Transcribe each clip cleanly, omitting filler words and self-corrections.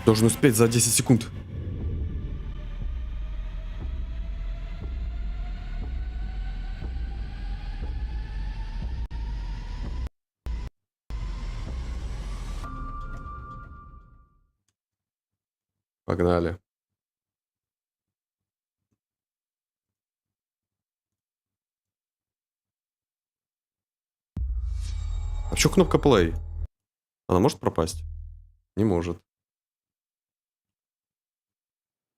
Должен успеть за 10 секунд. Погнали. А чё кнопка play? Она может пропасть? Не может.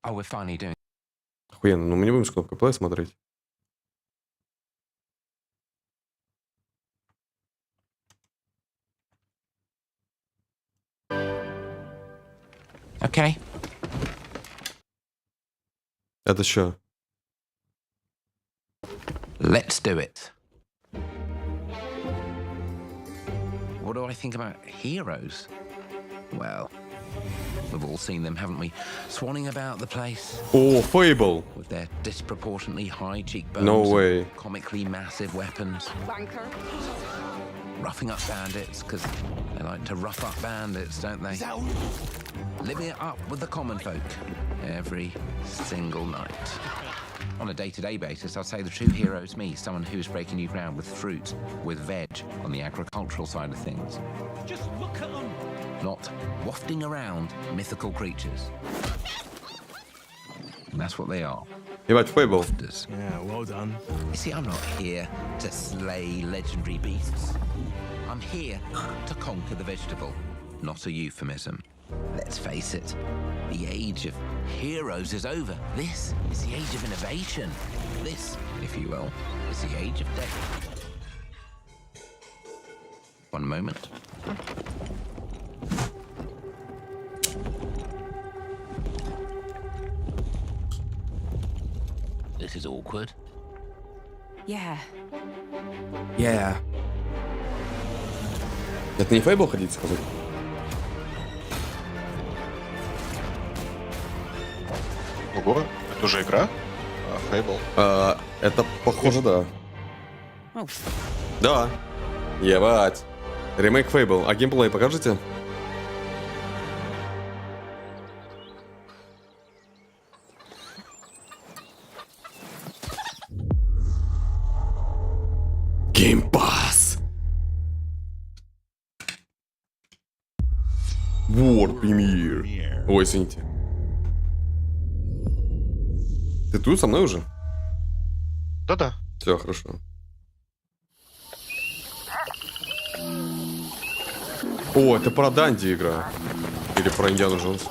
Охуенно, ну мы не будем с кнопкой play смотреть. Okay. Это что? Let's do it. What do I think about heroes? Well, we've all seen them, haven't we? Swanning about the place. О, Fable. With their disproportionately high cheekbones. No way. And comically massive weapons. Banker. Roughing up bandits, because they like to rough up bandits, don't they? Living it up with the common folk every single night. On a day-to-day basis, I'd say the true hero is me, someone who's breaking new ground with fruit, with veg, on the agricultural side of things. Just look at them. Not wafting around mythical creatures. And that's what they are. Ебать, Fable. Wafters. Yeah, well done. You see, I'm not here to slay legendary beasts. I'm here to conquer the vegetable, not a euphemism. Let's face it, the age of heroes is over. This is the age of innovation. This, if you will, is the age of death. One moment. This is awkward. Yeah. Yeah. Это не Fable хотите сказать? Ого, это уже игра? Fable. Это похоже, да. Oh. Да. Ебать. Ремейк Fable. А геймплей покажете? Геймпас. World Premiere. Ой, извините. Ты тут со мной уже? Да-да. Все, хорошо. О, это про Данди игра. Или про Индиану Джонс.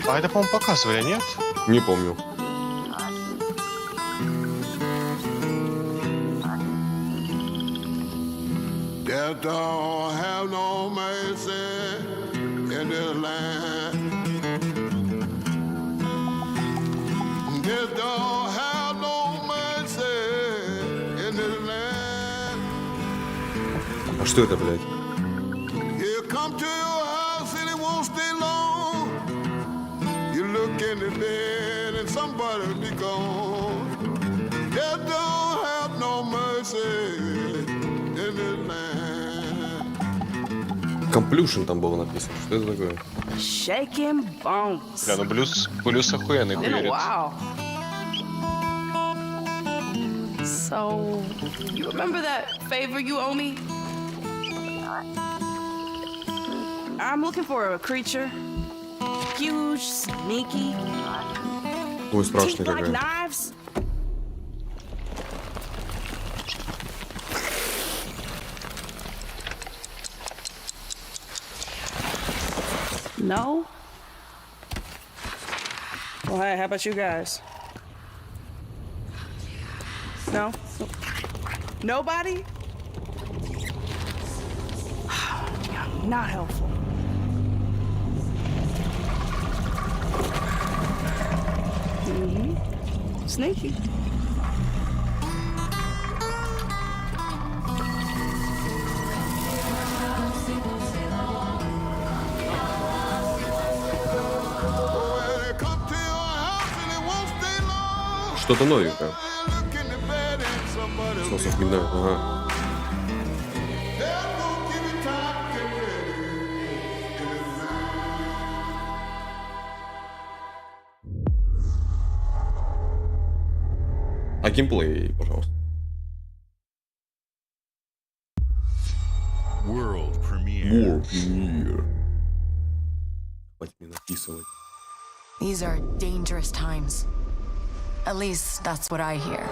А это, по-моему, показывали, нет? Не помню. Death don't have no mercy in this land. Death don't have no mercy in this land. А что это, блядь? You come to your house and it won't stay long. You look in the bed and somebody be gone. Death don't have no mercy in this land. Complution там было написано. Что это такое? Shaking bones. Бля, ну Блюз охуенный Been a хуярит. while. So, you remember that favor you owe me? I'm looking for a creature. Huge, sneaky. Ой, Teeth страшная like какая. knives. No? Well, hey, how about you guys? No? Nobody? Not helpful. Sneaky. Что-то новенькое. Sons of Midnight, ага. А геймплей, пожалуйста. World premiere. Хватит мне написывать. These are dangerous times. At least that's what I hear.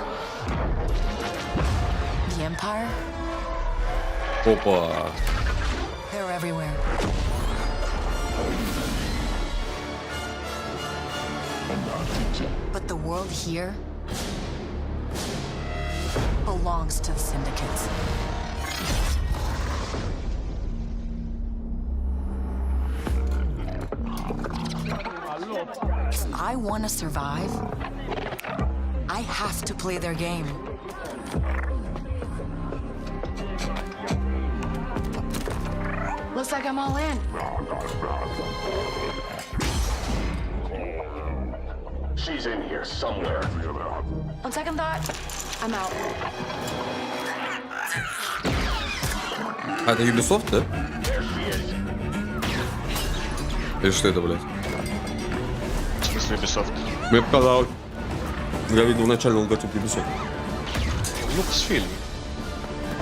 The Empire? Опа. They're everywhere. But the world here belongs to the syndicates. If I want to survive, I have to play their game. Looks like I'm all in. She's in here somewhere. On second thought, I'm out. А это Ubisoft, да? Или что это, блядь? В смысле Ubisoft? Мне показалось. Я видел начальный логотип Ubisoft. Lucasfilm.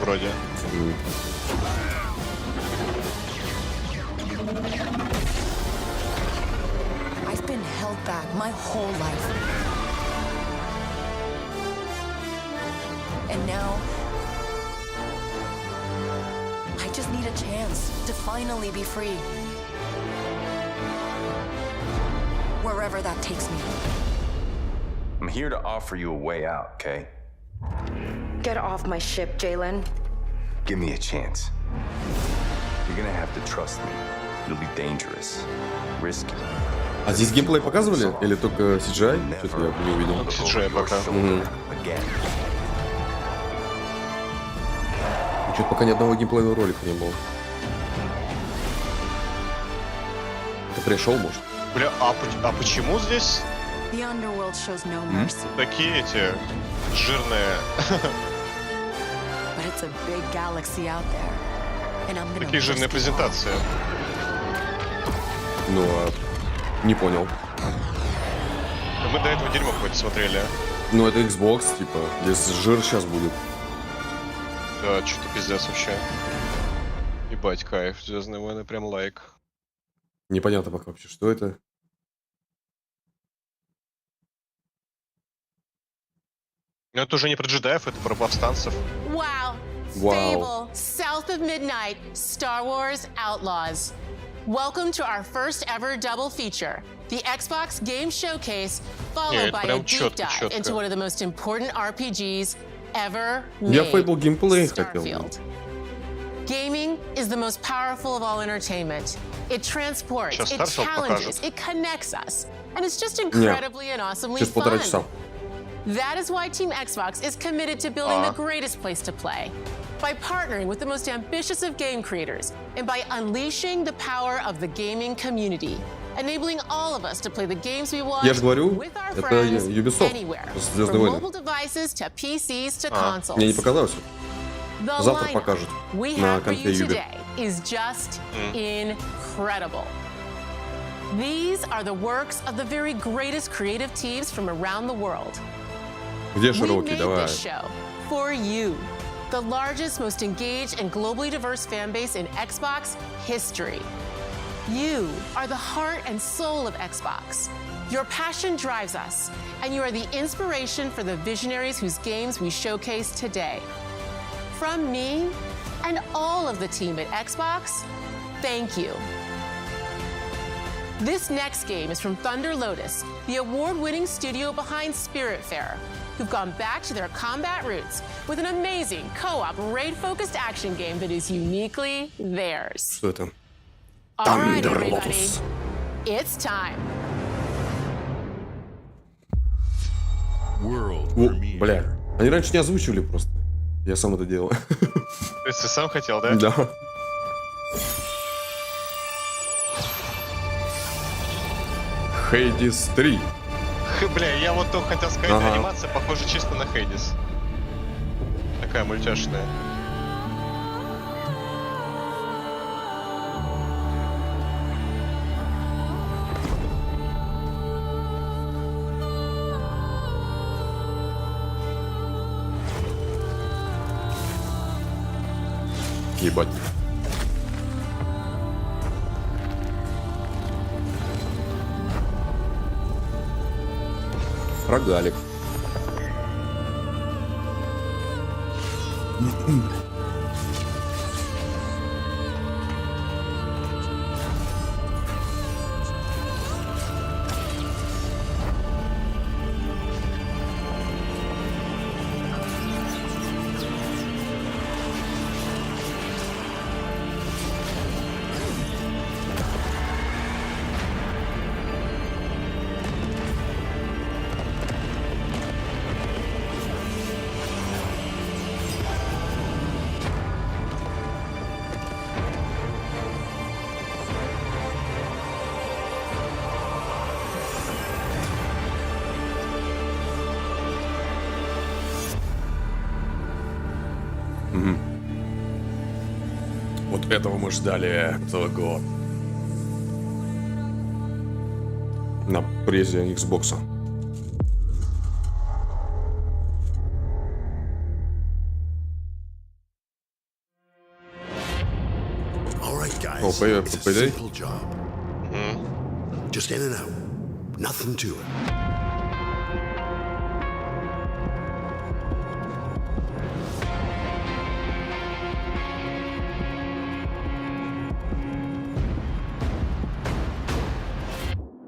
Вроде. I've been held back my whole life. And now, I just need a chance to finally be free. Wherever that takes me. I'm here to offer you a way out, okay? Get off my ship, Jalen. Give me a chance. You're gonna have to trust me. It'll be dangerous, risky. А здесь геймплей показывали? Или только CGI? Что-то я не увидел. CGI пока. Again. Что-то пока ни одного геймплейного ролика не было. Ты пришел, может? Бля, а почему здесь The underworld shows no mercy. такие эти жирные, But it's a big galaxy out there. And I'm gonna такие жирные risk it all. презентации? Ну, не понял. Мы до этого дерьма какое-то смотрели. Ну, это Xbox, типа, здесь жир сейчас будет. Да, что-то пиздец вообще. Ебать, кайф, Звездные войны, прям лайк. Непонятно пока вообще, что это. Но это уже не про джедаев, это про повстанцев. Wow. Wow. Fable, South of Midnight, Star Wars Outlaws. Welcome to our first ever double feature, the Xbox Game Showcase, followed это by a прям deep чётко, dive чётко. into one of the most important RPGs ever Я made, Fable геймплей хотел. Starfield. Gaming is the most powerful of all entertainment. It transports, Сейчас it Starfield challenges, покажет. it connects us, and it's just incredibly and awesomely Через полтора fun. часа. That is why Team Xbox is committed to building the greatest place to play. By partnering with the most ambitious of game creators and by unleashing the power of the gaming community, enabling all of us to play the games we want Я же говорю, with our это friends Ubisoft, anywhere, Звездные from войны. mobile devices to PCs to Мне не consoles. показалось. The Завтра lineup покажут we на have for конфе you Юби. today is just incredible. These are the works of the very greatest creative teams from around the world. Где We широкий? made Давай. this show for you, the largest, most engaged, and globally diverse fan base in Xbox history. You are the heart and soul of Xbox. Your passion drives us, and you are the inspiration for the visionaries whose games we showcase today. From me and all of the team at Xbox, thank you. This next game is from Thunder Lotus, the award-winning studio behind Spiritfarer, who've gone back to their combat roots with an amazing co-op raid-focused action game that is uniquely theirs. Что это? All right, Thunder everybody, Lotus. it's time. World О, premiere. бля. Они раньше не озвучивали просто. Я сам это делал. То есть ты сам хотел, да? Да. Hades 3. Бля, я вот только хотел сказать, Ага. анимация похожа чисто на Хейдис. Такая мультяшная. Ебать. Рогалик. Вот этого мы ждали целый год. На презе Xbox. All right, guys. Oh, it's a payday? simple job. Just in and out. Nothing to it.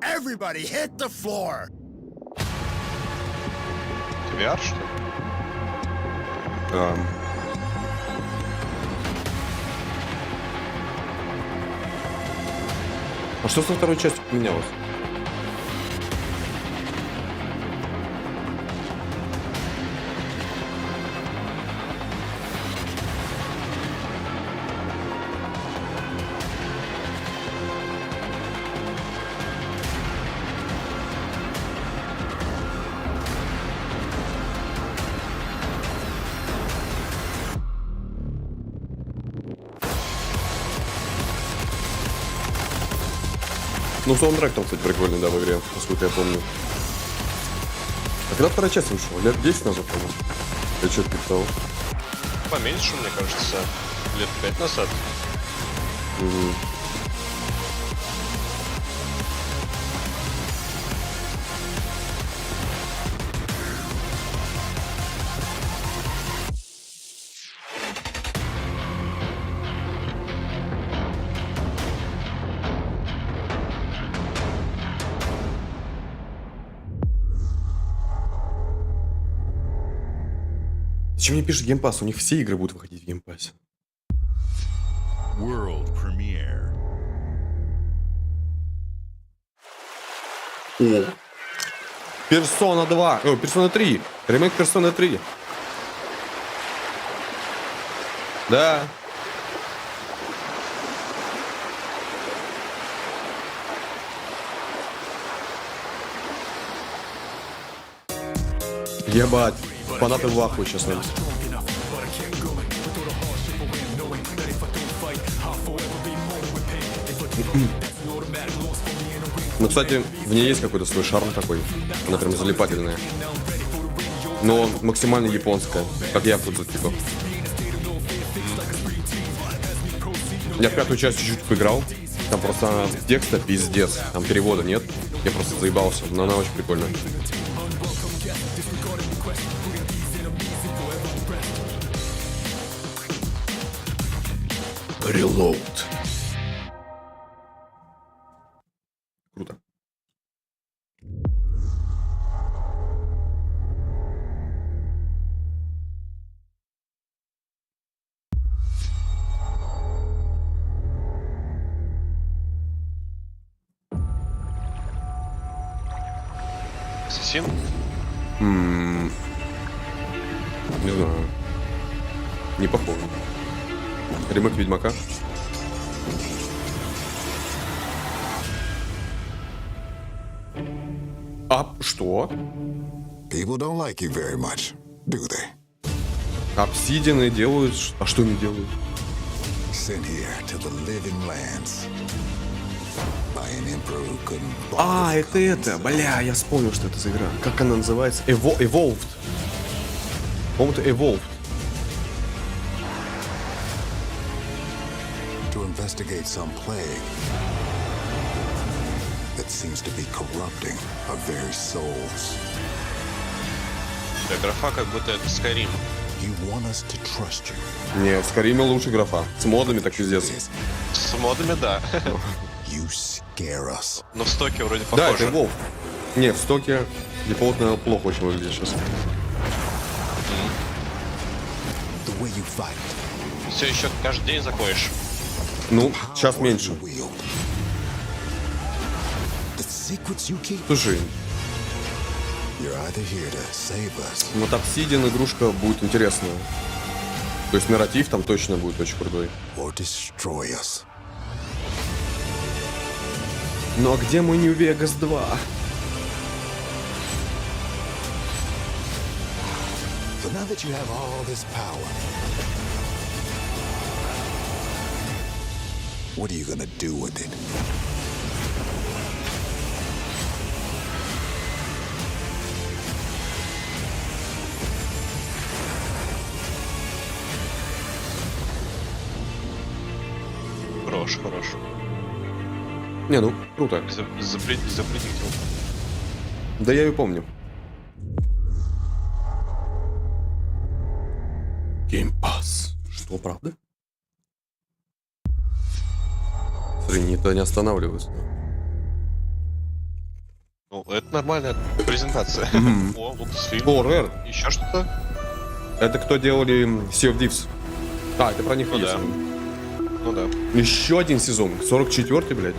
Everybody hit the floor. Это VR, что ли? А что со второй частью поменялось? Ну, саундтрек там, кстати, прикольный, да, в игре, насколько я помню. А когда вторая часть вышла? Лет 10 назад, по-моему? Я что-то писал. Поменьше, мне кажется. Лет 5 назад. Угу. Зачем мне пишет геймпасс? У них все игры будут выходить в геймпассе. World premiere. О. Персона 2. О, Персона 3. Ремейк Персона 3. Да. Ебать. Фанаты в ахуе, честно. Ну, кстати, в ней есть какой-то свой шарм такой. Она прям залипательная. Но максимально японская. Как я тут типа. Я в пятую часть чуть-чуть поиграл. Там просто текста пиздец. Там перевода нет. Я просто заебался. Но она очень прикольная. Reload. Круто. Ассасин? Не знаю. Не похоже. Ремейк Ведьмака. А что? People don't like you very much, do they? Обсидианы делают... А что они делают? Sent here to the living lands by an emperor who couldn't А, bother это, бля, я вспомнил, что это за игра. Как она называется? Evolved. По-моему, это Evolved. to investigate some plague that seems to be corrupting our very souls. Да, графа как будто это Skyrim. You want us to trust you. Нет, в Скайриме лучше графа. С модами так пиздец. С модами, да. You scare us. Но в стоке вроде Да, похоже. это Evolved. Не, в стоке дефолтно плохо очень выглядит сейчас. The way you fight. Все еще каждый день заходишь. Ну, сейчас меньше. The secrets you keep. Слушай, You're either here to save us. вот Obsidian игрушка будет интересная. То есть нарратив там точно будет очень крутой. Or destroy us. Ну а где мой New Vegas 2? So now that you have all this power, what are you gonna do with it? Хорош, хорош. Не, ну, круто. Запретил. Да я ее помню. Game Pass. Что, правда? Смотри, никто не останавливается. Ну, это нормальная презентация. О, Lucasfilm. О, Rare. Еще что-то? Это кто делали Sea of Thieves? А, это про них Ну есть. да. Ну да. Еще один сезон. 44-й, блядь.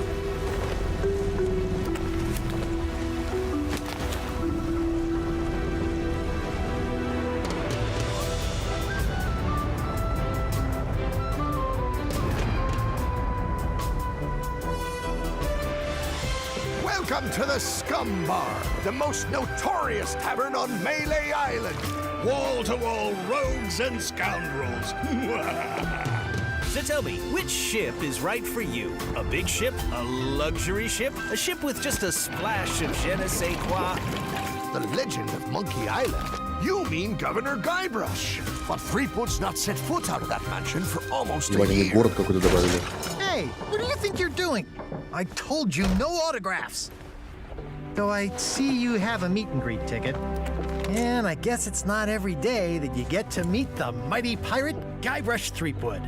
Welcome to the Scum Bar, the most notorious tavern on Melee Island. Wall-to-wall rogues and scoundrels. So tell me, which ship is right for you? A big ship? A luxury ship? A ship with just a splash of je ne sais quoi? The legend of Monkey Island. You mean Governor Guybrush. But Threepwood's not set foot out of that mansion for almost a Ебать, они year. город какой-то добавили. Hey, what do you think you're doing? I told you no autographs. So I see you have a meet and greet ticket. And I guess it's not every day that you get to meet the mighty pirate Guybrush Threepwood.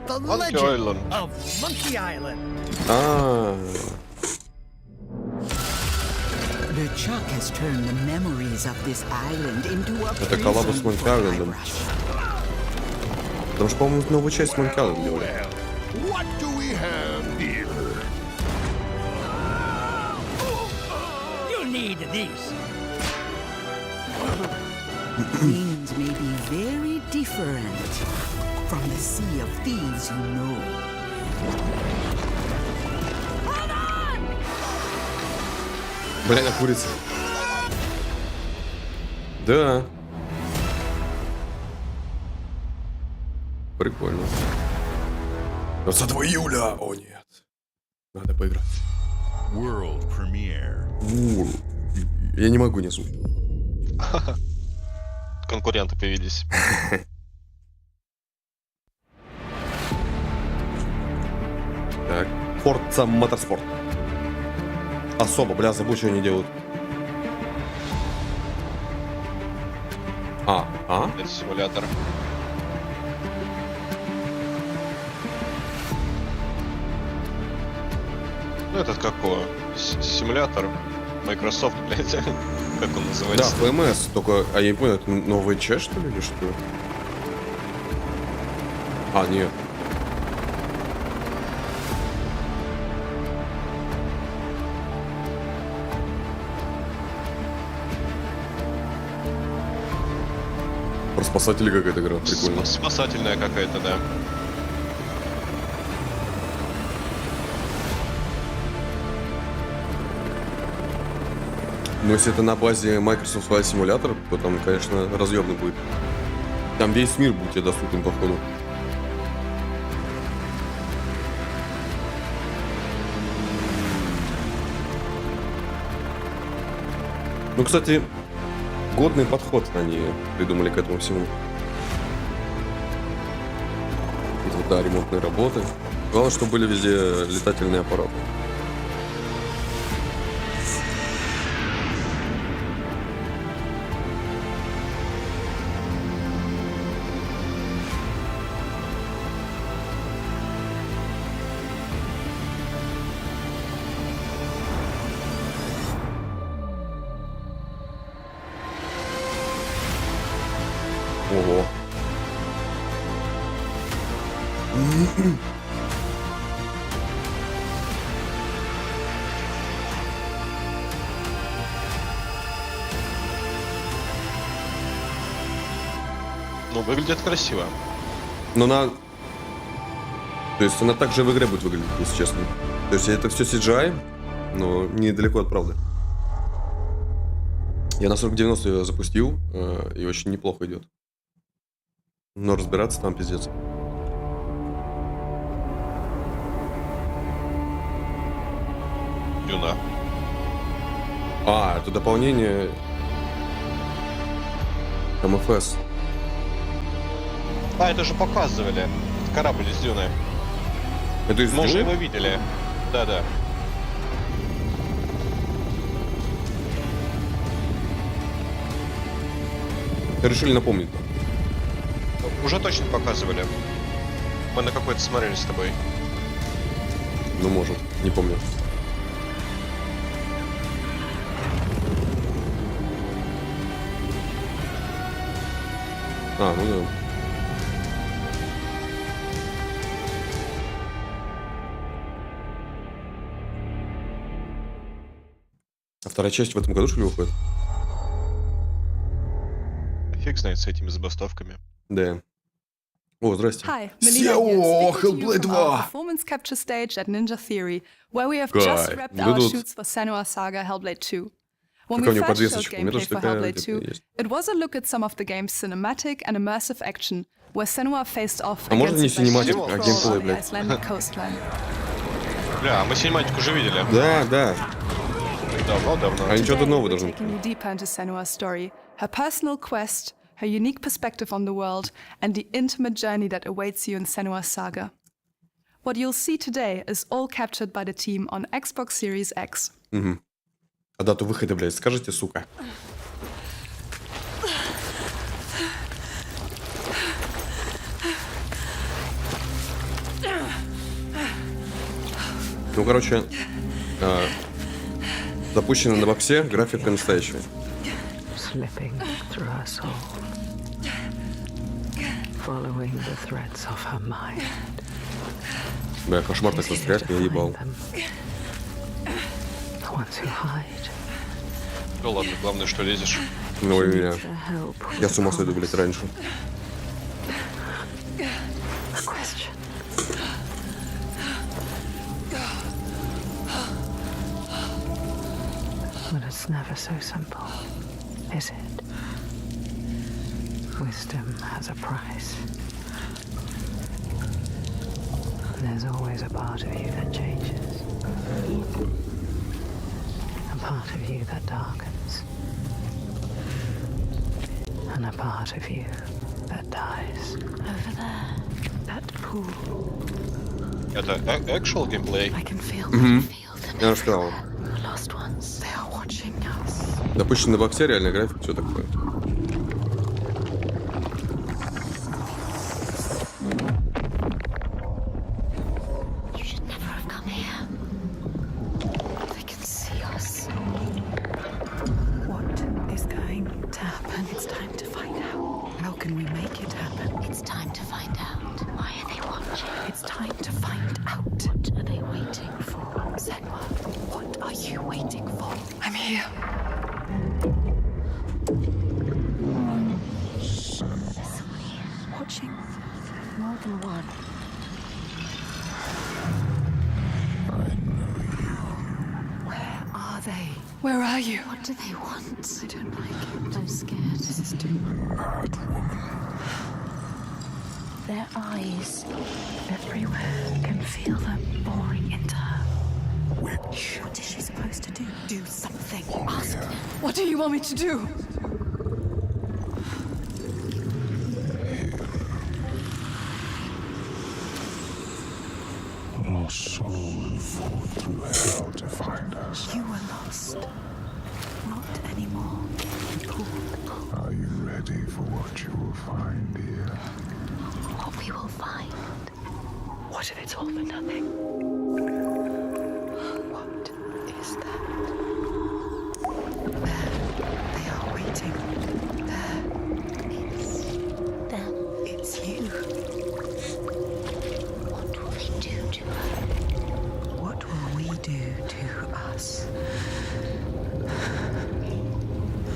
The Monkey legend Island. of Monkey Island. The Chuck has turned the memories of this island into a Это коллаба с Monkey Island. Потому что, по-моему, новую часть Monkey Island делали. What do we have here? You need these. Things may be very different from the Sea of Thieves you know. Бля, на курица. Да. Прикольно. 20 июля. О, нет. Надо поиграть. World premiere. Я не могу не слушать. Конкуренты появились. Так. Forza Motorsport. Особо, бля, забыл, что они делают. Это симулятор. Ну, этот какой? Симулятор. Microsoft, блядь. Как он Да, называется? PMS, только, я не понял, это новый чат, что ли, или что? А, нет. Про спасателей какая-то игра, прикольно. Спасательная какая-то, да. Но если это на базе Microsoft Flight Simulator, то там, конечно, разъемный будет. Там весь мир будет тебе доступен, походу. Ну, кстати, годный подход они придумали к этому всему. Вот, да, ремонтные работы. Главное, чтобы были везде летательные аппараты. Ого. Ну, выглядит красиво. Но она... То есть она также в игре будет выглядеть, если честно. То есть это все CGI, но недалеко от правды. Я на 4090 ее запустил, и очень неплохо идет. Но разбираться там пиздец. Дюна. А, это дополнение МФС. А, это же показывали. Корабль из Дюны. Это из Мы же Дюны? его видели. Да-да. Решили напомнить. Уже точно показывали. Мы на какой-то смотрели с тобой. Ну, может, не помню. А, ну да. А вторая часть в этом году, что ли, выходит? Фиг знает с этими забастовками. Да. О, здрасте. Hi, О, Ҳелблейд 2! performance capture stage at Ninja Theory, where we have Кайф. just wrapped Ну our тут- shoots for Senua's Saga Hellblade 2. When Какая у we него first showed подвесочка? У меня gameplay тоже for такая Hellblade где-то 2, есть. it was a look at some of the game's cinematic and immersive action, where Senua faced off А можно against не a cinematics, giant а troll геймплей, on the блядь? Icelandic coastline. Бля, а мы синематику уже видели. Да, да. Давно-давно. А ничего-то Today, нового we're должно быть. taking you deeper into Senua's story, her personal quest, her unique perspective on the world, and the intimate journey that awaits you in Senua's Saga. What you'll see today is all captured by the team on Xbox Series X. Угу. А дату выхода, блядь, скажите, сука. Ну, короче, запущено на боксе, графика настоящая. Slipping through her soul, following the threads of her mind. Бля, кошмар так застрять, я ебал. The ones who hide. Ну ладно, главное, что лезешь. Ну, и меня. Я с ума сойду, блядь, раньше. A question. But it's never so simple, is it? Wisdom has a price. There's always a part of you that changes. A part of you that darkens. And a part of you that dies. Over there, that pool. Это actual геймплей. I can feel Я уже сказал. the lost ones. They are watching us. Допущено на боксе, реальная графика, все такое. You should never have come here. They can see us. What is going to happen? It's time to find out. How can we make it happen? It's time to find out. Why are they watching? It's time to find out. What are they waiting for? Senua, what are you waiting for? I'm here. Watching more than one. Where are they? Where are you? What do they want? I don't like it. I'm scared. This is too much. their eyes. Everywhere can feel them boring into her. Which? What is she supposed to do? Do something. Ask them. What do you want me to do? Our soul fought through hell to find us. You were lost. Not anymore. Are you ready for what you will find here? What we will find. What if it's all for nothing? What is that? There. They are waiting. There. It's them. It's you. What will they do to her? What will we do to us?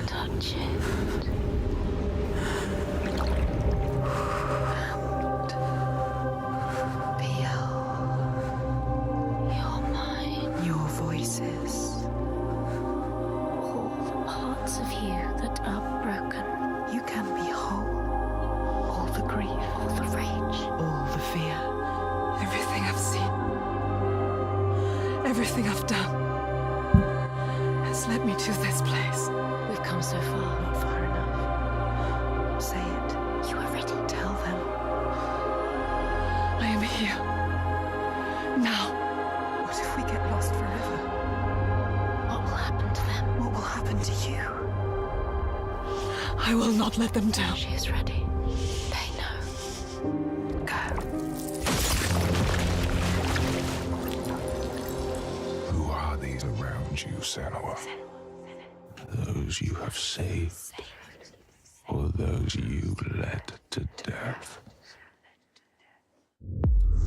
Touch it. You're mine. Your voices. All the parts of you that are broken. You can be whole. All the grief. All the rage. All the fear. Everything I've seen, everything I've done has led me to this place. We've come so far. Not far enough. Say it. You are ready. Tell them. I am here. Now. What if we get lost forever? What will happen to them? What will happen to you? I will not let them down. She is ready. They know. Go. Who are these around you, Senua? Those you have saved, or those you led to death?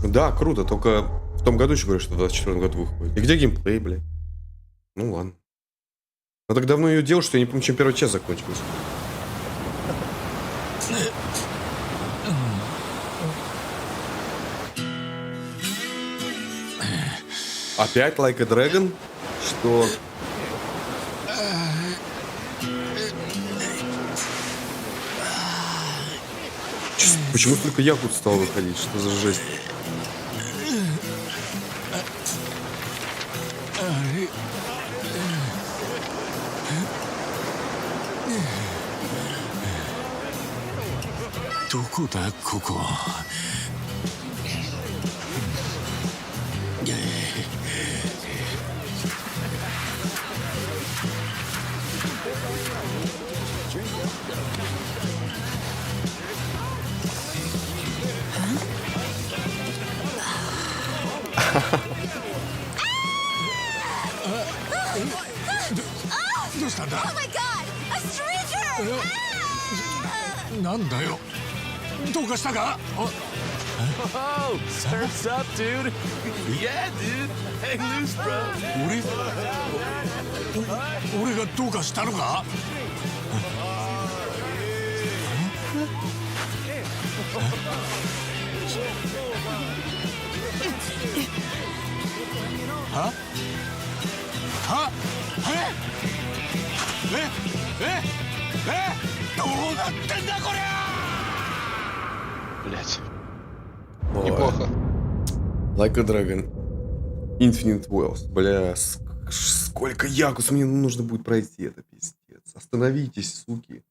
Да, круто, только в том году еще говорю, что в 24 году выходит. И где геймплей, блядь? Ну ладно. Я так давно ее делал, что я не помню, чем первая часть закончилась. Опять Like a Dragon? Что? Почему только Якут стал выходить? Что за жесть? Докуда, Коко? Oh my god! A stranger! なんだよ。どうかしたか? Oh, surf's up, dude. Yeah, dude. Hang loose, bro. 俺がどうかしたのか? は? は? どうなってんだこりゃ! Блять. Ой. Неплохо. Like a Dragon. Infinite Wells. Бля, сколько Якус мне нужно будет пройти, это пиздец. Остановитесь, суки.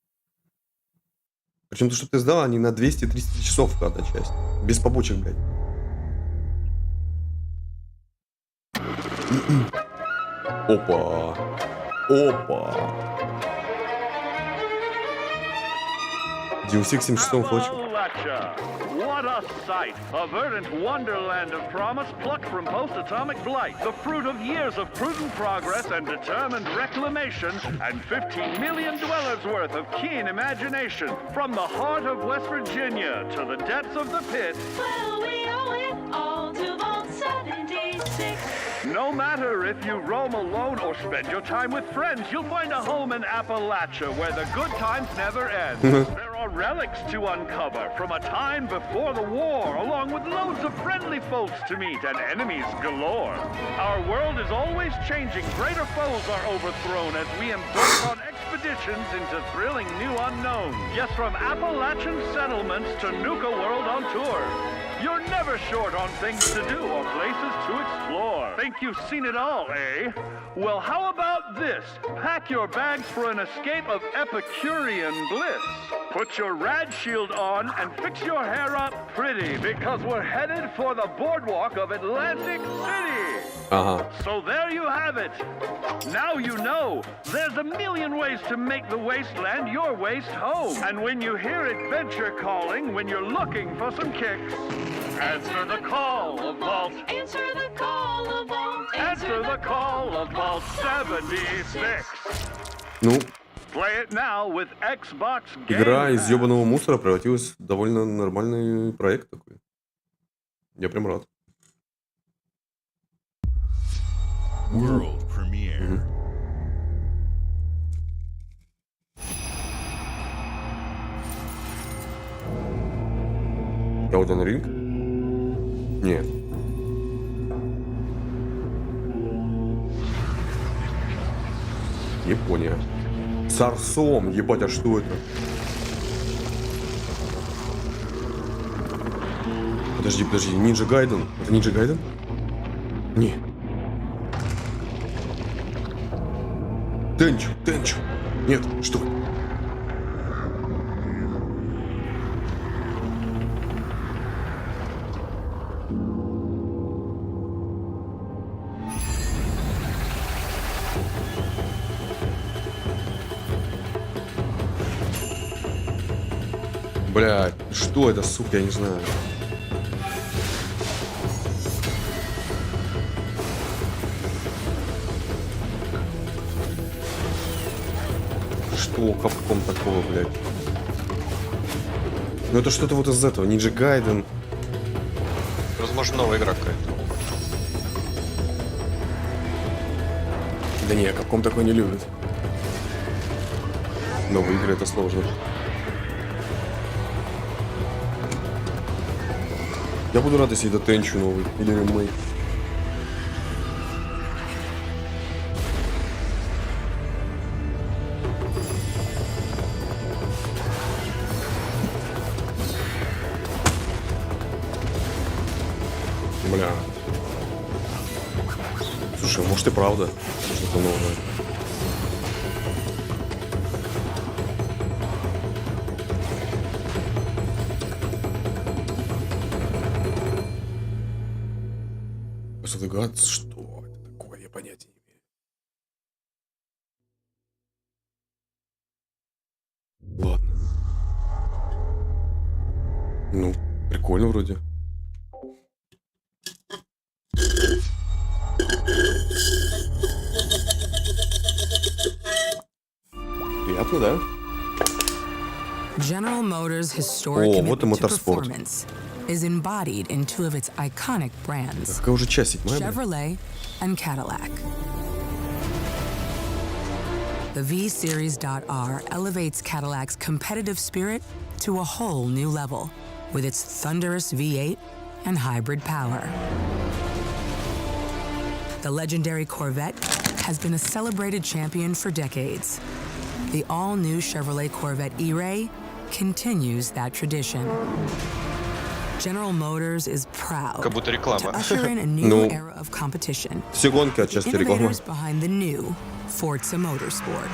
Причем то, что ты сдал, они на 200-300 часов каждая часть. Без побочек, блядь. Опа. Опа. DLC к 76-му флотчику. What a sight! A verdant wonderland of promise plucked from post-atomic blight. The fruit of years of prudent progress and determined reclamation, and 15 million dwellers worth of keen imagination. From the heart of West Virginia to the depths of the pit. Well, we owe it all to Vault 70. No matter if you roam alone or spend your time with friends, you'll find a home in Appalachia where the good times never end. There are relics to uncover from a time before the war, along with loads of friendly folks to meet and enemies galore. Our world is always changing. Greater foes are overthrown as we embark on expeditions into thrilling new unknowns. Yes, from Appalachian settlements to Nuka World on tour. You're never short on things to do or places to explore. Think you've seen it all, eh? Well, how about this? Pack your bags for an escape of Epicurean bliss. Put your rad shield on and fix your hair up pretty, because we're headed for the boardwalk of Atlantic City. So there you have it. Now you know. There's a million ways to make the wasteland your waste home. And when you hear adventure calling, when you're looking for some kicks, answer the call of Vault. Answer the call of Vault. Answer the call of Vault 76. Ну, Play it now with Xbox Game игра из Pass. ёбаного мусора превратилась в довольно нормальный проект такой. Я прям рад. World premiere. Elden Ring? Нет. Япония. Царсом, ебать, а что это? Подожди, Ninja Gaiden? Это Ninja Gaiden? Не. Тенчу. Нет, что? Бля, что это, сука, я не знаю. Что, Capcom такого, блядь? Ну это что-то вот из этого, Ninja Gaiden. Возможно, новая игра какая-то. Да не, Capcom такой не любит. Новые игры это сложно. Я буду рад, если это Тенчу новый или ремейк. Бля. Слушай, может и правда что-то новое. Что это такое? Я понятия не имею. Ладно. Ну, прикольно вроде. Приятно, да? General Motors' historic О, вот и commitment to моторспорт. performance is embodied in two of its iconic brands, Какая уже часть, седьмая, бля? Chevrolet and Cadillac. The V-Series.R elevates Cadillac's competitive spirit to a whole new level with its thunderous V8 and hybrid power. The legendary Corvette has been a celebrated champion for decades. The all-new Chevrolet Corvette E-Ray continues that tradition. General Motors is proud Как будто реклама. to usher in a new era of competition. Все гонки отчасти реклама. Innovators behind the new Forza Motorsport.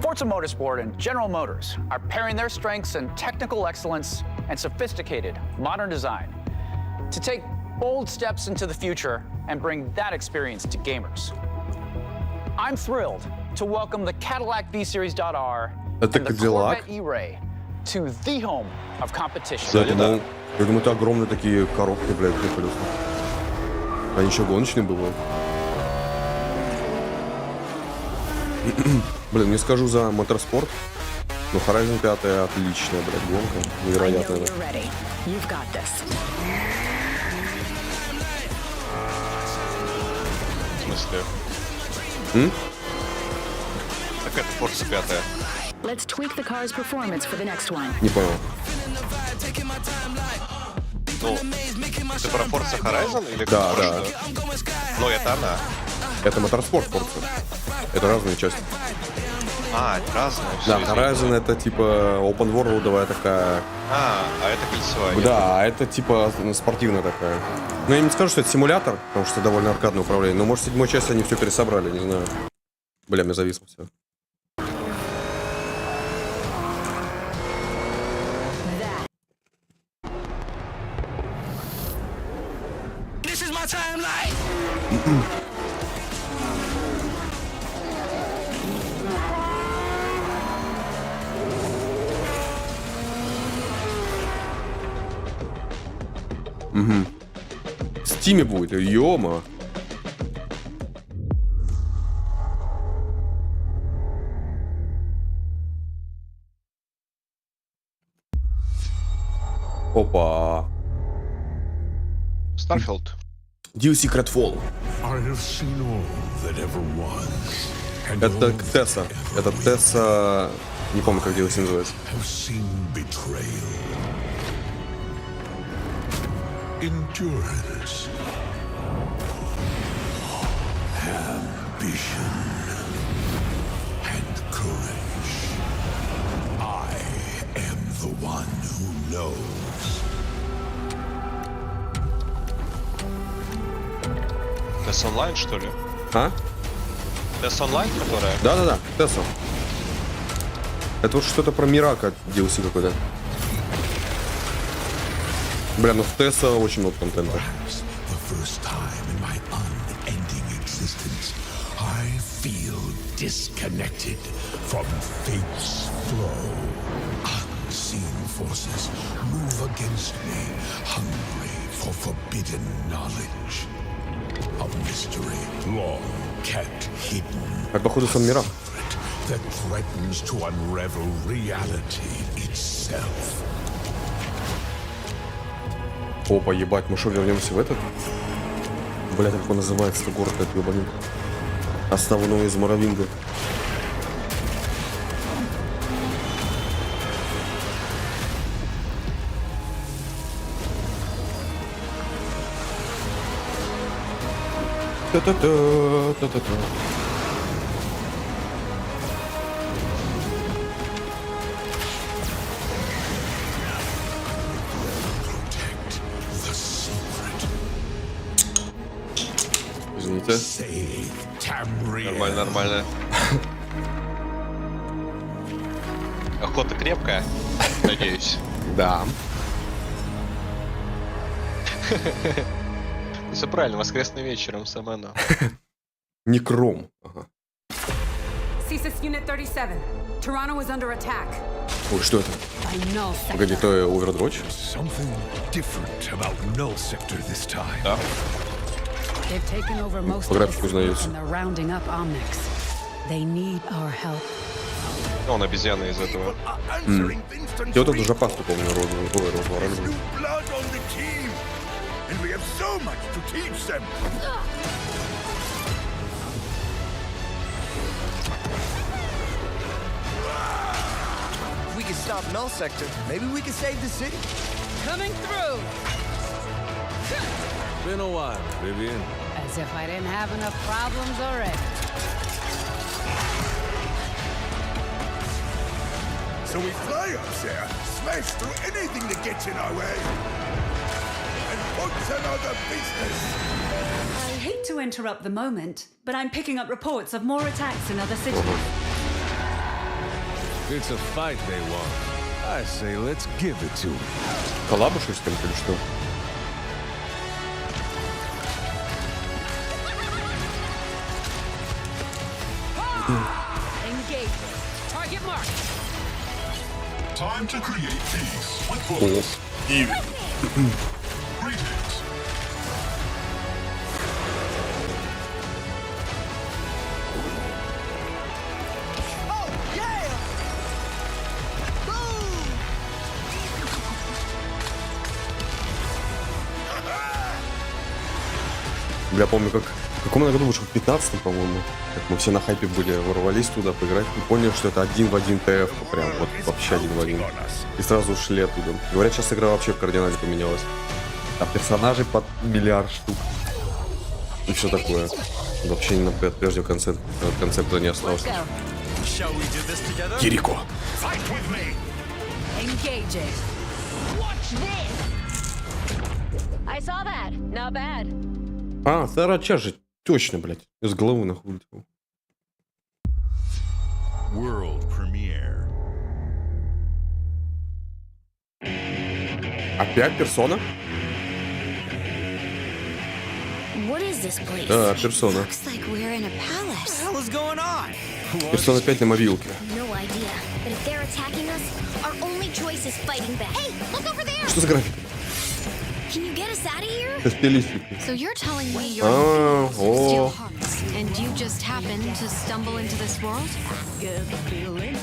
Forza Motorsport and General Motors are pairing their strengths in technical excellence and sophisticated modern design to take bold steps into the future and bring that experience to gamers. I'm thrilled to welcome the Cadillac V-Series.R and the Corvette E-Ray to the home of competition. Я думаю, это огромные такие коробки, блядь, для колес. Они еще гоночные бывают. Блин, не скажу за моторспорт. Ну, Horizon 5 отличная, блядь, гонка. Невероятная. Да. В смысле? Так это Forza 5. Let's tweak the car's performance for the next one. Не понял. Ну, ты про Forza Horizon или да, про да. что? Ну, это она. Это Motorsport Forza. Это разные части. А, это разные. Да, Horizon это типа open world такая. А это кольцевая. Да, а это типа спортивная такая. Ну, я не скажу, что это симулятор, потому что довольно аркадное управление. Но, может, в 7-й части они все пересобрали, не знаю. Бля, мне зависло все. Угу. В Стиме будет, ё-мо. Опа. Starfield. DLC Credfall. Это Тесса. Это Тесса. Не помню, как DLC называется. Endurance, ambition, and courage. I am the one who knows. Тесс онлайн, что ли? А? Тесс онлайн, которая? Да-да-да, Тесса. Это вот что-то про Мирака DLC какой-то. Бля, ну в Тесса очень много контента. Disconnected from fate's flow. Unseen forces move against me, hungry for forbidden knowledge. A mystery long kept hidden. Это, походу, сам Мирак. That threatens to unravel reality itself. Опа, ебать, мы что, вернемся в этот? Бля, как он называется-то город, этот ебаный. Основной из Моровинга. Та-та-та. Извините. Нормально, нормально. Охота крепкая, надеюсь. Да. Все правильно, воскресный вечером, сама она. Некром. Ага. Unit 37. Toronto is under attack. Ой, что это? Погоди, то Overwatch? Да. They've taken over most По of графику the узнается. and they're rounding up Omnics. They need our help. Он обезьяна из этого. Я вот эту жопасту помню, розовую. We can stop Null Sector. Maybe we can save the city. Coming through! Been a while, Vivian. As if I didn't have enough problems already. So we fly up there, smash through anything that gets in our way, and what's another business? I hate to interrupt the moment, but I'm picking up reports of more attacks in other cities. It's a fight they want. I say let's give it to them. Коллабушка с кем-то или что? Engage. Target mark. Time to create peace with bullets. Greetings. Я помню, как... В каком году вышел? В 15-м, по-моему. Как мы все на хайпе были, ворвались туда поиграть и поняли, что это один в один ТФ. Прям вот вообще один в один. И сразу ушли оттуда. Говорят, сейчас игра вообще кардинально поменялась. А персонажей под миллиард штук. И все такое. Вообще не от прежнего концепта не осталось. Кирико. А, 𝙓𝙗 же. Точно, блядь. Из головы нахуй улетел. World premiere. Опять персона? Да, персона. Персона 5 на мобилке. Что за график? Это стилистика. And you just happened to stumble into this world?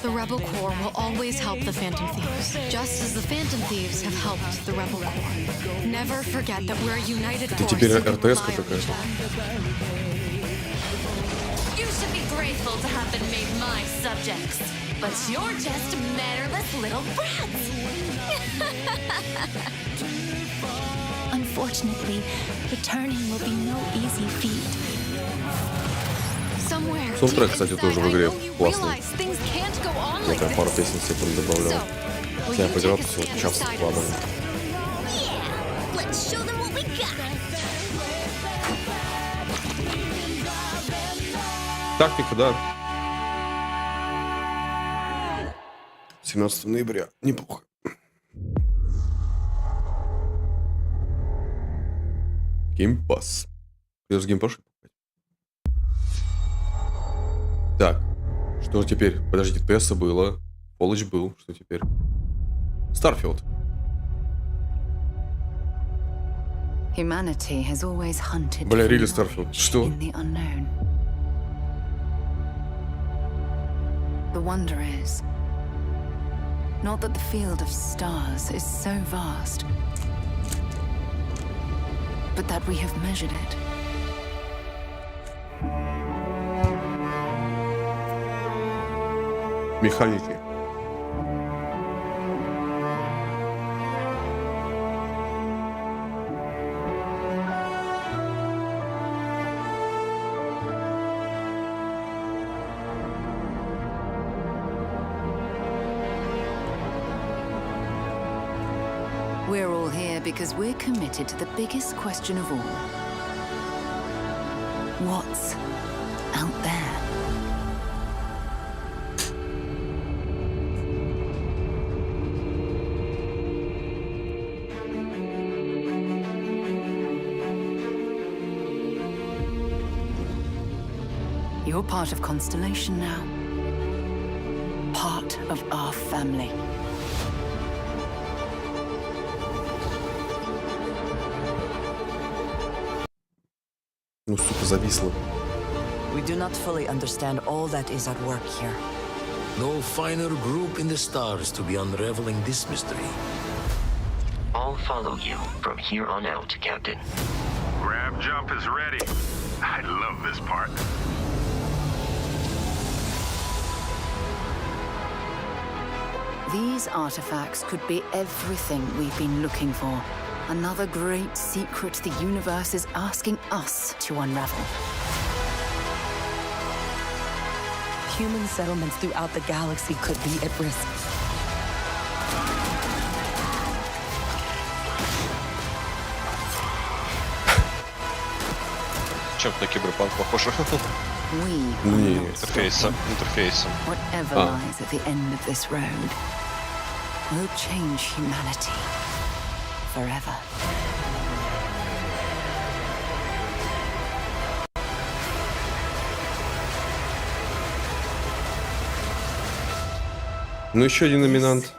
The Rebel Corps will always help the Phantom Thieves, just as the Phantom Thieves have helped the Rebel Corps. Never forget that we're a united force. Теперь РТС-ка такая. You should be grateful to have been made my subjects, but you're just mannerless little brats. Unfortunately, returning will be no easy feat. Саундтрек, кстати, тоже в игре классный. Я там пару песен себе там добавлял. Я поиграл всего час с кладом. Тактика, да. 17 ноября. Неплохо. Геймпасс. Придется геймпасс. Так, что теперь? Подождите, Тесса было, Полыч был, что теперь? Starfield. Бля, Рили Starfield. Что? The wonder is not that the field of stars is so vast, but that we have measured it. Механики. We're all here because we're committed to the biggest question of all. What's out there? You're part of Constellation now. Part of our family. Ну, сука, зависло. We do not fully understand all that is at work here. No finer group in the stars to be unraveling this mystery. I'll follow you from here on out, Captain. Grab jump is ready. I love this part. These artifacts could be everything we've been looking for. Another great secret the universe is asking us to unravel. Human settlements throughout the galaxy could be at risk. Чем-то на киберпанк похоже. Нет. Интерфейсом. Whatever lies at the end of this road will change humanity forever. Ну, еще один номинант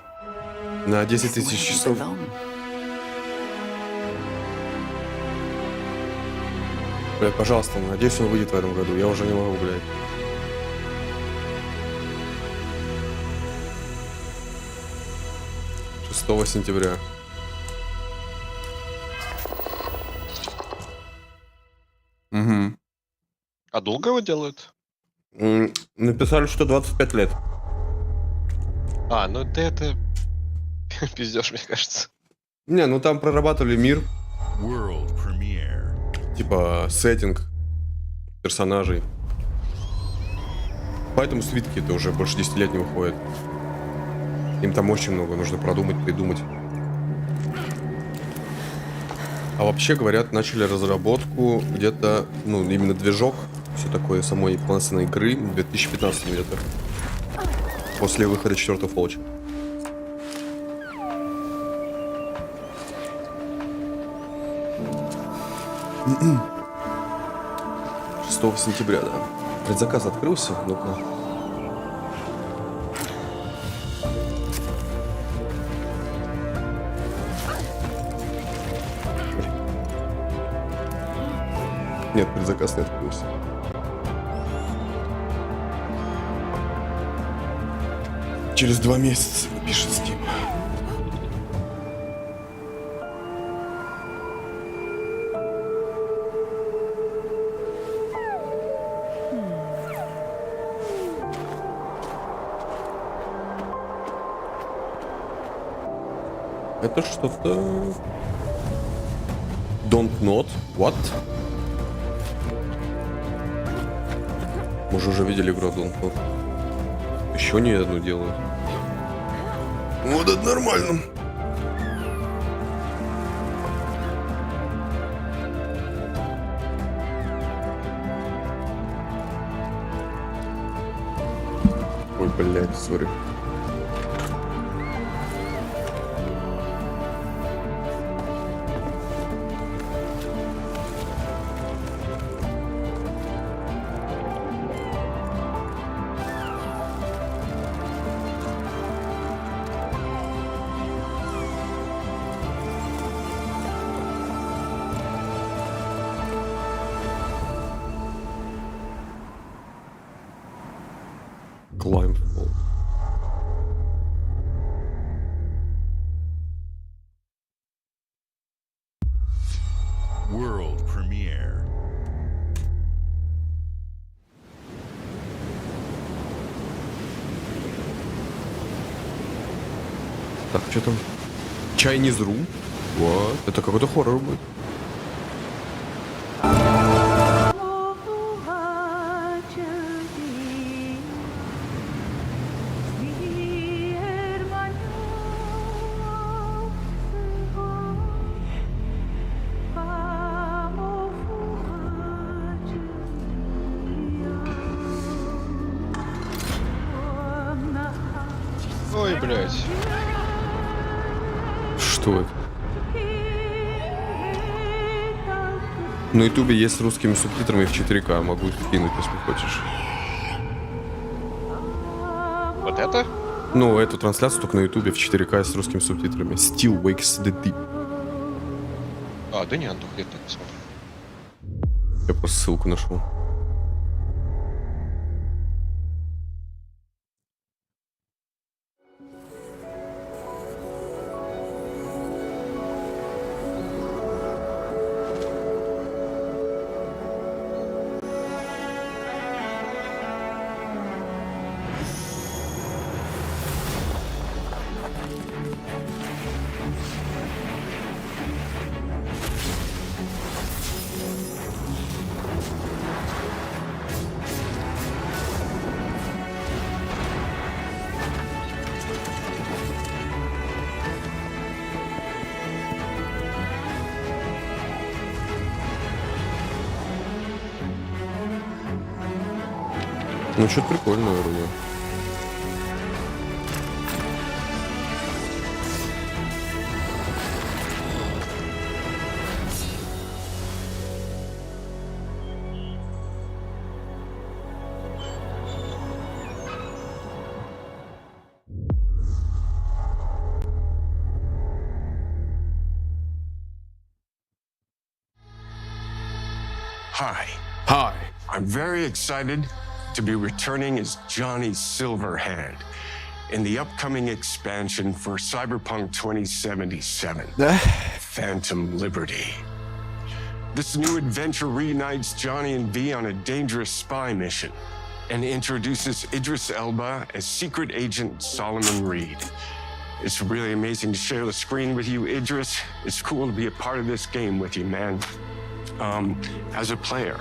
на 10 тысяч часов. Блядь, пожалуйста, надеюсь, он выйдет в этом году. Я уже не могу, блядь. 6 сентября. А долго его делают? Написали, что 25 лет. А, ну это пиздешь, мне кажется. Не, ну там прорабатывали мир. World premiere. Типа сеттинг персонажей. Поэтому свитки это уже больше 10 лет не выходят. Им там очень много нужно продумать, придумать. А вообще, говорят, начали разработку где-то, ну, именно движок, все такое самой полноценной игры в 2015 где-то. После выхода 4-го Fallout. 6 сентября, да. Предзаказ открылся, ну-ка. Нет, предзаказ не открылся. Через 2 месяца, пишет Steam. Это что-то... Don't not. What? Мы же уже видели игру Don't not. Еще не одну делаю. Вот это нормально. Ой, блядь, сори. Climb fall. World premiere. Так, что там? Chinese Room? Вот. Это какой-то хоррор будет. Ой, блядь. Что это? На ютубе есть с русскими субтитрами в 4К. Могу их кинуть, если хочешь. Вот это? Ну, эту трансляцию только на ютубе в 4К с русскими субтитрами. Still wakes the deep. А, да нет, я так посмотрю. Я просто ссылку нашел. Ну, что-то прикольное вроде. Hi. Hi. I'm very excited to be returning as Johnny Silverhand in the upcoming expansion for Cyberpunk 2077, Phantom Liberty. This new adventure reunites Johnny and V on a dangerous spy mission and introduces Idris Elba as secret agent Solomon Reed. It's really amazing to share the screen with you, Idris. It's cool to be a part of this game with you, man. As a player,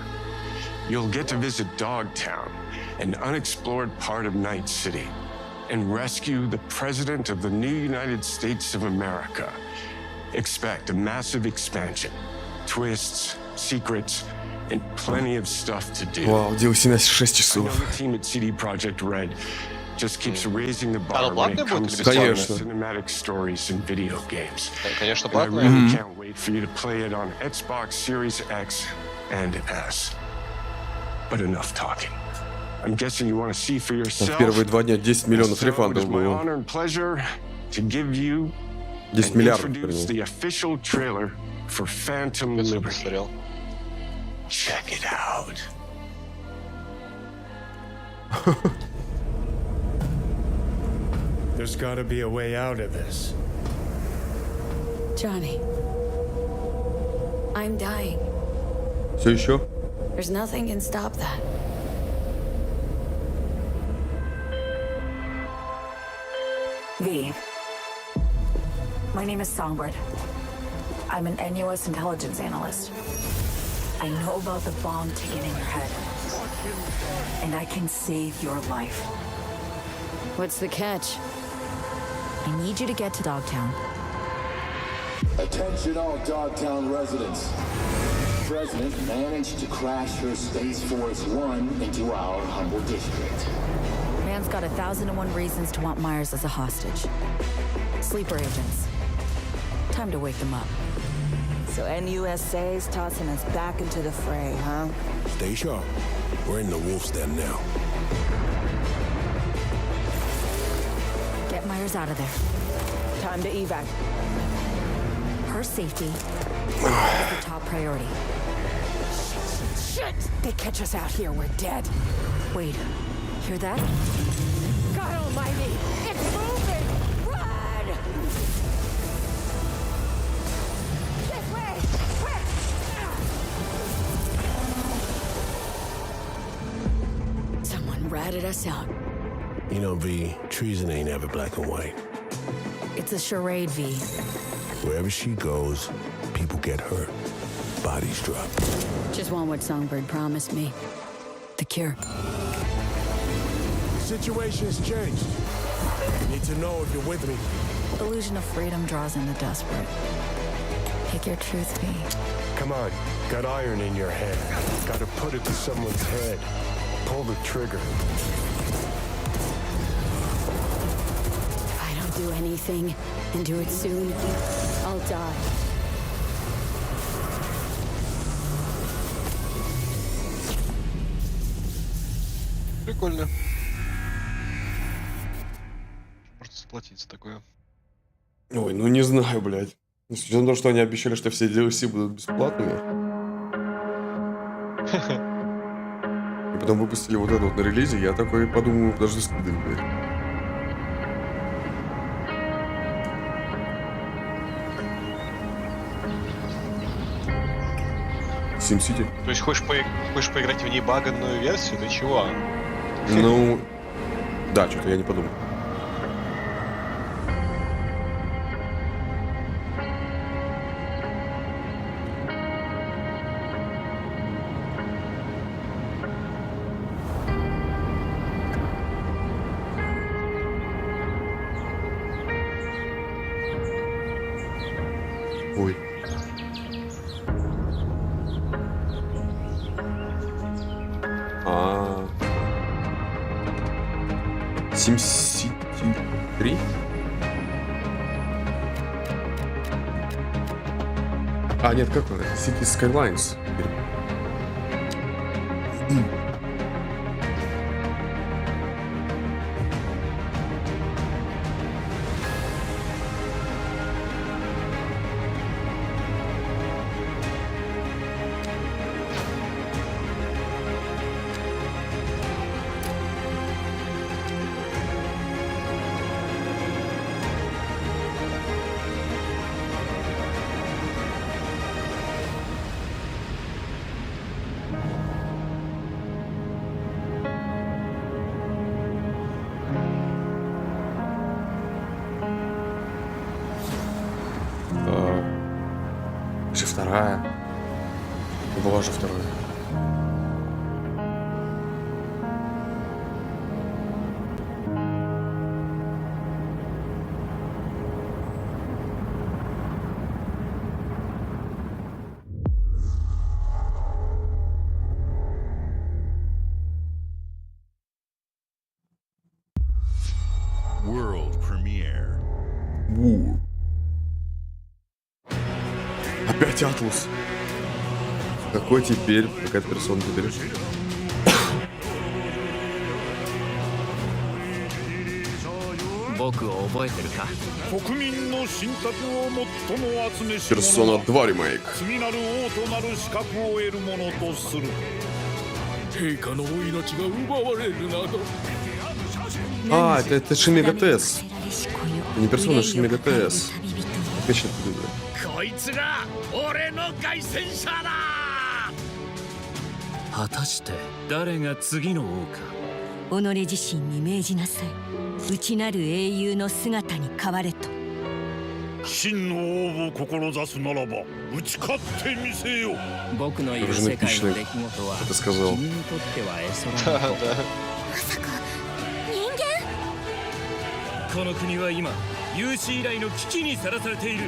you'll get to visit Dogtown, an unexplored part of Night City, and rescue the President of the new United States of America. Expect a massive expansion, twists, secrets, and plenty of stuff to do. Вау, DLC на 6 часов. I know the team at CD Projekt Red just keeps raising the bar when it comes to Конечно. cinematic stories and video games. Конечно, And I платная. really can't wait for you to play it on Xbox Series X and S. But enough talking. I'm guessing you want to see for В yourself. первые 2 дня 10 миллионов So it рефандов is my было. honor and pleasure to give you 10 and миллиардов. introduce the official trailer for Phantom Liberty. Check it out. There's gotta be a way out of this. Johnny, I'm dying. Все еще? There's nothing can stop that. V. My name is Songbird. I'm an NUS intelligence analyst. I know about the bomb ticking in your head. And I can save your life. What's the catch? I need you to get to Dogtown. Attention all Dogtown residents. The President managed to crash her Space Force One into our humble district. Man's got 1,001 reasons to want Myers as a hostage. Sleeper agents. Time to wake them up. So NUSA's tossing us back into the fray, huh? Stay sharp. We're in the wolf's den now. Get Myers out of there. Time to evac. Her safety is the top priority. Shit! They catch us out here, we're dead. Wait, hear that? God almighty! It's moving! Run! This way! Quick! Someone ratted us out. You know, V, treason ain't ever black and white. It's a charade, V. Wherever she goes, people get hurt. Bodies drop. Just want what Songbird promised me. The cure. Situation's changed. Need to know if you're with me. Illusion of freedom draws in the desperate. Pick your truth, V. Come on, got iron in your head. Gotta put it to someone's head. Pull the trigger. If I don't do anything, and do it soon, I'll die. Прикольно. Можно заплатить за такое. Ой, ну не знаю, блядь. Несмотря на то, что они обещали, что все DLC будут бесплатными. И потом выпустили вот это вот на релизе, я такой подумал, даже стыдно, блядь. SimCity. То есть хочешь поиграть в небаганную версию? Ты чего? Ну, да, что-то я не подумал. Ой. SimCity 3? А, нет, как он? City Skylines. Вторая. Ну, была же вторая. World premiere. Опять Атлус. Какой теперь? Какая-то персона теперь? Персона 2 ремейк. А, это Шин Мегатес. Это не персона Шин Мегатес. Отлично придумали. こいつが俺の凱旋者だ。果たして誰が次の王か。己自身に命じなさい。内なる英雄の姿に変われと。真の王を志すならば打ち勝ってみせよ。僕のいる世界の出来事は君にとっては絵空のこと。まさか人間？この国は今有史以来の危機にさらされている。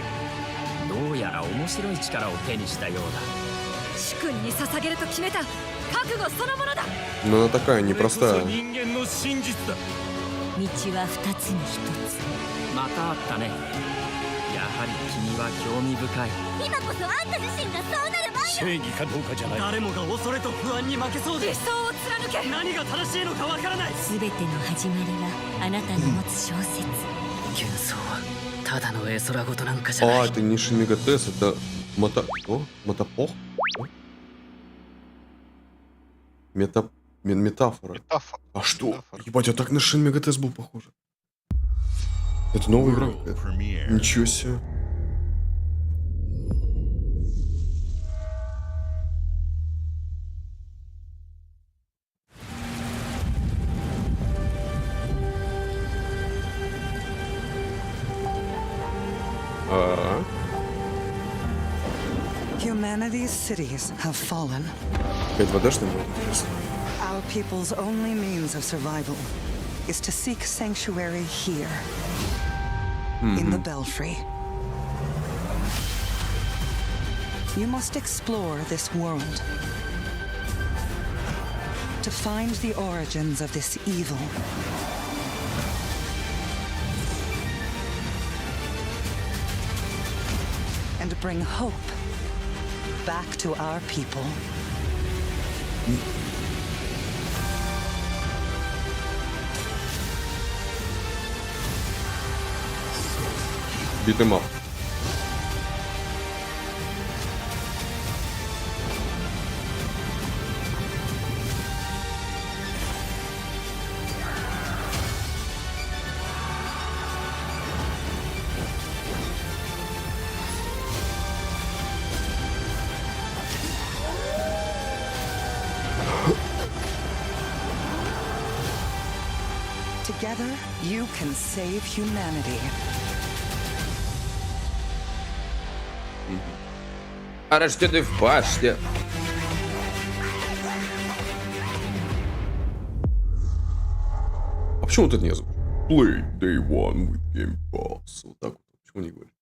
どうやら面白い力を手にしたようだ。主君に捧げると決めた覚悟そのものだ。 Но она такая непростая. 人間の真実だ。道は二つに一つ。またあったね。やはり君は興味深い。今こそあんた自身がそうなる前よ。正義かどうかじゃない。誰もが恐れと不安に負けそうで。理想を貫け。何が正しいのかわからない。すべての始まりはあなたの持つ小説。幻想はただの絵空事なんかじゃない。 А, это не Шин Мегатес, это Мотопох? Метафора. А что? Ебать, а так на Шин Мегатес был похож. Это новая игра какая-то. Ничего себе. Humanity's cities have fallen. Our people's only means of survival is to seek sanctuary here, in the Belfry. You must explore this world to find the origins of this evil. And bring hope back to our people. Beat 'em up. Together, you can save humanity. Рожденный в башне. А почему тут не звук? Play Day One with Game Pass. Вот так вот. Почему не говоришь?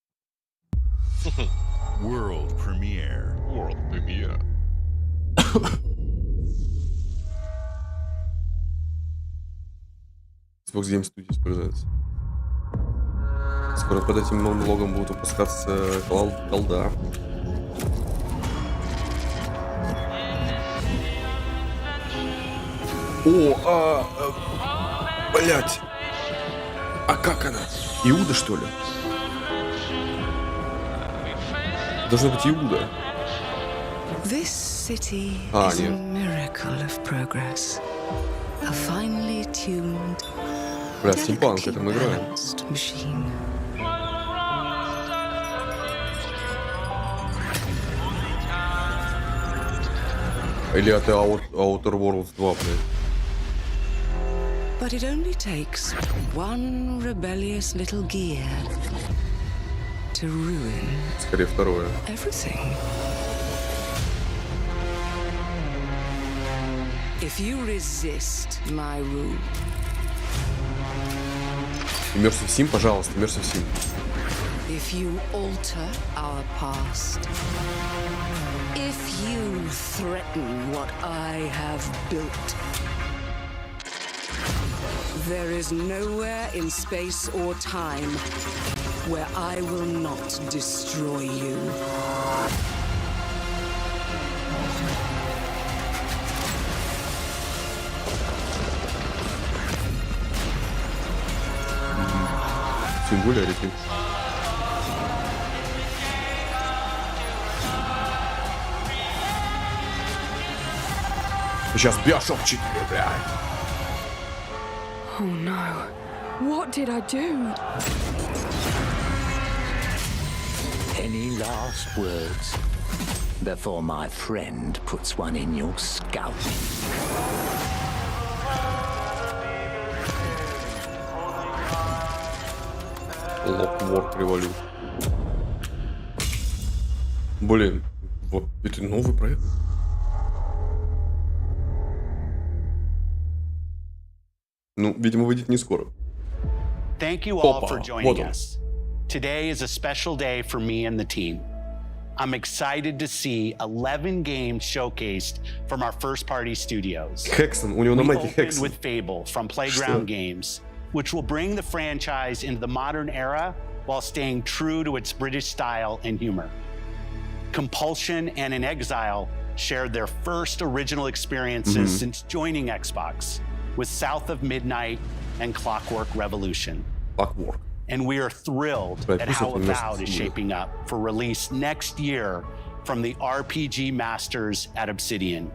World premiere. World premiere. Xbox Game Studios продается. Скоро под этим новым логом будут выпускаться колда. О, блять. А как она? Иуда, что ли? Должно быть Иуда. This city А, is a нет. miracle of progress. A finely tuned, Бля, стимпанк, это мы играем. balanced machine. Или это Outer Worlds 2, блядь. But it only takes one rebellious little gear to ruin Скорее второе. everything. If you resist my rule, Immersive Sim, пожалуйста, Immersive Sim. if you alter our past, if you threaten what I have built, there is nowhere in space or time where I will not destroy you. Singularity. Сейчас Bioshock 4, блядь. Oh no. What did I do? Any last words before my friend puts one in your scalp? Lockwork Revolution. Блин, вот это новый проект. Ну, видимо, выйдет не скоро. Thank you all Опа, for вот joining он. us. Today is a special day for me and the team. I'm excited to see 11 games showcased from our first-party studios. Hexen, у него на We майке opened Hexen. with Fable from Playground Что? Games, which will bring the franchise into the modern era while staying true to its British style and humor. Compulsion and In Exile shared their first original experiences since joining Xbox with South of Midnight and Clockwork Revolution. Clockwork. And we are thrilled Right, at who's how up in this Avowed is studio? shaping up for release next year from the RPG masters at Obsidian.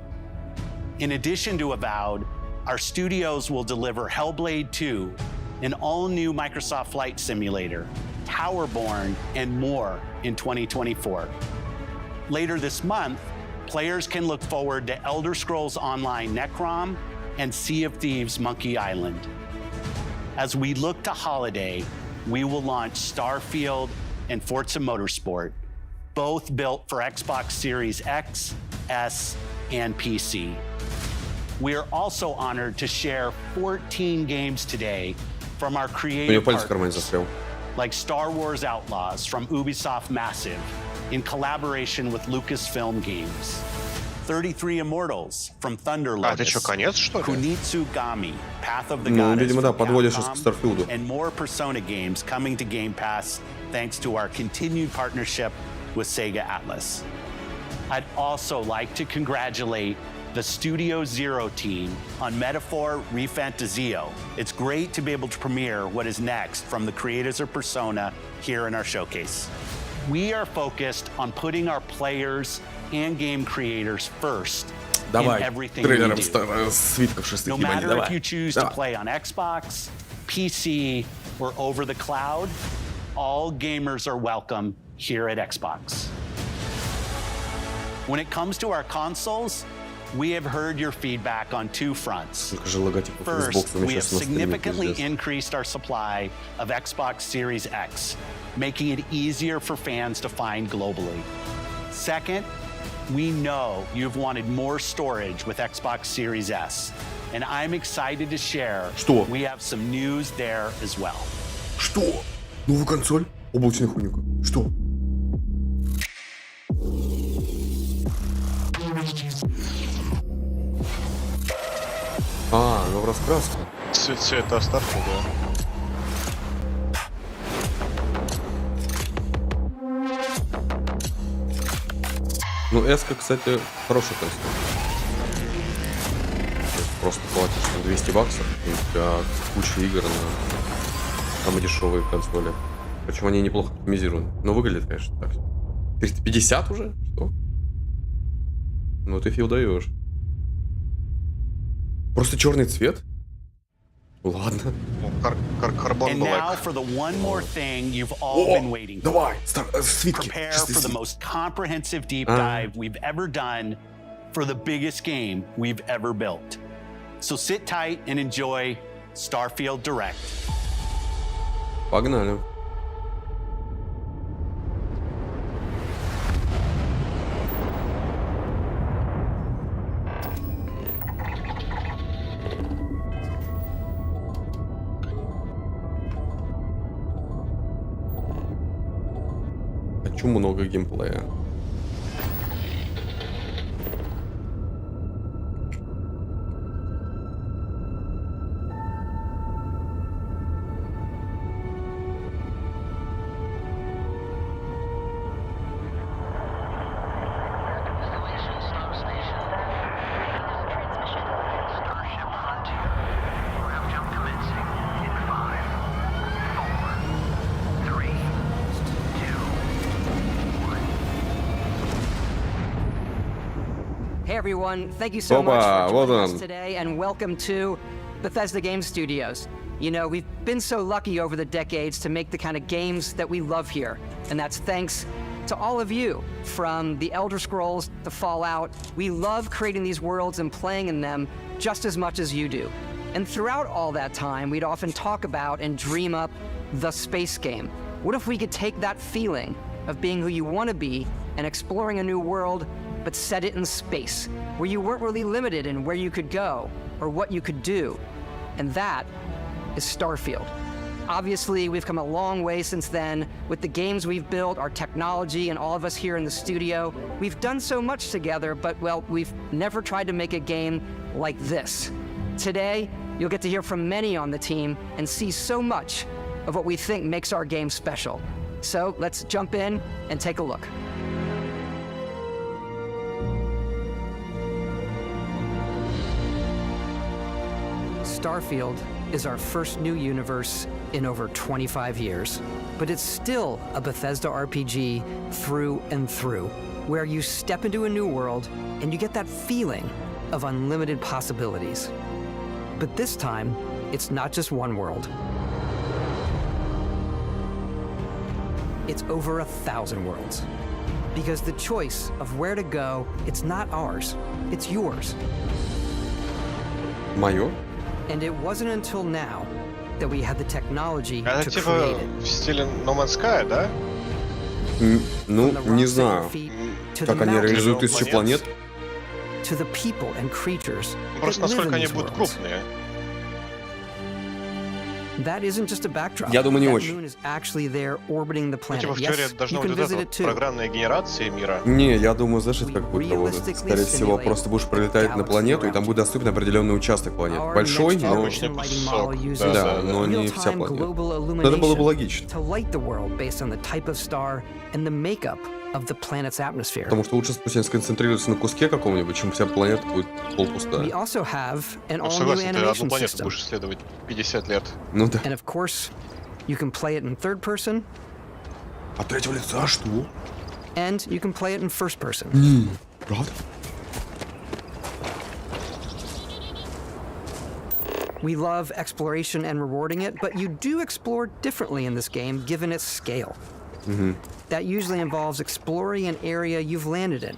In addition to Avowed, our studios will deliver Hellblade 2, an all-new Microsoft Flight Simulator, Towerborn, and more in 2024. Later this month, players can look forward to Elder Scrolls Online Necrom and Sea of Thieves Monkey Island. As we look to holiday, we will launch Starfield and Forza Motorsport, both built for Xbox Series X, S, and PC. We are also honored to share 14 games today from our У него creative палец в кармане partners, застрял. like Star Wars Outlaws from Ubisoft Massive in collaboration with Lucasfilm Games. 33 Immortals from Thunder А, это Lotus, что, конец, что ли? Kunitsugami, Path of the Ну, Goddess видимо, да, from подводишь к Capcom, Старфилду. and more Persona games coming to Game Pass thanks to our continued partnership with Sega Atlas. I'd also like to congratulate the Studio Zero team on Metaphor Refantazio. It's great to be able to premiere what is next from the creators of Persona here in our showcase. We are focused on putting our players and game creators first in Давай, everything we трейлером do. свитков шестых No ебать, matter давай. if you choose to Давай. play on Xbox, PC, or over the cloud, all gamers are welcome here at Xbox. When it comes to our consoles, we have heard your feedback on two fronts. Сколько же логотипов First, Xbox we have сейчас на стриме, significantly пиздец. increased our supply of Xbox Series X, making it easier for fans to find globally. Second, we know you've wanted more storage with Xbox Series S, and I'm excited to share Что? we have some news there as well. Что? Новая консоль? Облачный хроника. Что? А, ну в раскраске. Цвета Старфилда, да. Ну, S-ка, кстати, хорошая консоль. Просто платишь там 200 баксов, и у тебя куча игр на самые дешевые консоли. Причем они неплохо оптимизированы. Но выглядит, конечно, так. 350 уже? Что? Ну ты фил даешь. Просто черный цвет? Ладно. Карбон And now Блэк. for the one more thing you've all been waiting for. Давай, свитки. Prepare Чистый for the свит. most comprehensive deep dive we've ever done for the biggest game we've ever built. So sit tight and enjoy Starfield Direct. Погнали. хочу много геймплея. Hey everyone, thank you so much Опа, for вот joining us он. today and welcome to Bethesda Game Studios. You know, we've been so lucky over the decades to make the kind of games that we love here. And that's thanks to all of you, from the Elder Scrolls to Fallout. We love creating these worlds and playing in them just as much as you do. And throughout all that time, we'd often talk about and dream up the space game. What if we could take that feeling of being who you want to be and exploring a new world, but set it in space, where you weren't really limited in where you could go or what you could do? And that is Starfield. Obviously, we've come a long way since then with the games we've built, our technology, and all of us here in the studio. We've done so much together, but, well, we've never tried to make a game like this. Today, you'll get to hear from many on the team and see so much of what we think makes our game special. So let's jump in and take a look. Starfield is our first new universe in over 25 years, but it's still a Bethesda RPG through and through, where you step into a new world and you get that feeling of unlimited possibilities. But this time, it's not just one world. It's over 1,000 worlds. Because the choice of where to go, it's not ours, it's yours. Моё? And it wasn't until now that we had the technology Это to типа create it. в стиле No Man's Sky, да? Ну, не знаю, как они реализуют 1000 планет. To the people and creatures Просто that live in насколько они these будут worlds. крупные. That isn't just a backdrop. Я думаю, не That очень. moon is actually there orbiting the Ну, planet. типа в Yes, теории you должно can быть вот visit это it вот too. программная генерация мира. Не, я думаю, знаешь, это как будет работать. Скорее всего, просто будешь пролетать на планету, и там будет доступен определенный участок планеты. Большой, но... Обычный кусок. Да, но не вся планета. Но это было бы логично. To light the world based on the type of star and the makeup of the planet's atmosphere. Потому что лучше пусть они сконцентрируются на куске каком-нибудь, чем вся планета будет We полупустая. also have an Ну, all-new согласен, ты одну animation планету system. будешь исследовать 50 лет. Ну да. And of course, you can play it in third person, От третьего лица что? and you can play it in first person. Правда? We love exploration and rewarding it, but you do explore differently in this game given its scale. That usually involves exploring an area you've landed in.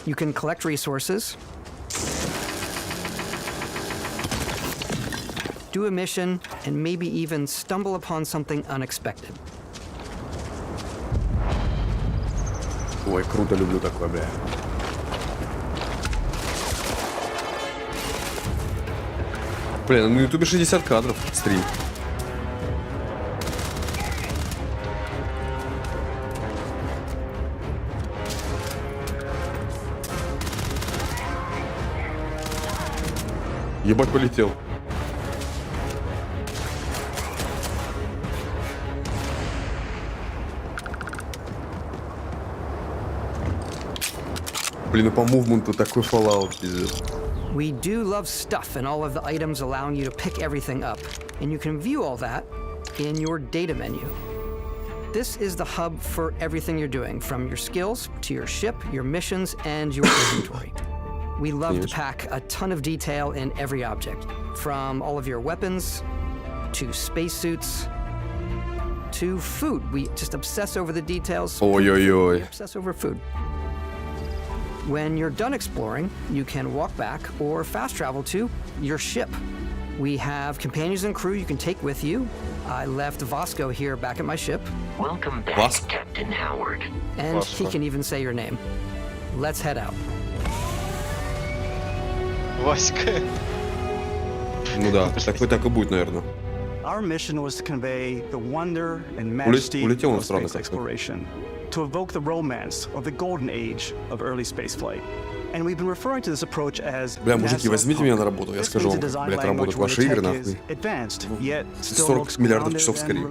You can collect resources, do a mission, and maybe even stumble upon something unexpected. Ой, круто, люблю такое, бля. Блин, на ютубе 60 кадров стрим. Ебать, полетел. Блин, ну по мувменту такой Fallout, пиздец. We do love stuff and all of the items allowing you to pick everything up, and you can view all that in your data menu. This is the hub for everything you're doing, from your skills to your ship, your missions, and your inventory. We love to pack a ton of detail in every object, from all of your weapons to spacesuits to food. We just obsess over the details. Ой-ой-ой. We obsess over food. When you're done exploring, you can walk back or fast travel to your ship. We have companions and crew you can take with you. I left Vasco here back at my ship. Welcome back, Captain Howard. And he can even say your name. Let's head out. Васька. Ну да, такой так и будет, наверное. Our mission was to convey the wonder and majesty of space exploration, to evoke the romance of the golden age of early spaceflight. And we've been referring to this approach as бля, мужики, возьмите меня на работу, я скажу вам, блядь, работать в ваши игры, нахуй. 40 миллиардов часов скорее.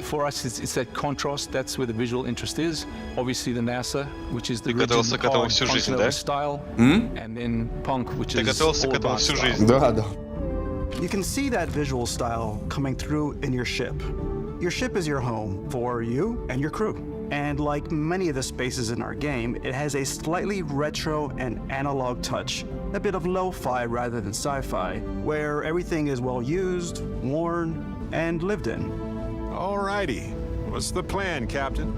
For us, it's that contrast. That's where the visual interest is. Obviously, the NASA, which is the rigid style, and then punk, which is all about style. Да, да. You can see that visual style coming through in your ship. Your ship is your home for you and your crew. And like many of the spaces in our game, it has a slightly retro and analog touch, a bit of lo-fi rather than sci-fi, where everything is well used, worn, and lived in. Alrighty. What's the plan, Captain?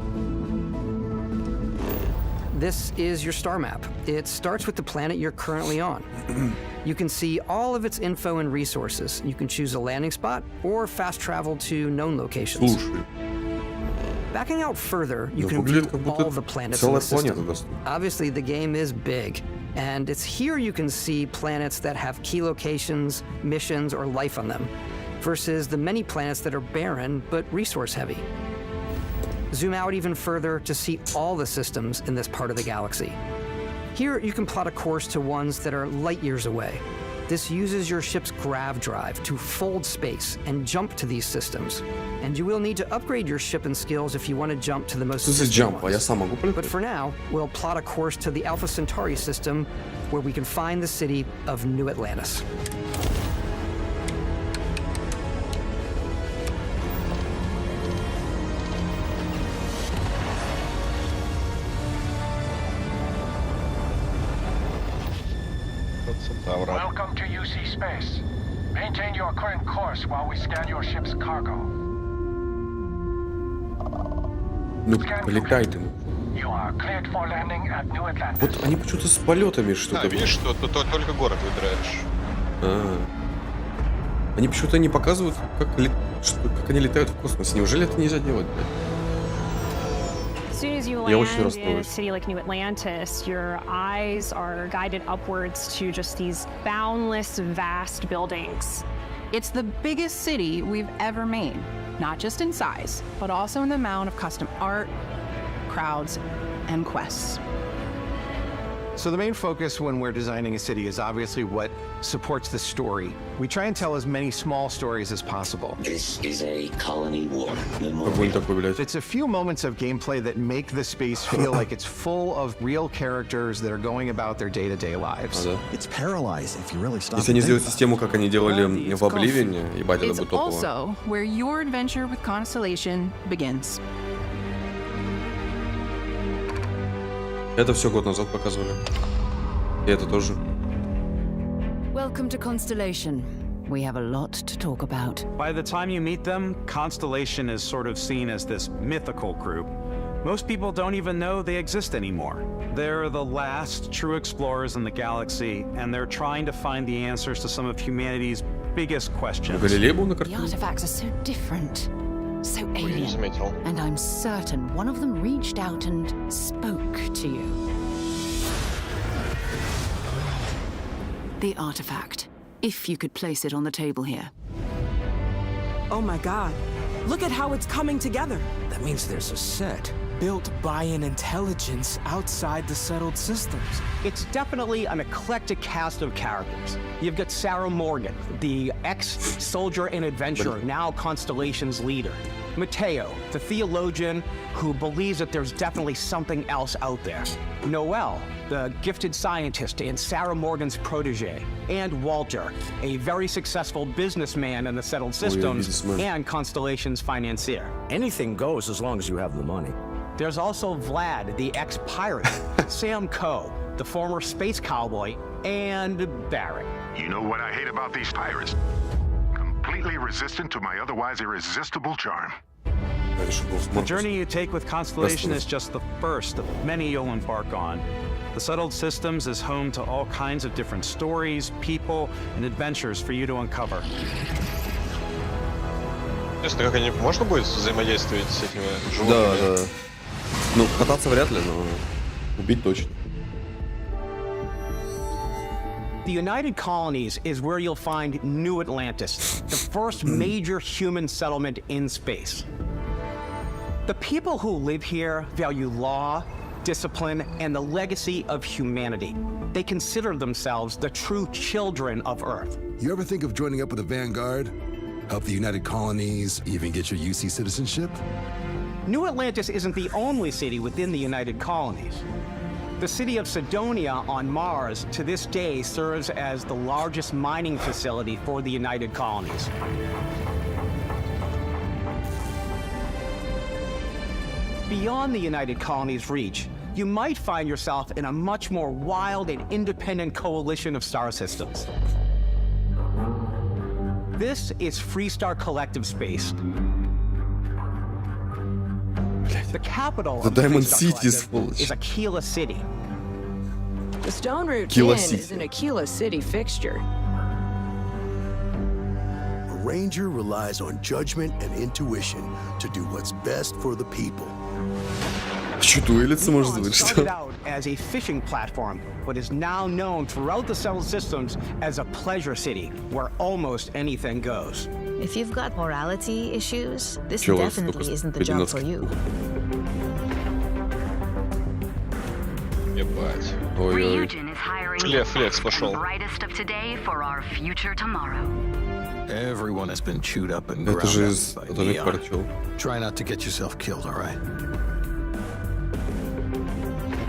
This is your star map. It starts with the planet you're currently on. You can see all of its info and resources. You can choose a landing spot or fast travel to known locations. Backing out further, you can view all the planets in the system. Obviously, the game is big, and it's here you can see planets that have key locations, missions, or life on them, versus the many planets that are barren but resource-heavy. Zoom out even further to see all the systems in this part of the galaxy. Here, you can plot a course to ones that are light years away. This uses your ship's grav drive to fold space and jump to these systems. And you will need to upgrade your ship and skills if you want to jump to the most distant ones. But for now, we'll plot a course to the Alpha Centauri system, where we can find the city of New Atlantis. Welcome to UC Space. Maintain your current course while we scan your ship's cargo. Ну, полетай ты. You are cleared for landing at New Atlantis. Вот они почему-то с полетами что-то. Да, видишь, что тут только город выбираешь. Они почему-то не показывают, как они летают в космосе. Неужели это нельзя делать, блядь? As soon as you land in a city like New Atlantis, your eyes are guided upwards to just these boundless, vast buildings. It's the biggest city we've ever made, not just in size, but also in the amount of custom art, crowds, and quests. So the main focus when we're designing a city is obviously what supports the story. We try and tell as many small stories as possible. This is a colony war. It's a few moments of gameplay that make the space feel like it's full of real characters that are going about their day-to-day lives. It's paralyzing if you really stop. Если они сделают систему, как они делали в Обливине, ебать, это будет топово. It's also where your adventure with Constellation begins. Это все год назад показывали. И это тоже. Welcome to Constellation. We have a lot to talk about. By the time you meet them, Constellation is sort of seen as this mythical group. Most people don't even know they exist anymore. They're the last true explorers in the galaxy, and they're trying to find the answers to some of humanity's biggest questions. The artifacts are so different. So alien, and I'm certain one of them reached out and spoke to you. The artifact, if you could place it on the table here. Oh my God, look at how it's coming together. That means there's a set built by an intelligence outside the settled systems. It's definitely an eclectic cast of characters. You've got Sarah Morgan, the ex-soldier and adventurer, now Constellation's leader. Mateo, the theologian who believes that there's definitely something else out there. Noel, the gifted scientist and Sarah Morgan's protege. And Walter, a very successful businessman in the settled systems and Constellation's financier. Anything goes as long as you have the money. There's also Vlad, the ex-pirate, Sam Coe, the former space cowboy, and Barrett. You know what I hate about these pirates? Completely resistant to my otherwise irresistible charm. The journey you take with Constellation is just the first of many you'll embark on. The settled systems is home to all kinds of different stories, people, and adventures for you to uncover. Интересно, как они... Можно будет взаимодействовать с этими животными? Да, да. Ну, кататься вряд ли, но убить точно. The United Colonies is where you'll find New Atlantis, the first major human settlement in space. The people who live here value law, discipline, and the legacy of humanity. They consider themselves the true children of Earth. You ever think of joining up with the Vanguard? Help the United Colonies, even get your UC citizenship? New Atlantis isn't the only city within the United Colonies. The city of Cydonia on Mars to this day serves as the largest mining facility for the United Colonies. Beyond the United Colonies' reach, you might find yourself in a much more wild and independent coalition of star systems. This is Freestar Collective Space. The capital of the Freestar Collective is Aquila City. The Stone Root Inn is an Aquila City fixture. A ranger relies on judgment and intuition to do what's best for the people. Started out as a fishing platform, but is now known throughout the settled systems as a pleasure city where almost anything goes. If you've got morality issues, this definitely isn't the job for you. Ебать. Ryujin is hiring Флекс пошел. the brightest of today for our future tomorrow. Everyone has been chewed up and ground up by Neon. Try not to get yourself killed, all right?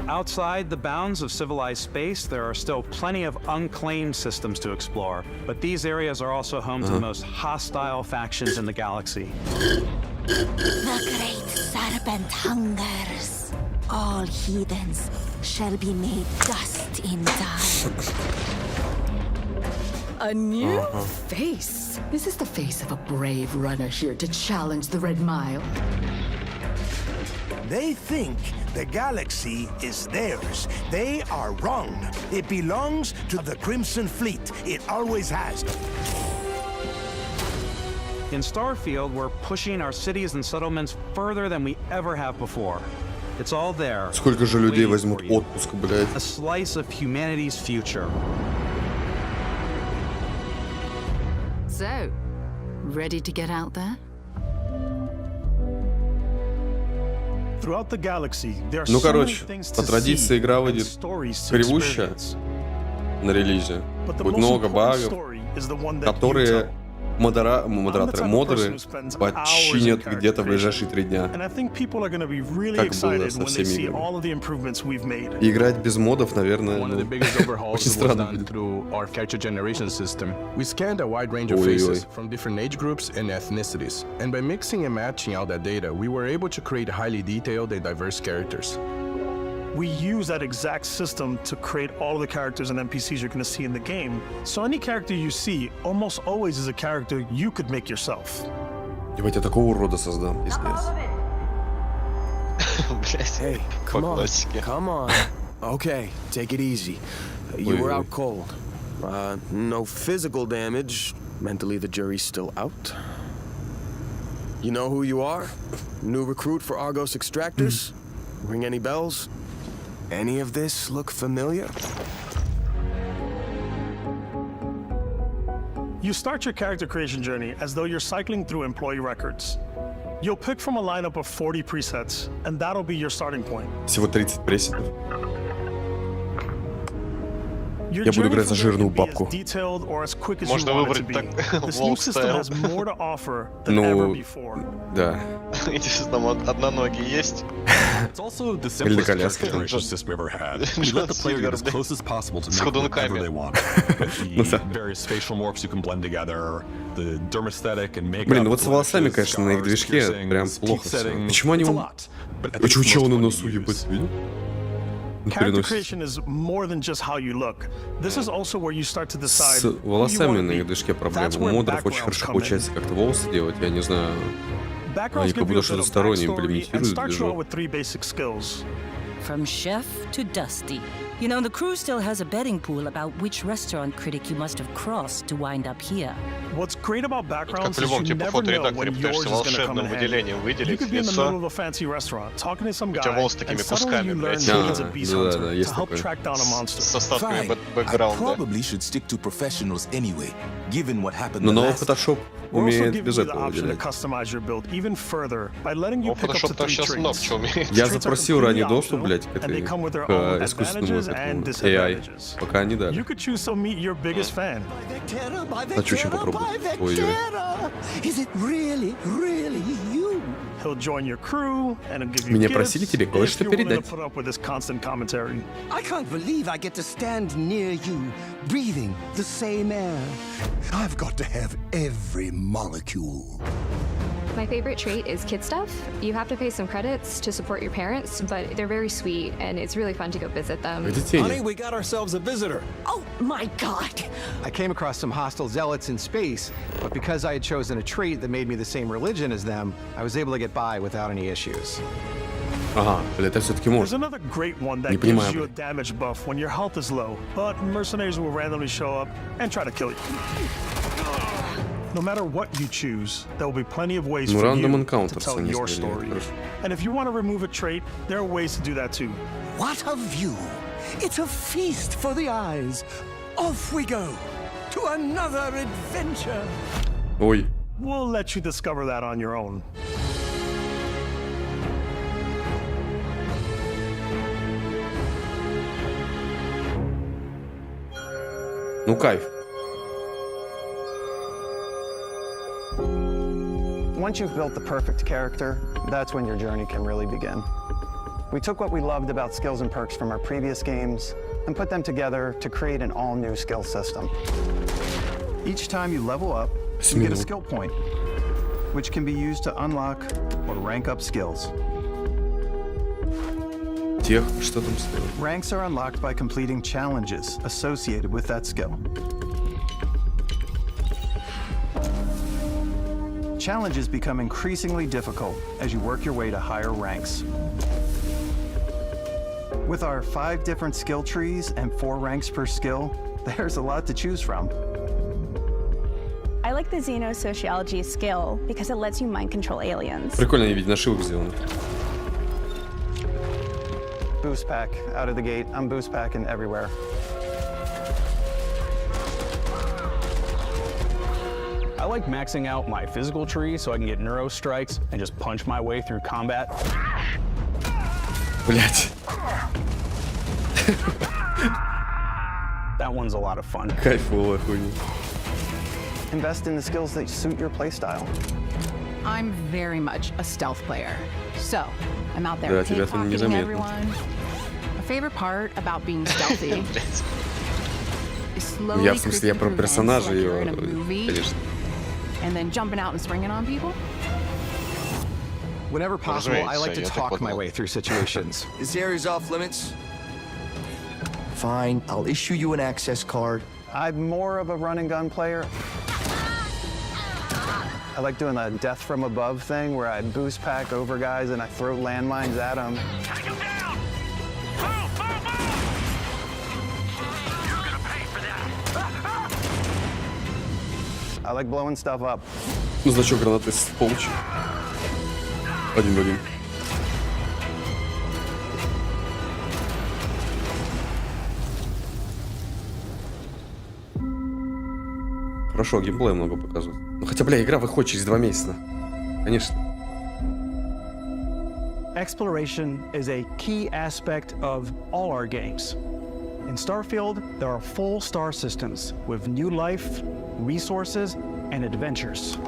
Outside the bounds of civilized space, there are still plenty of unclaimed systems to explore, but these areas are also home to the most hostile factions in the galaxy. The great serpent hungers. All heathens shall be made dust in time. A new face. This is the face of a brave runner here to challenge the Red Mile. They think the galaxy is theirs. They are wrong. It belongs to the Crimson Fleet. It always has. In Starfield, we're pushing our cities and settlements further than we ever have before. It's all there. Сколько же людей возьмут отпуск, блядь? A slice of humanity's future. So, ready to get out there? Throughout the galaxy, there are Ну, so many короче, things по to традиции see игра and выйдет stories to кривущая experience. на релизе. But the Будет most много important багов, story is the one that you которые tell. модеры починят где-то в ближайшие 3 дня. And I think people are going to be really Как было excited со when they всеми see играми. all of the improvements we've made. И играть без модов, наверное, One of the biggest overhauls очень was странно done будет. through our character generation system. We scanned a wide range of Ой-ой-ой. faces from different age groups and ethnicities. And by mixing and matching all that data, we were able to create highly detailed and diverse characters. We use that exact system to create all of the characters and NPCs you're going to see in the game. So any character you see almost always is a character you could make yourself. Ебать, я такого урода создам, пиздец. Hey, come on, come on. Okay, take it easy. You were out cold. No physical damage. Mentally, the jury's still out. You know who you are? New recruit for Argos Extractors? Ring any bells? Any of this look familiar? You start your character creation journey as though you're cycling through employee records. You'll pick from a lineup of 40 presets, and that'll be your starting point. Всего 30 пресетов. Your Я буду journey играть за from there жирную can be as бабку. detailed or as quick as Можно you want it to выбрать be. так This new system has more to offer than ever Ну, before. да. Интересно, там одноногие есть? It's also the Или simplest коляска. character creation system we've ever had. We let the player get as close as possible to make whatever they want. The various facial morphs you can blend together, the dermesthetic and makeup. Блин, ну вот с волосами, конечно, на их движке прям плохо все. Почему они... Почему чел на носу, ебать, видел? Character creation is more than just how you look. This is also where you start to decide С who you волосами want на to их be. движке проблема. That's У where модеров очень backgrounds хорошо come in. получается как-то волосы делать. Я не знаю, они Backgrounds как give you будто a bit что-то of стороннее backstory and имплементируют в start you out движок. with 3 basic skills. from chef to dusty. You know, the crew still has a betting pool about which restaurant critic you must have crossed to wind up here. What's great about backgrounds в is любом you типа never know фоторедакторе when yours пытаешься is going to come in волшебным handy. выделением You выделить could be in the middle лицо. of a fancy restaurant, talking to some У тебя guy, волос and такими suddenly кусками, you learn блядь. he needs a beast hunter to есть help такое. track down a monster. С остатками Fine. I бэкграунда. probably should stick to professionals anyway, given what happened Но the новый last Photoshop We're also умеет giving без you the этого option to выделять. customize your build even further by letting you Ну, pick up to Photoshop-то 3 сейчас много traits. чего умеет. Я Traits are запросил completely ранний доступ, optional, блядь, к and they этой, come with their к own искусственному advantages and этому AI. disadvantages. Пока не You дали. could choose to meet your biggest fan. Хочу очень попробовать. Ой-ой. Is it really you? He'll join your crew and he'll give you Меня gifts просили тебе кое-что if you're willing to передать. put up with this constant commentary. I can't believe I get to stand near you, breathing the same air. I've got to have every molecule. My favorite trait is kid stuff. You have to pay some credits to support your parents, but they're very sweet and it's really fun to go visit them. Honey, we got ourselves a visitor. Oh my god! I came across some hostile zealots in space, but because I had chosen a trait that made me the same religion as them, I was able to get by without any issues. Ага, это все-таки There's может. another great one that Не gives понимаю, you a блядь. damage buff when your health is low, but mercenaries will randomly show up and try to kill you. No matter what you choose, there will be plenty of ways Ну, for random you to encounters tell они your сделали, story. хорошо. And if you want to remove a trait, there are ways to do that too. What a view! It's a feast for the eyes. Off we go to another adventure. Ой. We'll let you discover that on your own. Ну, кайф. Once you've built the perfect character, that's when your journey can really begin. We took what we loved about skills and perks from our previous games and put them together to create an all-new skill system. Each time you level up, you get a skill point, which can be used to unlock or rank up skills. Тех, что там стоит? Ranks are unlocked by completing challenges associated with that skill. Challenges become increasingly difficult as you work your way to higher ranks. With our 5 different skill trees and 4 ranks per skill, there's a lot to choose from. I like the xenosociology skill because it lets you mind control aliens. Прикольно они ведь нашивок сделаны. Boost pack out of the gate. I'm boost packing everywhere. I like maxing out my physical tree so I can get neuro strikes and just punch my way through combat. Блять. That one's a lot of fun. Кайфовая хуйня. Invest in the skills that suit your playstyle. I'm very much a stealth player. So, I'm out there Да, тебя там pickpocketing незаметно. everyone. My favorite part about being stealthy is slowly Я в смысле, я creeping про through vents персонажа like you're in ее, a movie, конечно. and then jumping out and springing on people. Whenever possible, I like to Разумеется, я так talk my подумал. way through situations. This area's off limits. Fine, I'll issue you an access card. I'm more of a run and gun player. I like doing the death from above thing where I boost pack over guys and I throw landmines at them. I like blowing stuff up. Значок гранаты с получил. Один в один. Хорошо, геймплея много показывает. Ну хотя, бля, игра выходит через 2 месяца. Конечно. Exploration is a key aspect of all our games. In Starfield, there are full star systems with new life, resources, and adventures.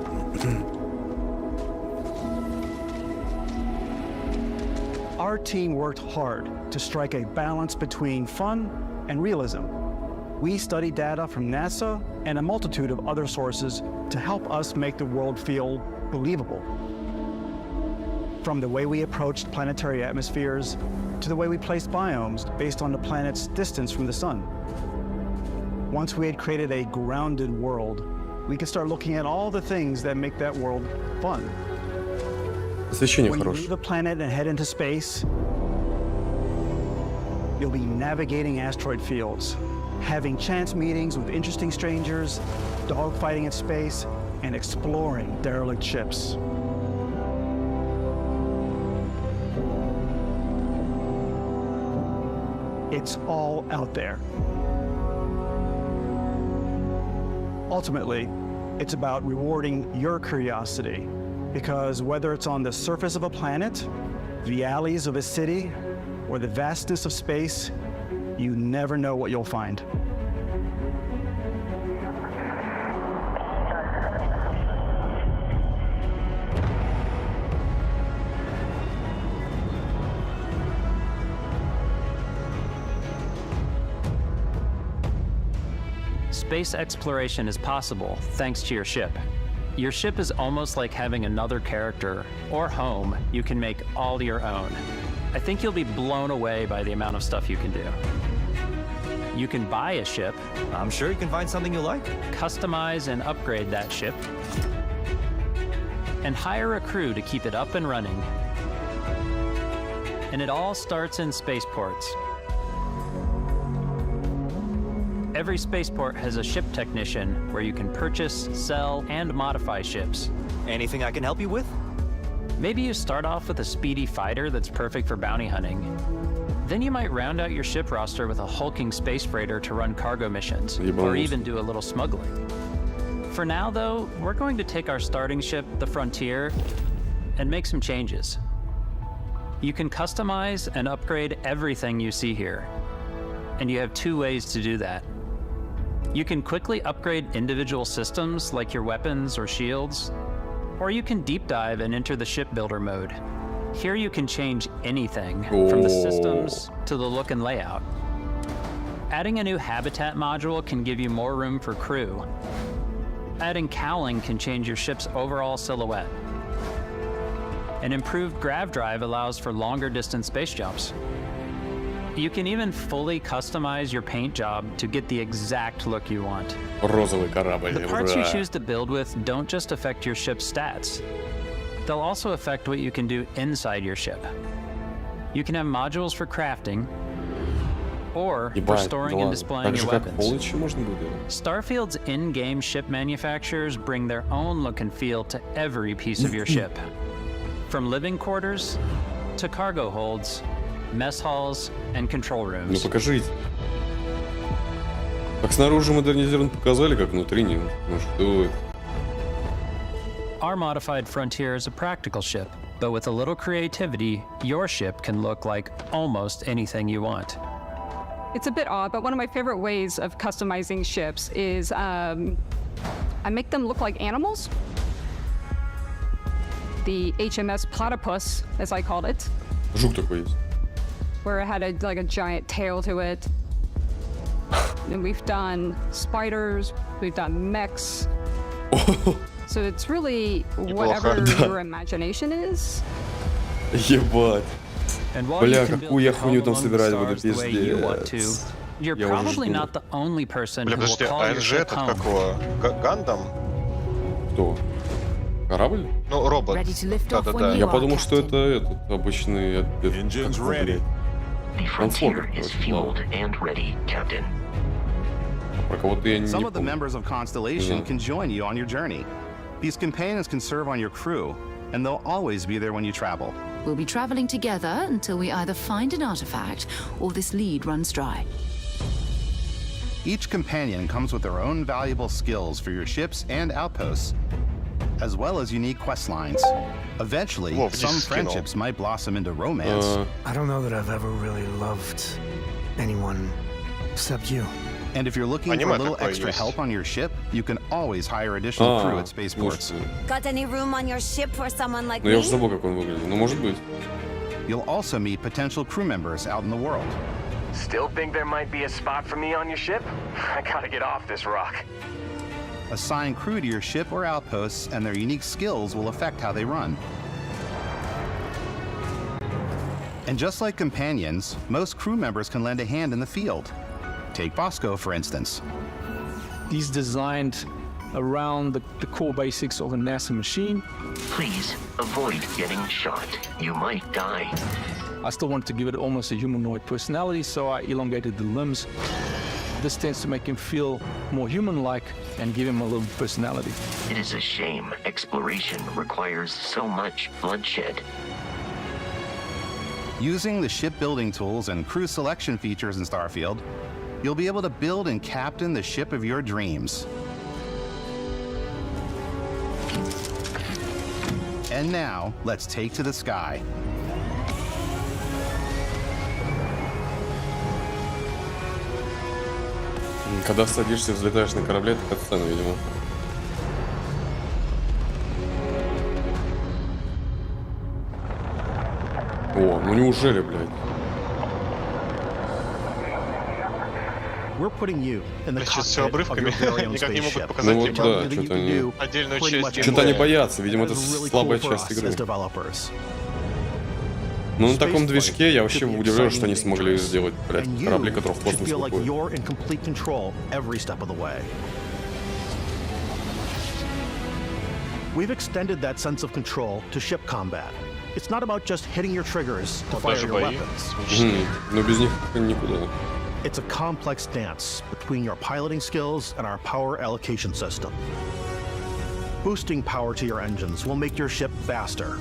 Our team worked hard to strike a balance between fun and realism. We studied data from NASA and a multitude of other sources to help us make the world feel believable. From the way we approached planetary atmospheres to the way we placed biomes based on the planet's distance from the sun. Once we had created a grounded world, we could start looking at all the things that make that world fun. Освещение When you хорошее. leave a planet and head into space, you'll be navigating asteroid fields, having chance meetings with interesting strangers, dogfighting in space, and exploring derelict ships. It's all out there. Ultimately, it's about rewarding your curiosity, because whether it's on the surface of a planet, the alleys of a city, or the vastness of space, you never know what you'll find. Space exploration is possible thanks to your ship. Your ship is almost like having another character or home you can make all your own. I think you'll be blown away by the amount of stuff you can do. You can buy a ship. I'm sure you can find something you like. Customize and upgrade that ship. And hire a crew to keep it up and running. And it all starts in spaceports. Every spaceport has a ship technician where you can purchase, sell, and modify ships. Anything I can help you with? Maybe you start off with a speedy fighter that's perfect for bounty hunting. Then you might round out your ship roster with a hulking space freighter to run cargo missions, or even do a little smuggling. For now, though, we're going to take our starting ship, the Frontier, and make some changes. You can customize and upgrade everything you see here, and you have two ways to do that. You can quickly upgrade individual systems like your weapons or shields, or you can deep dive and enter the shipbuilder mode. Here you can change anything from the systems to the look and layout. Adding a new habitat module can give you more room for crew. Adding cowling can change your ship's overall silhouette. An improved grav drive allows for longer distance space jumps. You can even fully customize your paint job to get the exact look you want. Розовый корабль. The parts you choose to build with don't just affect your ship's stats. They'll also affect what you can do inside your ship. You can have modules for crafting, or for storing and displaying your weapons. Starfield's in-game ship manufacturers bring their own look and feel to every piece of your ship. From living quarters to cargo holds, mess halls, and control rooms. Ну покажите. Как снаружи модернизирован показали, как внутри нет. Ну что это? Our modified Frontier is a practical ship, but with a little creativity, your ship can look like almost anything you want. It's a bit odd, but one of my favorite ways of customizing ships is I make them look like animals. The HMS Platypus, as I called it. Жук такой есть. Where it had a giant tail to it. And we've done spiders, we've done mechs. So it's really whatever your imagination is. Ебать. Бля, какую я хуйню там собирать буду, пиздец. You're probably not the only person who will Подожди, call your АНЖ ship этот home. какого? Гандам? Кто? Корабль? Ну, робот. Да-да-да. Я подумал, что это этот обычный... Трансформер, короче. Про кого-то я не Some of the помню. members of Constellation can join you on your journey. These companions can serve on your crew, and they'll always be there when you travel. We'll be traveling together until we either find an artifact or this lead runs dry. Each companion comes with their own valuable skills for your ships and outposts, as well as unique quest lines. Eventually, some friendships might blossom into romance. I don't know that I've ever really loved anyone except you. And if you're looking for a little extra help on your ship, you can always hire additional crew at spaceports. Got any room on your ship for someone like Ну я me? уже забыл, как он выглядит. Ну, может быть. You'll also meet potential crew members out in the world. Still think there might be a spot for me on your ship? I gotta get off this rock. Assign crew to your ship or outposts, and their unique skills will affect how they run. And just like companions, most crew members can lend a hand in the field. Take Bosco, for instance. He's designed around the core basics of a NASA machine. Please avoid getting shot. You might die. I still wanted to give it almost a humanoid personality, so I elongated the limbs. This tends to make him feel more human-like and give him a little personality. It is a shame exploration requires so much bloodshed. Using the shipbuilding tools and crew selection features in Starfield, you'll be able to build and captain the ship of your dreams. And now, let's take to the sky. Когда садишься, взлетаешь на корабле, это катсцена, видимо. О, ну неужели, блядь? We're putting you in the cockpit of your very own spaceship. Ну вот да, что-то они... Что-то они боятся, видимо, это слабая часть игры. Ну на таком движке я вообще удивляюсь, что они смогли сделать, блядь, корабли, которые в космосе уходят. We've extended that sense of control to ship combat. It's not about just hitting your triggers to fire your weapons. Ну без них никуда. It's a complex dance between your piloting skills and our power allocation system. Boosting power to your engines will make your ship faster.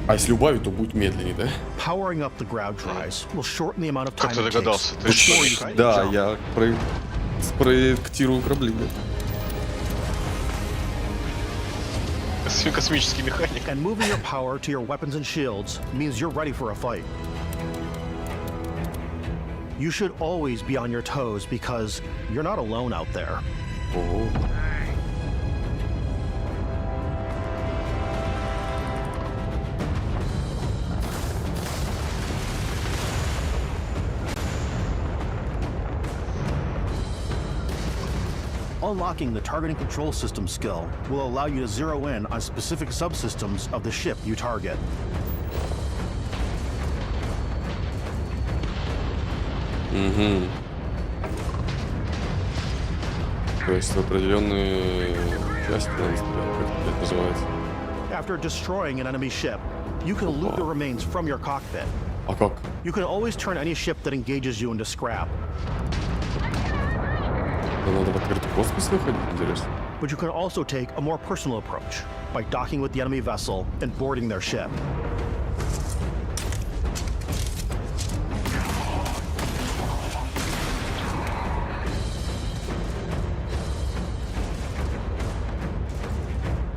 А если убавить, то будет медленнее, да? Powering up the ground tries will shorten the amount of time it takes. Да, я спроектирую корабли. Космический механик. And moving your power to your weapons and shields means you're ready for a fight. You should always be on your toes because you're not alone out there. Oh. Unlocking the targeting control system skill will allow you to zero in on specific subsystems of the ship you target. То есть определенные части, как это называется. After destroying an enemy ship, you can loot the remains from your cockpit. А как? You can always turn any ship that engages you into scrap. Надо в открытый космос выходить, интересно. But you can also take a more personal approach by docking with the enemy vessel and boarding their ship.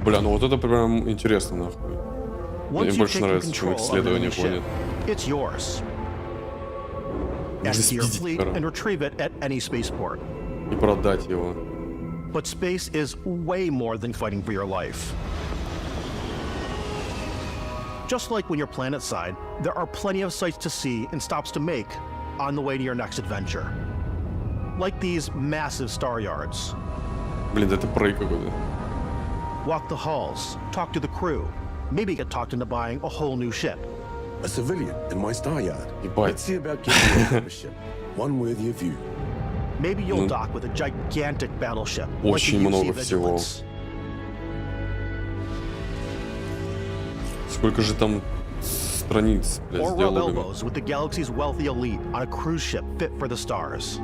Бля, ну вот это прям интересно, нахуй. Мне больше нравится, чем исследование планет. It's yours. Add to your fleet and retrieve it at any spaceport. И продать его. But space is way more than fighting for your life. Just like when you're planetside, there are plenty of sights to see and stops to make on the way to your next adventure. Like these massive star yards. Блин, да это прыг какой-то. Walk the halls, talk to the crew, maybe get talked into buying a whole new ship. A civilian in my star yard. Ебать. Let's see about getting a ship. One worthy of you. Maybe you'll dock with a gigantic battleship. Очень много всего. Сколько же там страниц, блядь, с диалогами. Or rub elbows with the galaxy's wealthy elite on a cruise ship fit for the stars.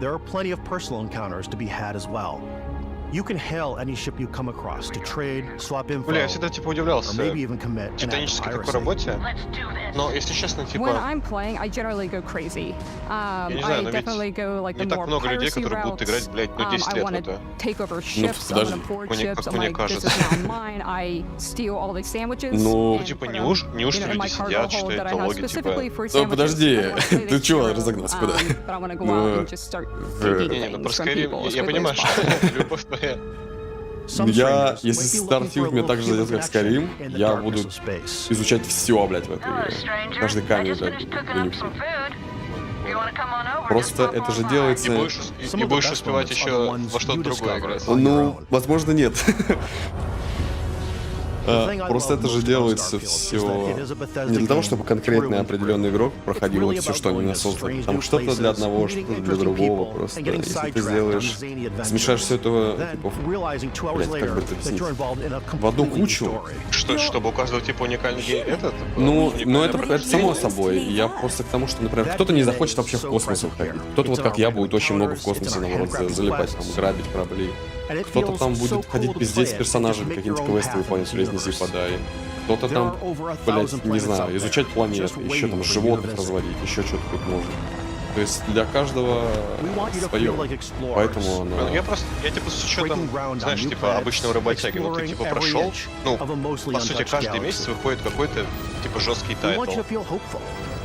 There are plenty of personal encounters to be had as well. You can hail any ship you come across to trade, swap info, Бля, я всегда типа удивлялся титанической такой работе. Но если честно, типа. When I'm playing, I generally go crazy. Я не знаю, но ведь не так много людей, которые будут играть, блядь, ну 10 лет в это. Как мне кажется. Ну, типа, неужто люди сидят, читают диалоги, типа. Ну, подожди, ты чего разогнался, куда? Не, ну про Skyrim, я понимаю, что любовь твоя. Я, если Starfield мне так же зайдет, как Skyrim, я буду изучать все, блядь, в этой игре. Каждый камень, блядь, вынюхаю. Просто это же делается... И будешь успевать еще во что-то другое играть. Ну, возможно, нет. Просто это же делается все не для того, чтобы конкретный определенный игрок проходил вот все, что они нас создали. Там что-то для одного, что-то для другого. Просто если ты сделаешь, смешаешь все это, типа, блядь, как бы это объяснить, в одну кучу. Чтобы у каждого типа уникальный гейм этот? Ну, это само собой. Я просто к тому, что, например, кто-то не захочет вообще в космос выходить. Кто-то вот как я будет очень много в космосе, наоборот, залипать, там, грабить корабли. Кто-то там будет ходить пиздец с персонажами, какие-нибудь квесты выполнять, резнись и подай. Кто-то там, блядь, не знаю, изучать планеты, еще там животных разводить, еще что-то тут можно. То есть для каждого свое. Поэтому она... Я типа с учетом, знаешь, типа обычного работяги, вот ты типа прошел, ну, по сути, каждый месяц выходит какой-то типа жесткий тайтл,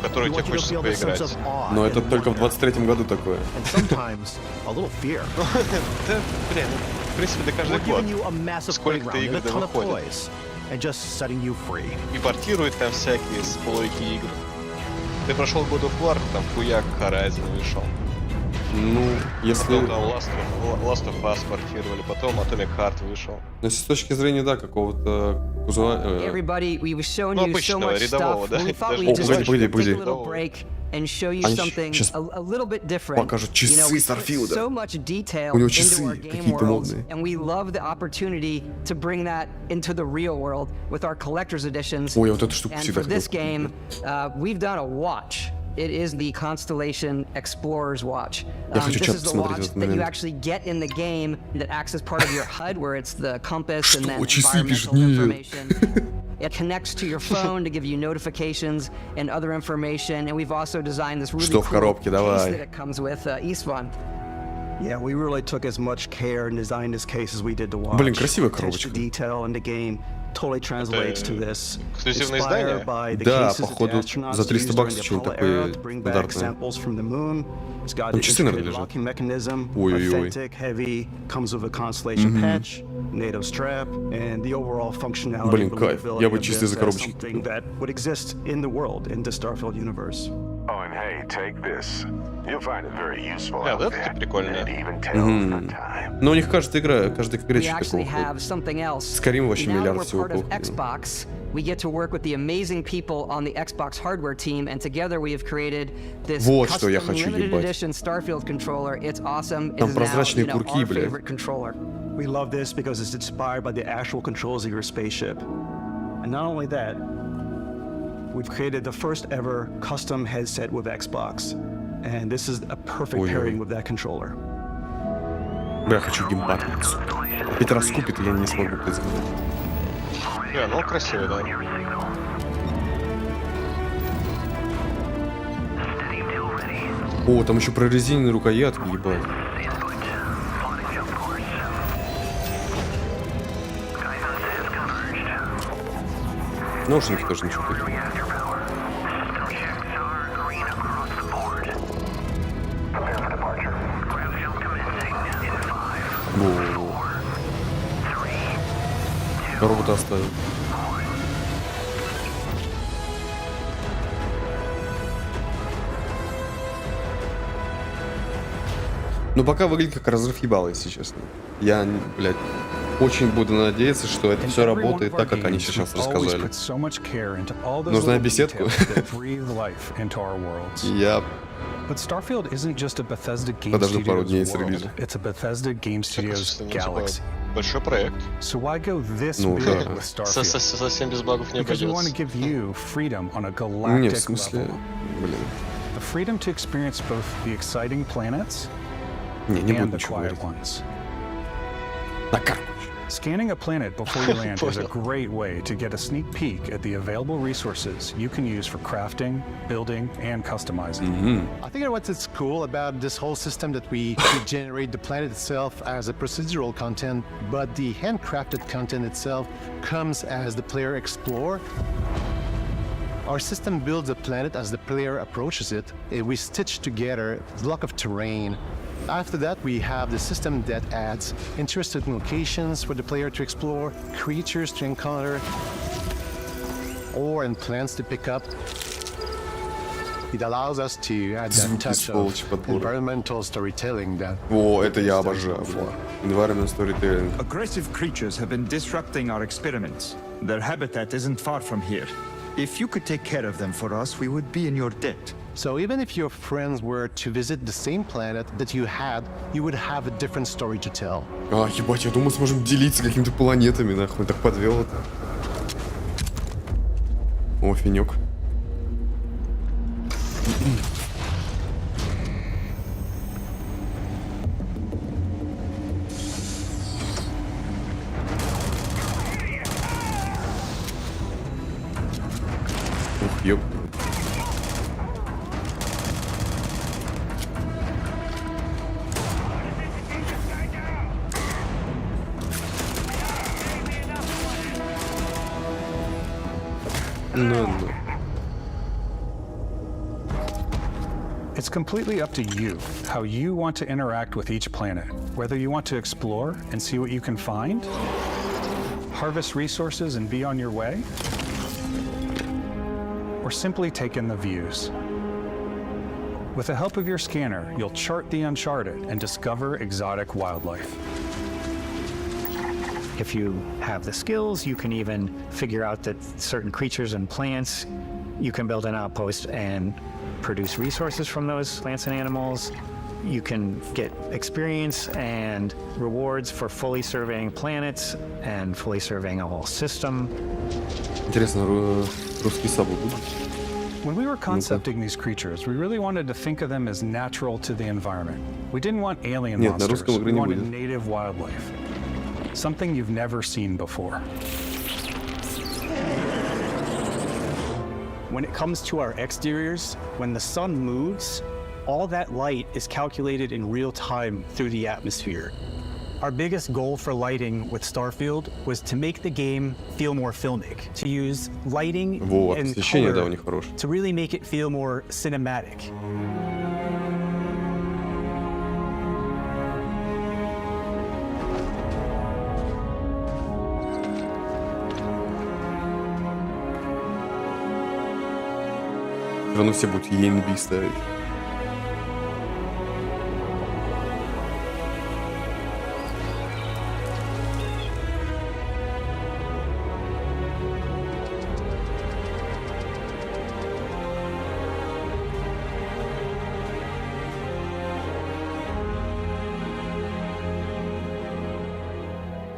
который тебе хочется поиграть. Но это только в 23-м году такое. Да, блин, в принципе, до каждого года. Сколько-то игр да выходит. И портируют там всякие с половики игр. Ты прошел God of War, там хуяк Horizon вышел. Ну, если... Потом там Last of Us портировали, потом Atomic Heart вышел. Но с точки зрения, да, какого-то... Ну, обычного, рядового, да. Погоди. Они сейчас покажут часы Старфилда. У него часы какие-то модные. Ой, вот эту штуку всегда хотел. It is the Constellation Explorer's Watch. This is a watch that you actually get in the game that acts as part of your HUD, where it's the compass and then environmental information. It connects to your phone to give you notifications and other information. And we've also designed this really cool case that it comes with, 𝙂𝙖𝙢𝙤𝙤𝙤. Yeah, we really took as much care in designing this case as we did the watch. Блин, красивая коробочка. Detail in the game totally translates to this. Эксклюзивное издание? Да, походу, за 300 баксов что-нибудь такое стандартное. Там часы, наверное, лежат. Ой-ой-ой. Блин, кайф. Я бы чисто за коробочку купил. Oh, and hey, take this. You'll find it very useful. Да, это прикольно. Но у них каждая игра такого. Скорее вообще миллиард всего. We get to work with the amazing people on the Xbox hardware team, and together we have created this custom limited edition Starfield controller. It's awesome. It Там is now, прозрачные курки, our favorite controller. We love this because it's inspired by the actual controls of your spaceship. And not only that, we've created the first ever custom headset with Xbox. And this is a perfect pairing with that controller. Бля, хочу геймпад. Ведь раз купит, я не смогу производить. Ну красиво, да. О, там еще прорезиненные рукоятки, ебать. Наушники тоже ничего. Робота оставил. Ну пока выглядит как разрыв ебала, если честно. Я, блядь, очень буду надеяться, что это все работает так, как они сейчас рассказали. Нужна беседку. Я подожду пару дней с релиза. Большой проект. Ну да. Совсем без багов не обойдется. Нет, в смысле, блин. Не буду ничего говорить. На карту. Scanning a planet before you land is a great way to get a sneak peek at the available resources you can use for crafting, building, and customizing. I think what's cool about this whole system that we generate the planet itself as a procedural content, but the handcrafted content itself comes as the player explore. Our system builds a planet as the player approaches it. We stitch together a block of terrain. After that, we have the system that adds interesting locations for the player to explore, creatures to encounter, ore and plants to pick up. It allows us to add that touch of environmental storytelling that... О, это я обожаю. Environmental storytelling. Aggressive creatures have been disrupting our experiments. Their habitat isn't far from here. If you could take care of them for us, we would be in your debt. So even if your friends were to visit the same planet that you had, you would have a different story to tell. А, ебать, я думал, сможем делиться какими-то планетами, нахуй, так подвел это. О, финек. Ух, ёп. No. It's completely up to you how you want to interact with each planet, whether you want to explore and see what you can find, harvest resources and be on your way, or simply take in the views. With the help of your scanner, you'll chart the uncharted and discover exotic wildlife. If you have the skills, you can even figure out that certain creatures and plants, you can build an outpost and produce resources from those plants and animals. You can get experience and rewards for fully surveying planets and fully surveying a whole system. Интересно, русский саб будет? When we were concepting these creatures, we really wanted to think of them as natural to the environment. We didn't want alien monsters, we wanted native wildlife. Something you've never seen before. When it comes to our exteriors, when the sun moves, all that light is calculated in real time through the atmosphere. Our biggest goal for lighting with Starfield was to make the game feel more filmic, to use lighting and color to really make it feel more cinematic. Все равно все будут ENB ставить.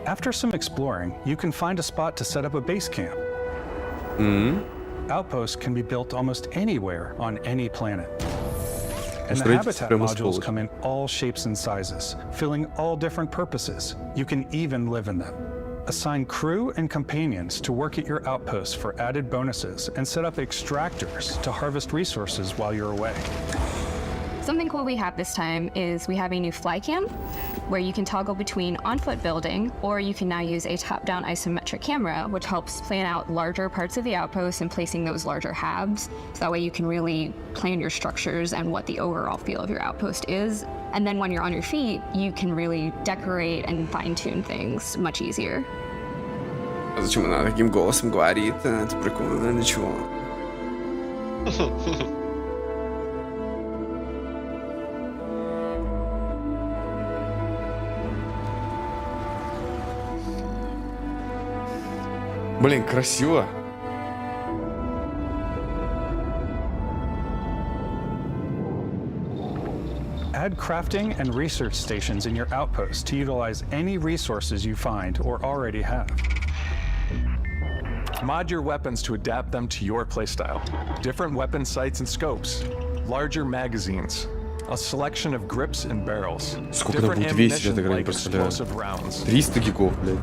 After some exploring, you can find a spot to set up a base camp. Outposts can be built almost anywhere on any planet. And the habitat modules come in all shapes and sizes, filling all different purposes. You can even live in them. Assign crew and companions to work at your outposts for added bonuses and set up extractors to harvest resources while you're away. Something cool we have this time is we have a new fly cam where you can toggle between on-foot building, or you can now use a top-down isometric camera, which helps plan out larger parts of the outpost and placing those larger halves. So that way you can really plan your structures and what the overall feel of your outpost is. And then when you're on your feet, you can really decorate and fine-tune things much easier. А зачем она таким голосом говорит? Это прикольно, ничего. Блин, красиво. Add crafting and research stations in your outpost to utilize any resources you find or already have. Mod your weapons to adapt them to your playstyle. Different weapon sights and scopes, larger magazines, a selection of grips and barrels, different ammunition like explosive rounds. 300 гигов, блядь.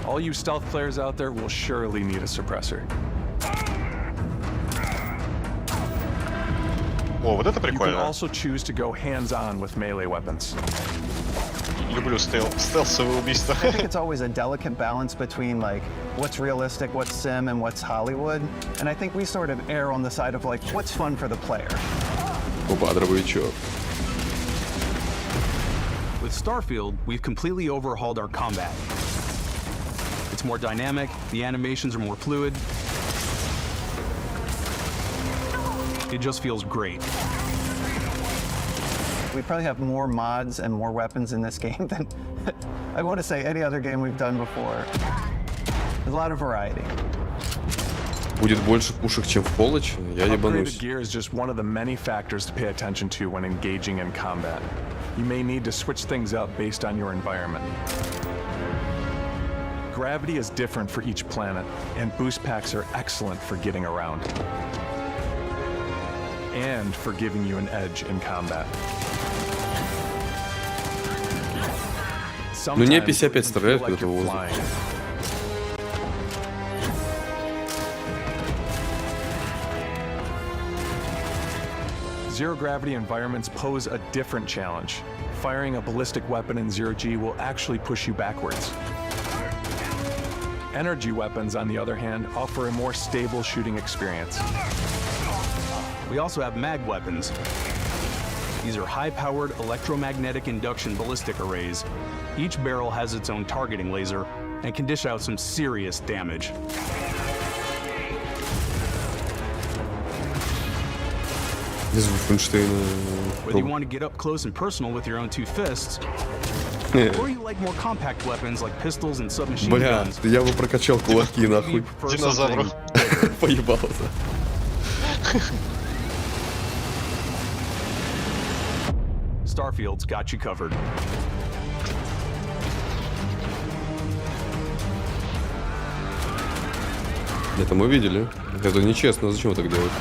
All you stealth players out there will surely need a suppressor. О, вот это прикольно. You can also choose to go hands-on with melee weapons. Люблю стелсовые убийства. I think it's always a delicate balance between like what's realistic, what's sim, and what's Hollywood. And I think we sort of err on the side of like what's fun for the player. Опа, дробовичок. With Starfield, we've completely overhauled our combat. It's more dynamic, the animations are more fluid. It just feels great. We probably have more mods and more weapons in this game than, I want to say, any other game we've done before. There's a lot of variety. Будет больше пушек, чем в Ҳолочи, я ебанусь. Upgraded gear is just one of the many factors to pay attention to when engaging in combat. You may need to switch things up based on your environment. Gravity is different for each planet, and boost packs are excellent for getting around. And for giving you an edge in combat. Ну не 55 стреляет куда-то в воздух. Zero-gravity environments pose a different challenge. Firing a ballistic weapon in zero-G will actually push you backwards. Energy weapons, on the other hand, offer a more stable shooting experience. We also have mag weapons. These are high-powered electromagnetic induction ballistic arrays. Each barrel has its own targeting laser and can dish out some serious damage. Whether you want to get up close and personal with your own two fists, or you like more compact weapons like pistols and submachine guns. Бля, я бы прокачал кулаки, нахуй. Динозавров. Поебался. Starfield's got you covered. Это мы видели. Это нечестно. Зачем вы так делаете?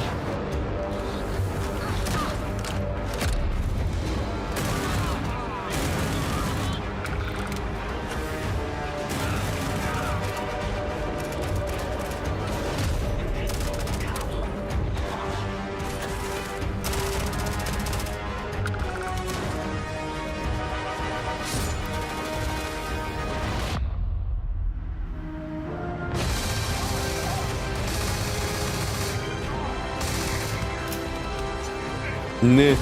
Не.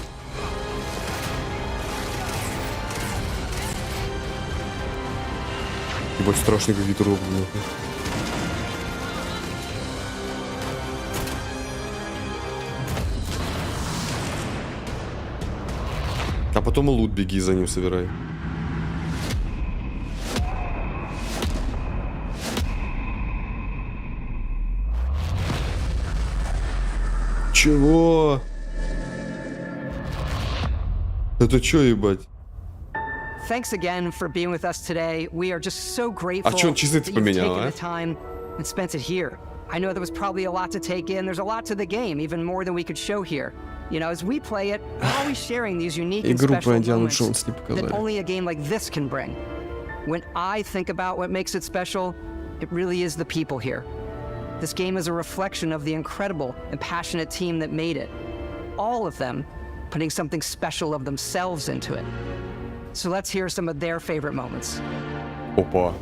Ебать, страшный какие-то роботы. А потом и лут беги за ним собирай. Чего? Это чё, ебать? Thanks again for being with us today. We are just so grateful that you've taken the time and spent it here. I know there was probably a lot to take in. There's a lot to the game, even more than we could show here. You know, as we play it, we're always sharing these unique and special moments that only a game like this can bring. When I think about what makes it special, it really is the people here. This game is a reflection of the incredible and passionate team that made it. All of them putting something special of themselves into it. So let's hear some of their favorite moments. Опа.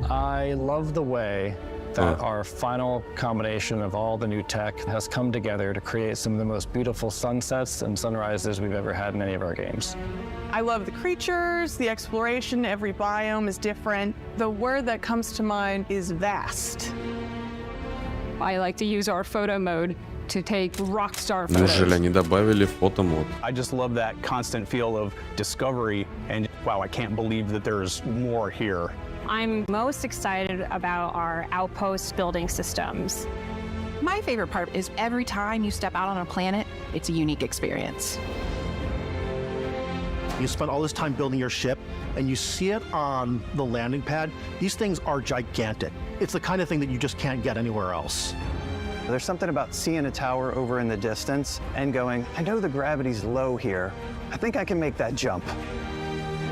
I love the way that our final combination of all the new tech has come together to create some of the most beautiful sunsets and sunrises we've ever had in any of our games. I love the creatures, the exploration, every biome is different. The word that comes to mind is vast. I like to use our photo mode to take rockstar photos. Неужели они добавили фотомод? I just love that constant feel of discovery and wow, I can't believe that there's more here. I'm most excited about our outpost building systems. My favorite part is every time you step out on a planet, it's a unique experience. You spend all this time building your ship, and you see it on the landing pad. These things are gigantic. It's the kind of thing that you just can't get anywhere else. There's something about seeing a tower over in the distance and going, I know the gravity's low here. I think I can make that jump.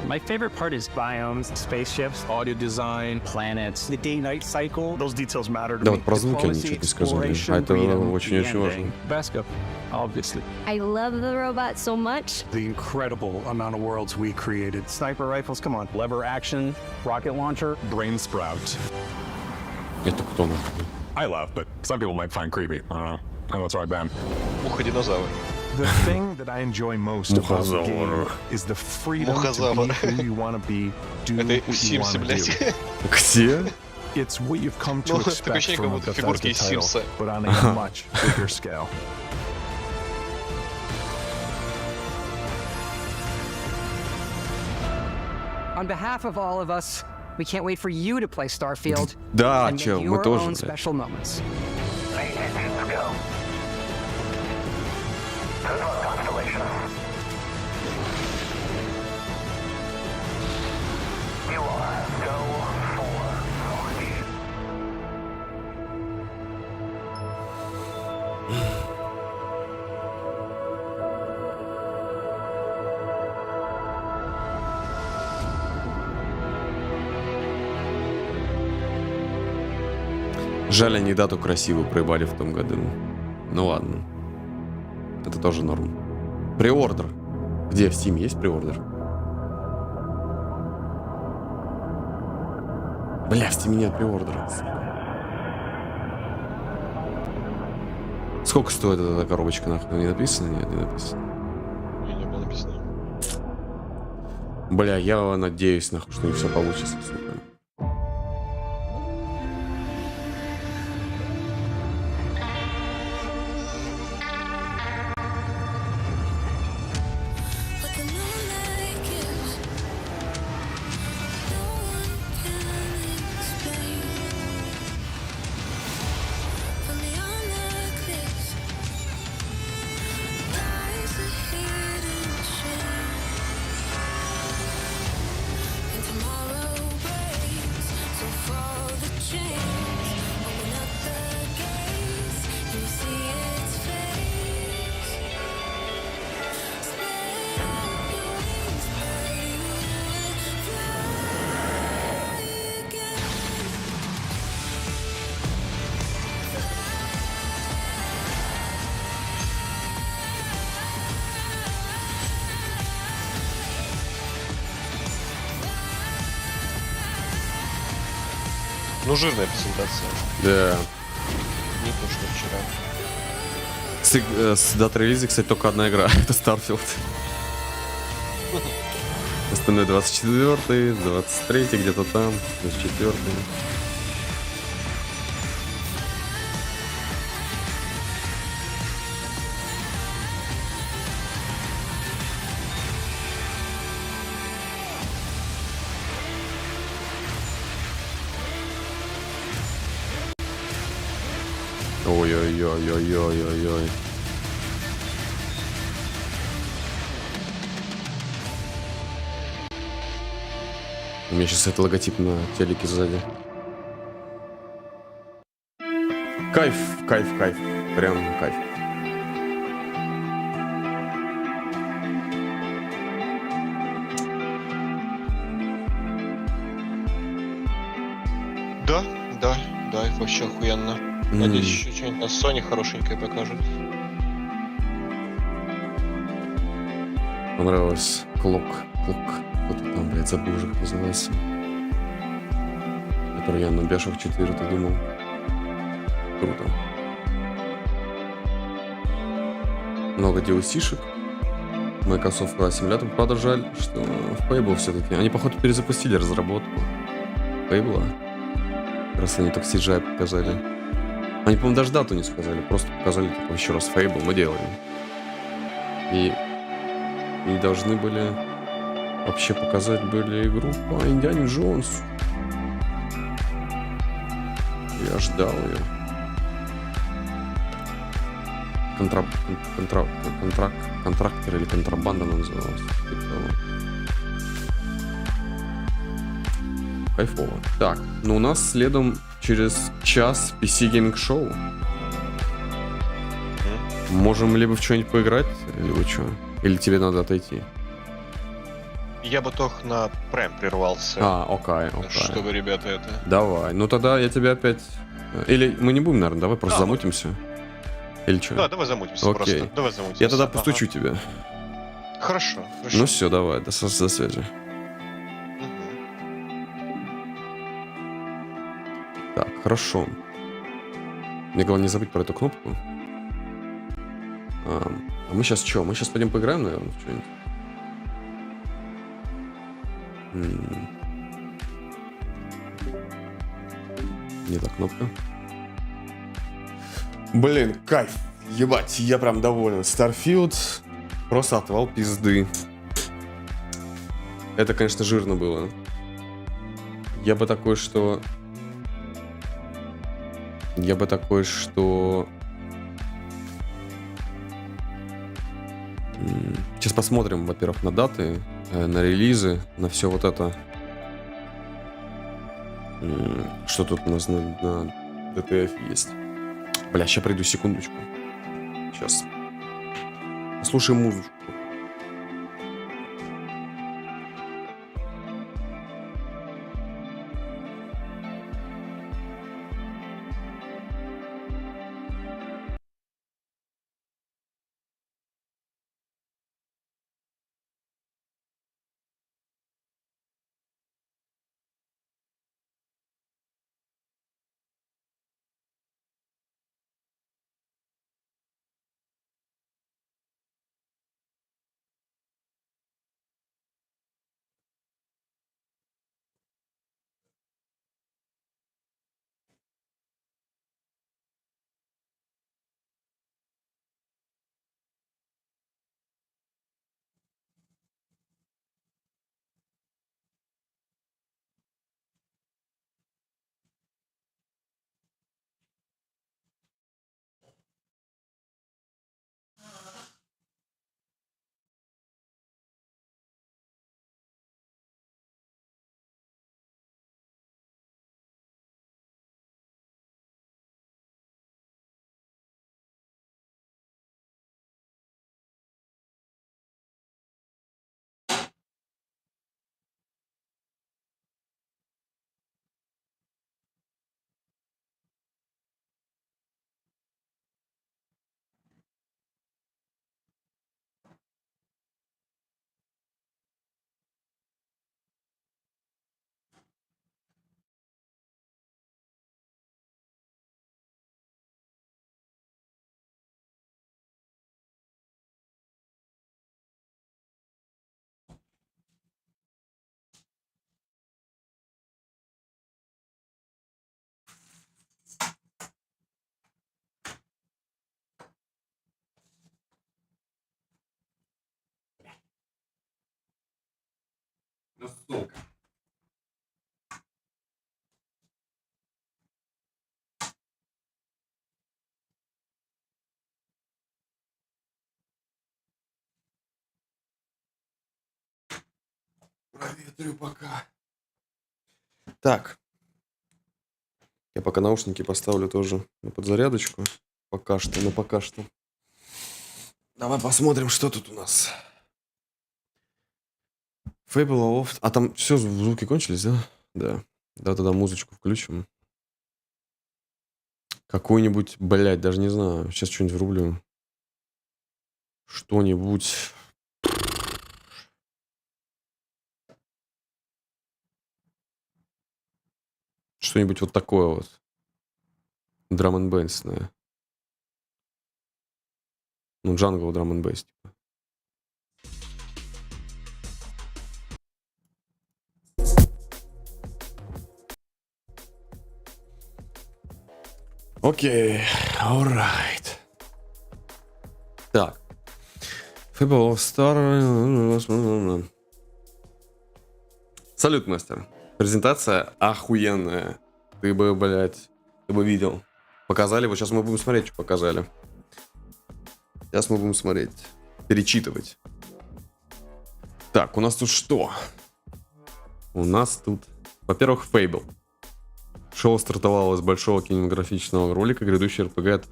My favorite part is biomes, spaceships, audio design, planets, the day-night cycle. Those details matter to Да, me. вот про звуки они ничего не сказали. А это очень-очень важно. Vasco, obviously. I love the robot so much. The incredible amount of worlds we created. Sniper rifles, come on. Lever action, rocket launcher. Brain sprout. Это кто нахуй? I love, but some people might find creepy. I don't know. I know it's right, Ben. Муха-динозавр. The thing that I enjoy most about the game is the freedom to be who you want to be, do what you want to do. Где? It's what you've come to expect from a Bethesda title, but on a much bigger scale. On behalf of all of us, we can't wait for you to play Starfield Да, and make чел, мы your тоже, own блядь. special moments. Жаль, они дату красивую проебали в том году. Ну ладно. Это тоже норм. Преордер. Где в Steam есть преордер? Бля, в Steam нет преордера. Сколько стоит эта коробочка, нахуй? Не написано? Нет, не написано. Не было написано. Бля, я надеюсь, нахуй, что не все получится, сука. Ну, жирная презентация. Да. Не то, что вчера. С даты релиза, кстати, только одна игра. Это Starfield. Остальное 24-й, 23-й, где-то там, 24-й. Ой-ой-ой-ой-ой-ой-ой. У меня сейчас это логотип на телеке сзади. Кайф, кайф, кайф. Прям кайф. Да, да, да, вообще охуенно. Надеюсь, еще что-нибудь на Sony хорошенькое покажут. Понравилось. Клок. Кто-то там, блядь, забыл уже, как называется. Который я на Bioshock 4 ты думал. Круто. Много DLC-шек. Microsoft симулятор. Правда, жаль, что в Fable все-таки. Они, походу, перезапустили разработку Fable. Раз они так CGI показали. Они, по-моему, даже дату не сказали. Просто показали, типа, еще раз Fable мы делаем. И должны были вообще показать были игру по Индиане Джонсу. Я ждал ее. Контрактор или контрабанда она называлась. Кайфово. Так, ну у нас следом через час PC Gaming Show. Можем либо в что-нибудь поиграть, либо что? Или тебе надо отойти? Я бы только на Prime прервался. Окей. Чтобы ребята это... Давай, ну тогда я тебя опять... Или мы не будем, наверное, давай просто замутимся. Или что? Да, давай замутимся. Окей. Просто. Давай замутимся. Я тогда постучу тебя. Хорошо. Ну все, давай, до связи. Так, хорошо. Мне главное не забыть про эту кнопку. А мы сейчас что? Мы сейчас пойдем поиграем, наверное, в что-нибудь? Не та кнопка. Блин, кайф. Ебать, я прям доволен. Starfield просто отвал пизды. Это, конечно, жирно было. Я бы такой, что... Сейчас посмотрим, во-первых, на даты, на релизы, на все вот это. Что тут у нас на DTF есть? Бля, сейчас приду, секундочку. Сейчас. Послушаем музычку. Настолка. Проветрю пока. Так. Я пока наушники поставлю тоже на подзарядочку. Пока что. Давай посмотрим, что тут у нас. Fable of... А там все, звуки кончились, да? Да. Да, тогда музычку включим. Какой-нибудь, блядь, даже не знаю. Сейчас что-нибудь врублю. Что-нибудь... Что-нибудь вот такое вот. Драм н бейсное. Ну, джангл драм н бейс, типа. Окей, alright. Так. Fable of Star. Салют, мастер. Презентация охуенная. Ты бы, блядь, видел. Показали, вот сейчас мы будем смотреть, что показали. Сейчас мы будем смотреть. Перечитывать. Так, у нас тут что? У нас тут, во-первых, Fable. Шоу стартовало с большого кинематографичного ролика, грядущий RPG от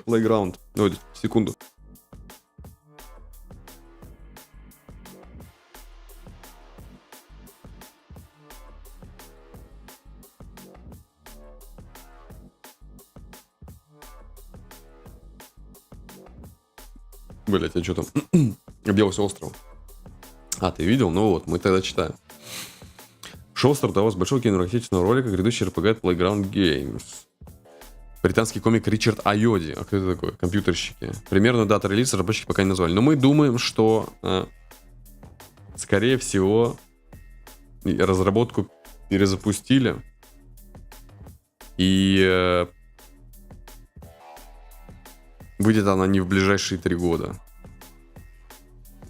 Playground. Ой, секунду. Блять, а что там? Объелся остров. А, ты видел? Ну вот, мы тогда читаем. Шоу стартовало с большого кинематографичного ролика, грядущий RPG от Playground Games. Британский комик Ричард Айоди. А кто это такой? Компьютерщики. Примерно дата релиза разработчики пока не назвали. Но мы думаем, что, скорее всего, разработку перезапустили. И выйдет она не в ближайшие 3 года.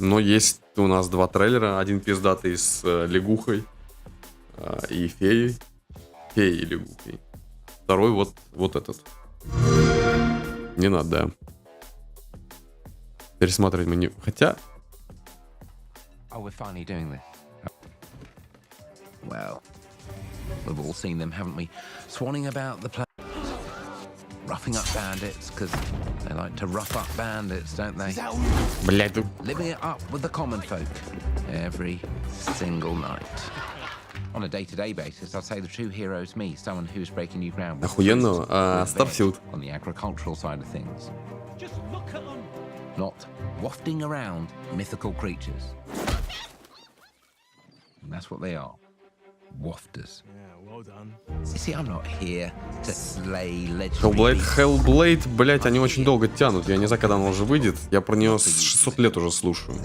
Но есть у нас 2 трейлера. Один пиздатый с лягухой и феей. Феей и лягухой. Второй вот этот. Не надо, да. Пересматривать мы не... Хотя... Oh, we're finally doing this. Well, we've all seen them, haven't we? Swanning about the place. Roughing up bandits, because they like to rough up bandits, don't they? Блядь, Living it up with the common folk every single night. On a day-to-day basis, I'd say the true hero is me, someone who's breaking new ground. Охуенно. Starfield. On the agricultural side of things. Just look at them. Not wafting around mythical creatures. And that's what they are. Wafters. Yeah, well done. You see, I'm not here to slay Hellblade, блять, они очень долго тянут. Я не знаю, когда она уже выйдет. Я про нее с 600 лет уже слушаю.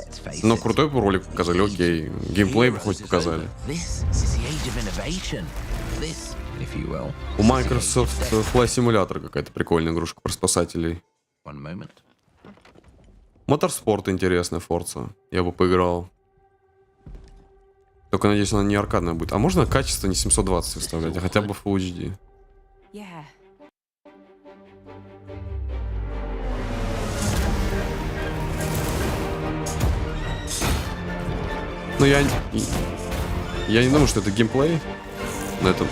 Но крутой ролик показали, окей. Геймплей хоть показали. У Microsoft Flight Simulator какая-то прикольная игрушка про спасателей. Моторспорт интересный, Forza. Я бы поиграл. Только, надеюсь, она не аркадная будет. А можно качество не 720 выставлять, а хотя бы Full HD? Ну, я не думаю, что это геймплей. Но это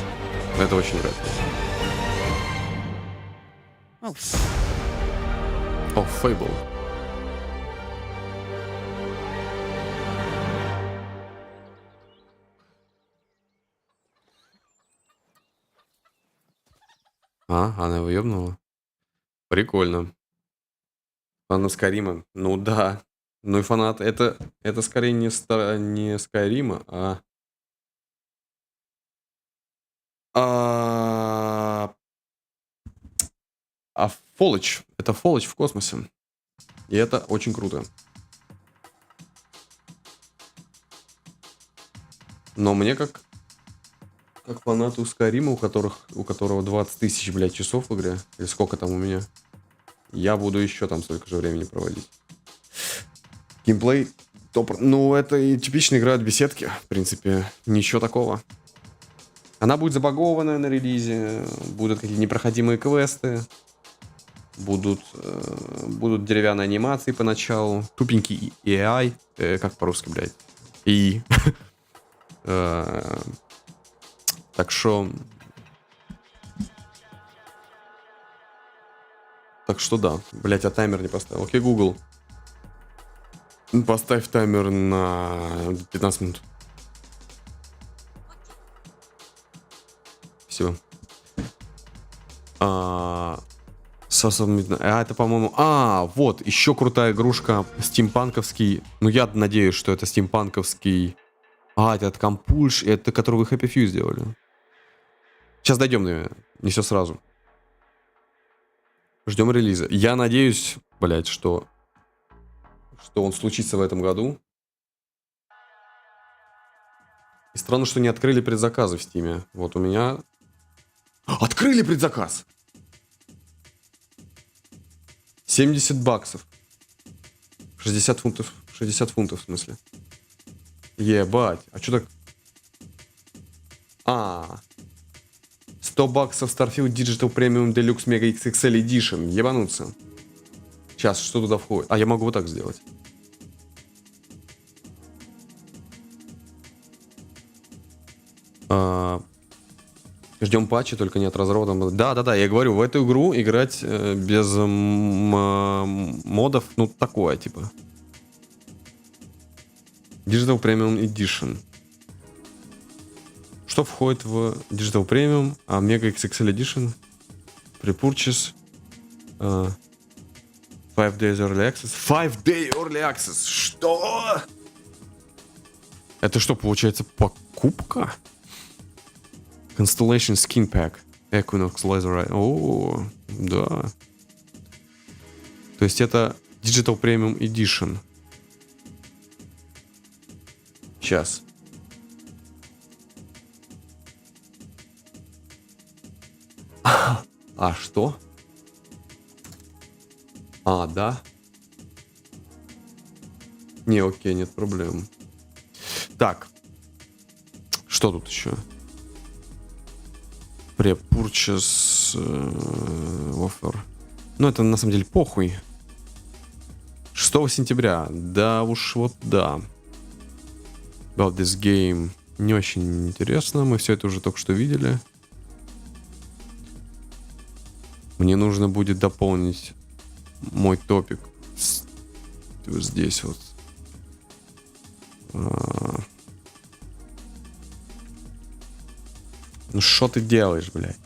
очень вряд ли. О, Fable. Она его ебнула? Прикольно. Фанат Скайрима? Ну да. Ну и фанат... Это скорее не Скайрима, а Føl. Это Føl в космосе. И это очень круто. Но мне как фанату Скайрима, у которого 20 тысяч, блядь, часов в игре, или сколько там у меня, я буду еще там столько же времени проводить. Геймплей топ. Ну, это и типичная игра от беседки, в принципе, ничего такого. Она будет забагованная на релизе, будут какие-то непроходимые квесты, будут деревянные анимации поначалу, тупенький AI, как по-русски, блядь, и... Так что да. Блять, а таймер не поставил. Окей, Google. Поставь таймер на 15 минут. Спасибо. Это, по-моему... вот, еще крутая игрушка. Стимпанковский. Ну, я надеюсь, что это стимпанковский... это Компульш, это который вы Happy Few сделали. Сейчас дойдем до нее. Не все сразу. Ждем релиза. Я надеюсь, блять, что он случится в этом году. И странно, что не открыли предзаказы в Стиме. Вот у меня... Открыли предзаказ! 70 баксов. 60 фунтов. 60 фунтов, в смысле. Ебать. А что так... 100 баксов Starfield Digital Premium Deluxe Mega XXL Edition. Ебануться. Сейчас, что туда входит? Я могу вот так сделать. Ждем патчи, только не от разрода. Да, я говорю, в эту игру играть без модов, ну, такое, типа. Digital Premium Edition. Что входит в Digital Premium, Mega XXL Edition? Pre-purchase. 5 days early access. 5 day early access. Что? Это что, получается, покупка? Constellation Skin Pack. Equinox Laser Eye. О, да. То есть это Digital Premium Edition. Сейчас. Что? Да. Не, окей, нет проблем. Так. Что тут еще? Pre-purchase offer. Ну, это на самом деле похуй. 6 сентября. Да уж, вот да. About this game. Не очень интересно. Мы все это уже только что видели. Мне нужно будет дополнить мой топик. Вот здесь вот. Ну что ты делаешь, блядь?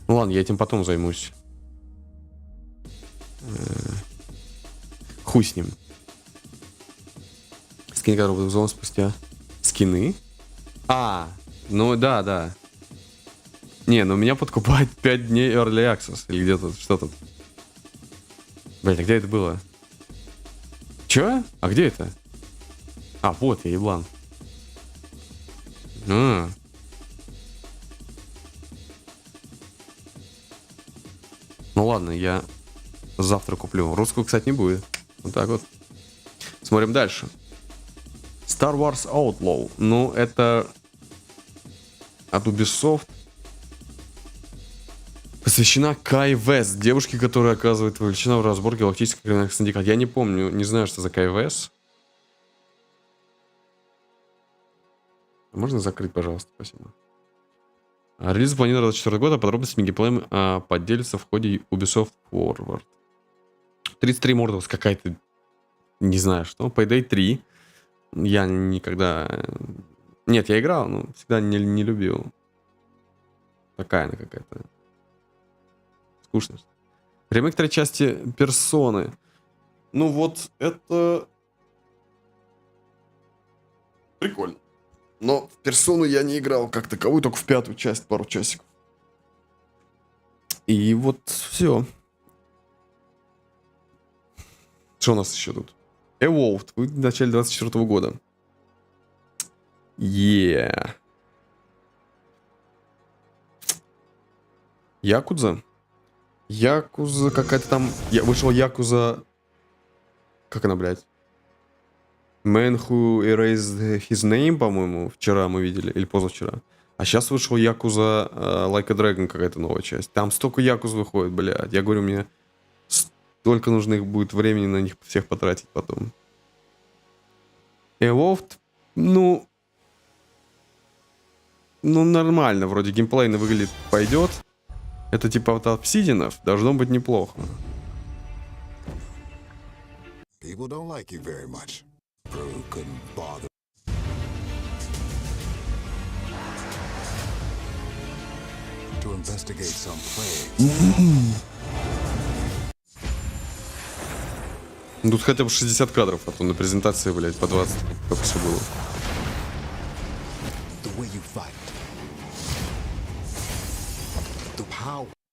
Ну ладно, я этим потом займусь. Хуй с ним. Скины, которые будут взломаны спустя. Скины? Ну да. Не, ну меня подкупает 5 дней Early Access. Или где-то, что тут? Блять, а где это было? Чё? А где это? Вот я, еблан. Ну ладно, я завтра куплю. Русскую, кстати, не будет. Вот так вот. Смотрим дальше. Star Wars Outlaw. Ну, это от Ubisoft. Посвящена Кай Вест, девушке, которая оказывает вовлечена в разбор галактических криминальных синдикатов. Я не помню, не знаю, что за Кай Вест. Можно закрыть, пожалуйста, спасибо. Релиз запланирован 24 года, подробностями геймплея поделится в ходе Ubisoft Forward. 33 Mortals какая-то, не знаю что, Payday 3. Я никогда... Нет, я играл, но всегда не любил. Такая она какая-то. Скучно. Ремейк 3 части Персоны. Ну вот, это... Прикольно. Но в Персону я не играл как таковую, только в 5-ю часть, пару часиков. И вот все. Что у нас еще тут? Evolved, в начале 24 года. Якудза? Якудза какая-то там... Вышел Якудза... Как она, блядь? Man Who Erased His Name, по-моему, вчера мы видели, или позавчера. А сейчас вышел Якудза Like a Dragon, какая-то новая часть. Там столько Якудз выходит, блядь. Я говорю, мне столько нужно их будет времени на них всех потратить потом. Evolved, ну нормально, вроде геймплейно выглядит, пойдет. Это типа от обсидианов, должно быть неплохо. People don't like you very much. Brew couldn't bother. To investigate some plague. Тут хотя бы 60 кадров, а то на презентации, блядь, по 20, как все было.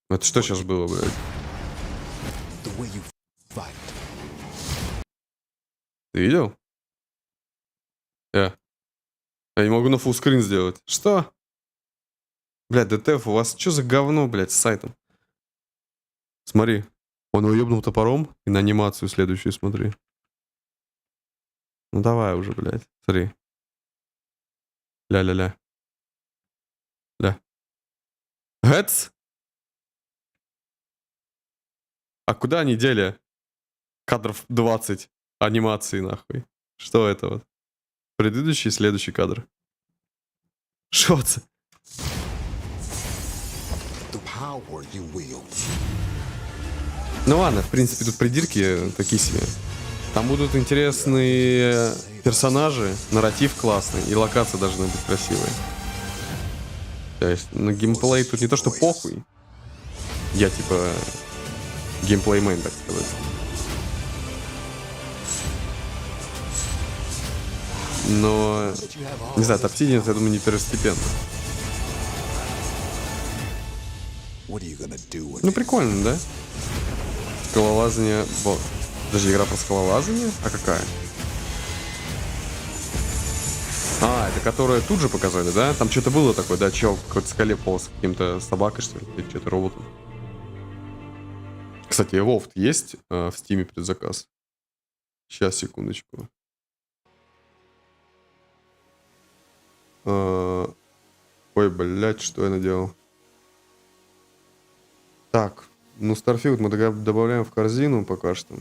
Это что сейчас было, блядь? Ты видел? Я не могу на фуллскрин сделать. Что? Блядь, ДТФ, у вас что за говно, блядь, с сайтом? Смотри. Он его ебнул топором, и на анимацию следующую смотри. Ну давай уже, блядь. Смотри. Ля-ля-ля. Ля. Гэц? А куда они дели? Кадров 20 анимации, нахуй. Что это вот? Предыдущий и следующий кадр. Что это? Ну ладно, в принципе, тут придирки такие себе. Там будут интересные персонажи, нарратив классный, и локации должны быть красивые. То есть на геймплей тут не то что похуй. Я типа геймплеймен, так сказать. Но, не знаю, Obsidian, я думаю, не первостепенно. Ну прикольно, да? Скалолазание. Даже игра про скалолазание? А какая? А, это которое тут же показали, да? Там что-то было такое, да? Чел в какой-то скале полз с каким-то собакой, что ли? Или что-то роботом. Кстати, Evolved есть в Steam предзаказ? Сейчас, секундочку. Ой, блядь, что я наделал? Так, ну Starfield мы добавляем в корзину пока что.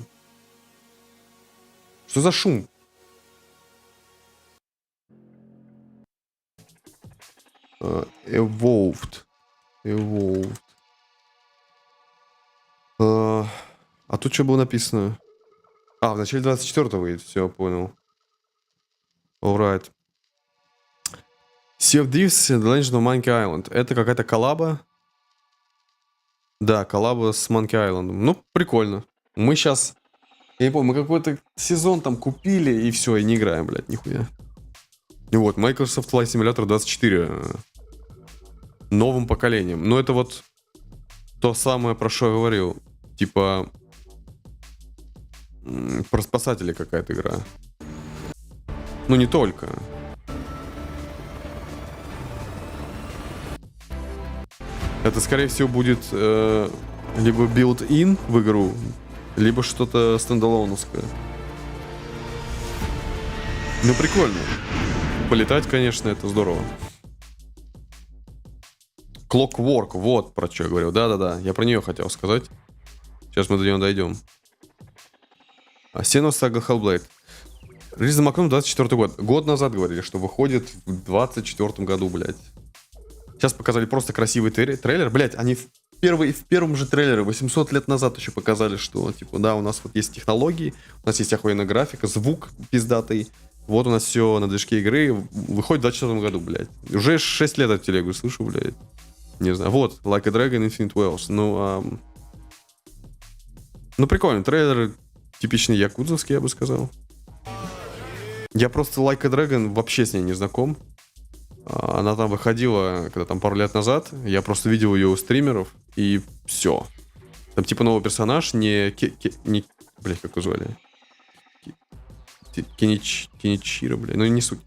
Что за шум? Evolved. А тут что было написано? А, в начале 24-го выйдет, все, понял. Alright. Sea of Thieves and The Legend of Monkey Island. Это какая-то коллаба. Да, коллаба с Monkey Island. Ну, прикольно. Мы сейчас... Я не помню, мы какой-то сезон там купили, и все, и не играем, блядь, нихуя. И вот, Microsoft Flight Simulator 24. Новым поколением. Но это вот то самое, про что я говорил. Типа... Про спасателей какая-то игра. Ну, не только. Это, скорее всего, будет либо built-in в игру, либо что-то стендалоновское. Ну, прикольно. Полетать, конечно, это здорово. Clockwork, вот про что я говорил. Да-да-да, я про нее хотел сказать. Сейчас мы до нее дойдем. Senua Saga Hellblade. Релиз за маком 24 год. Год назад говорили, что выходит в 24 году, блядь. Сейчас показали просто красивый трейлер. Блядь, они в первом же трейлере 800 лет назад еще показали, что, типа, да, у нас вот есть технологии, у нас есть охуенная графика, звук пиздатый. Вот у нас все на движке игры. Выходит в 24 году, блядь. Уже 6 лет от телегу слышу, блядь. Не знаю. Вот, 𝙓𝙗𝙢𝙤𝙬𝙗𝙖𝙀𝙗𝙀𝙀 Wells. Ну, прикольный трейлер. Типичный якудзовский, я бы сказал. Я просто 𝙓𝙗𝙢𝙤𝙀 вообще с ней не знаком. Она там выходила, когда там пару лет назад. Я просто видел ее у стримеров, и все. Там типа новый персонаж, не блядь, как его звали? Кеничиро, блядь. Ну, не суть.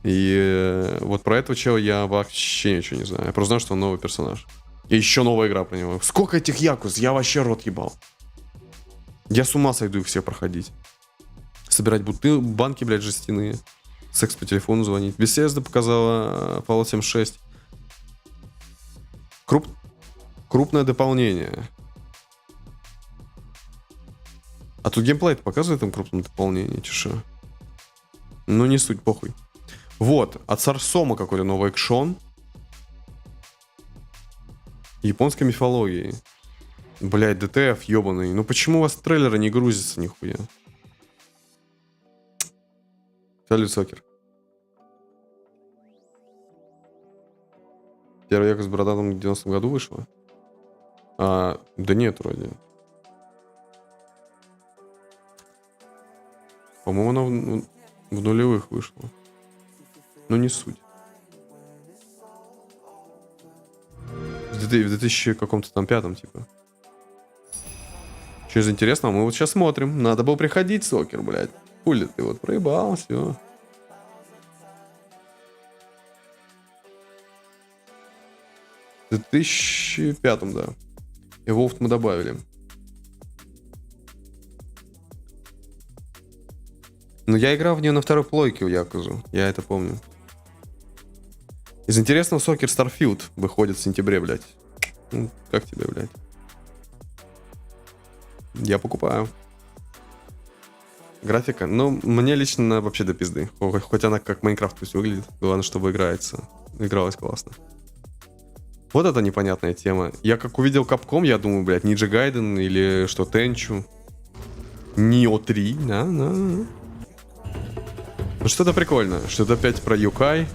И вот про этого чела я вообще ничего не знаю. Я просто знаю, что он новый персонаж. И еще новая игра про него. Сколько этих якуз? Я вообще рот ебал. Я с ума сойду их все проходить. Собирать банки, блядь, жестяные. Секс по телефону звонить. Bethesda показала Fallout 76. Крупное дополнение. А тут геймплей показывает им крупное дополнение, чеша. Ну, не суть, похуй. Вот, от Сарсома какой-то новый экшон. Японской мифологии. Блядь, ДТФ ебаный. Ну почему у вас трейлеры не грузятся нихуя? Салют, Сокер. Первый якорь с бородатым в 90-м году вышла? Да нет, вроде. По-моему, она в нулевых вышла. Ну, не суть. В 2000 каком-то там 5-м, типа. Что из интересного? Мы вот сейчас смотрим. Надо было приходить, Сокер, блядь. Хули ты вот проебал, все. В 2005-м, да. Evolved мы добавили. Но я играл в нее на второй плойке у Якузу. Я это помню. Из интересного, Сокер Starfield выходит в сентябре, блядь. Ну, как тебе, блядь? Я покупаю. Графика. Ну, мне лично вообще до пизды. Хоть она как Майнкрафт пусть выглядит. Главное, чтобы играется. Игралась классно. Вот это непонятная тема. Я как увидел Capcom, я думаю, блядь, Ninja Gaiden или что, Tenchu. Nioh 3, да. Ну, что-то прикольно. Что-то опять про Юкай.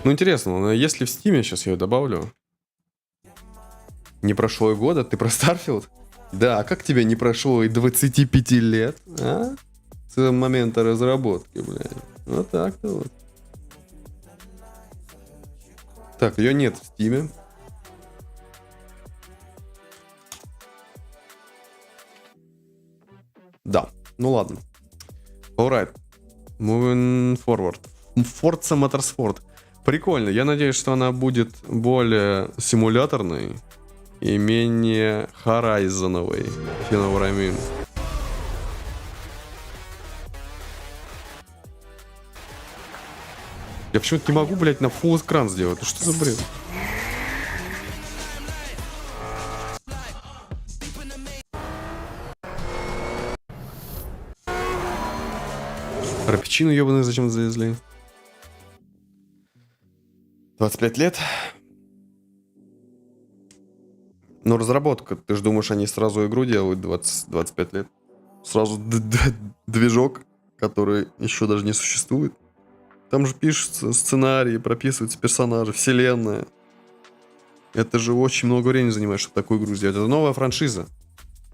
Ну, интересно, но если в Стиме, сейчас я ее добавлю. Не прошло и года, ты про Starfield? Да, а как тебе не прошло и 25 лет, а? С момента разработки, блядь. Вот так-то вот. Так, ее нет в Steam. Да, ну ладно. Alright. Moving forward. Forza Motorsport. Прикольно. Я надеюсь, что она будет более симуляторной и менее хорайзоновой. You know what I mean? Я почему-то не могу, блядь, на full экран сделать. Ну что за бред? Рапичину ебаный зачем завезли? 25 лет. Но разработка. Ты же думаешь, они сразу игру делают 20-25 лет? Сразу движок, который еще даже не существует. Там же пишутся сценарии, прописываются персонажи, вселенная. Это же очень много времени занимает, чтобы такую игру сделать. Это новая франшиза.